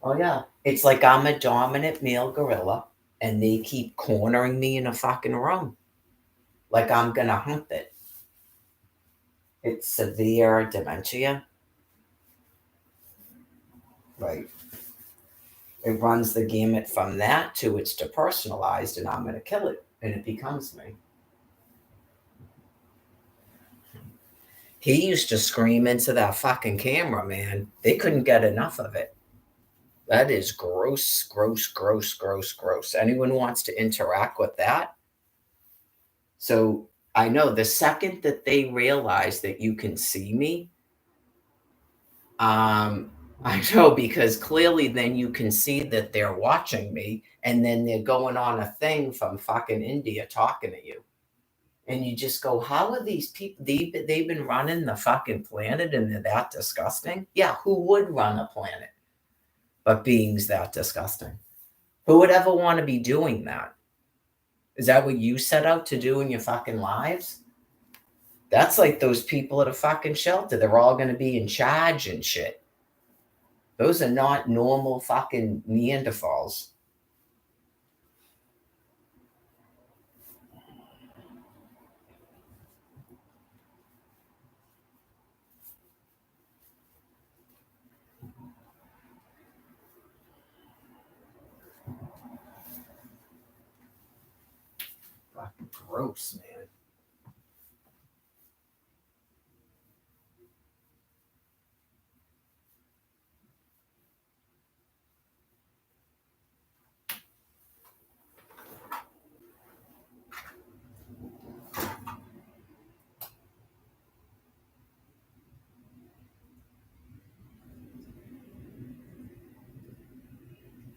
Oh yeah. It's like I'm a dominant male gorilla and they keep cornering me in a fucking room. Like I'm gonna hump it. It's severe dementia. Right. It runs the gamut from that to it's depersonalized and I'm gonna kill it. And it becomes me. He used to scream into that fucking camera, man. They couldn't get enough of it. That is gross, gross, gross, gross, gross. Anyone wants to interact with that? So I know the second that they realize that you can see me, I know, because clearly then you can see that they're watching me and then they're going on a thing from fucking India talking to you. And you just go, how are these people? They've been running the fucking planet and they're that disgusting? Yeah, who would run a planet but beings that disgusting? Who would ever want to be doing that? Is that what you set out to do in your fucking lives? That's like those people at a fucking shelter. They're all going to be in charge and shit. Those are not normal fucking Neanderthals. Fucking gross, man.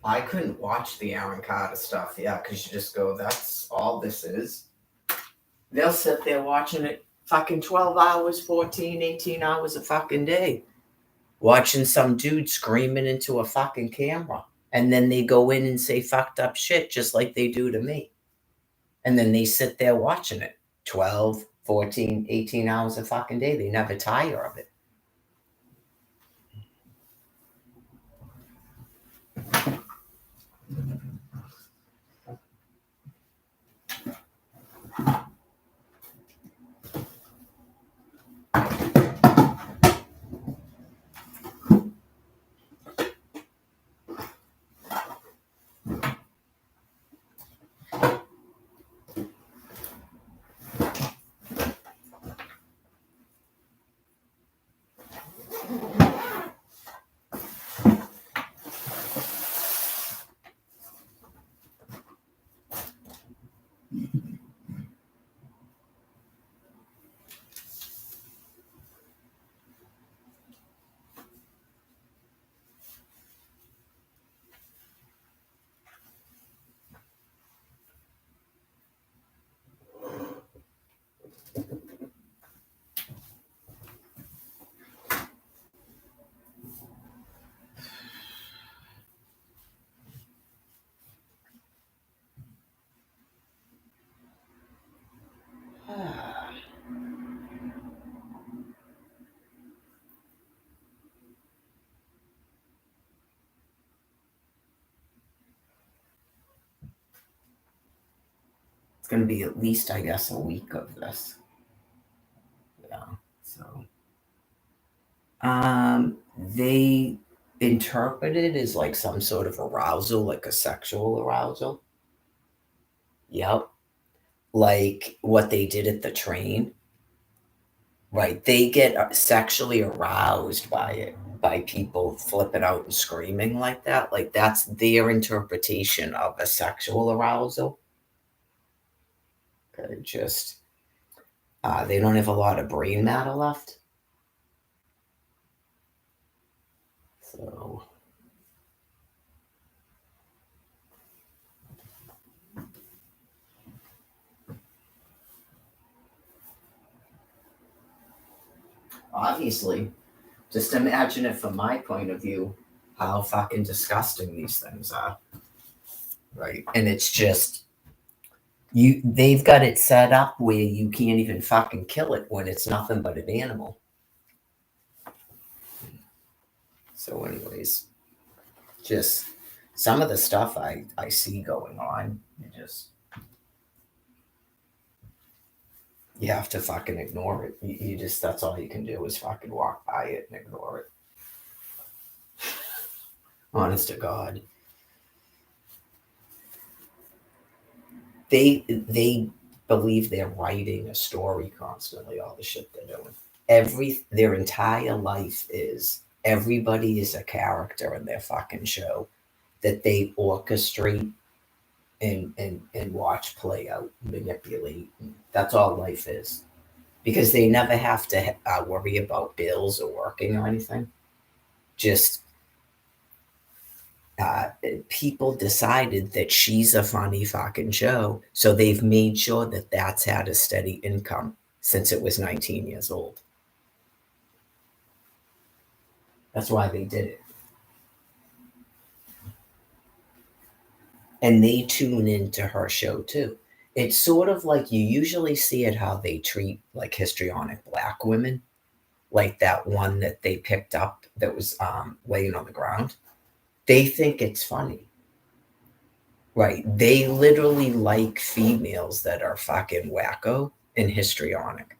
I couldn't watch the Aaron Carter stuff, yeah, because you just go, that's all this is. They'll sit there watching it fucking 12 hours, 14, 18 hours a fucking day, watching some dude screaming into a fucking camera. And then they go in and say fucked up shit just like they do to me. And then they sit there watching it 12, 14, 18 hours a fucking day. They never tire of it. It's going to be at least, I guess, a week of this. Yeah. So, they interpret it as like some sort of arousal, like a sexual arousal. Yep. Like what they did at the train. Right. They get sexually aroused by it, by people flipping out and screaming like that. Like that's their interpretation of a sexual arousal. Just they don't have a lot of brain matter left. So obviously, just imagine it from my point of view, how fucking disgusting these things are. Right. And it's just they've got it set up where you can't even fucking kill it when it's nothing but an animal. So, anyways, just some of the stuff I see going on, you have to fucking ignore it. You just, that's all you can do is fucking walk by it and ignore it. Honest to God. They believe they're writing a story constantly, all the shit they're doing. Their entire life is everybody is a character in their fucking show that they orchestrate and watch play out, manipulate. That's all life is. Because they never have to worry about bills or working or anything. Just people decided that she's a funny fucking show, so they've made sure that that's had a steady income since it was 19 years old. That's why they did it. And they tune into her show too. It's sort of like you usually see it how they treat like histrionic black women, like that one that they picked up that was laying on the ground. They think it's funny. Right. They literally like females that are fucking wacko and histrionic.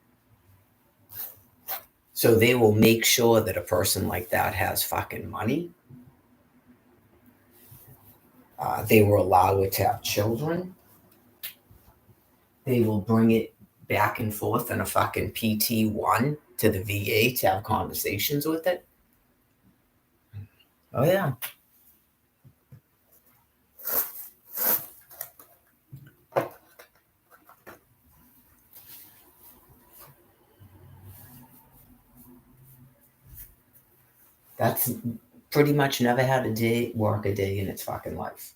So they will make sure that a person like that has fucking money. They will allow it to have children. They will bring it back and forth in a fucking PT1 to the VA to have conversations with it. Oh, yeah. That's pretty much never had a day, work a day in its fucking life.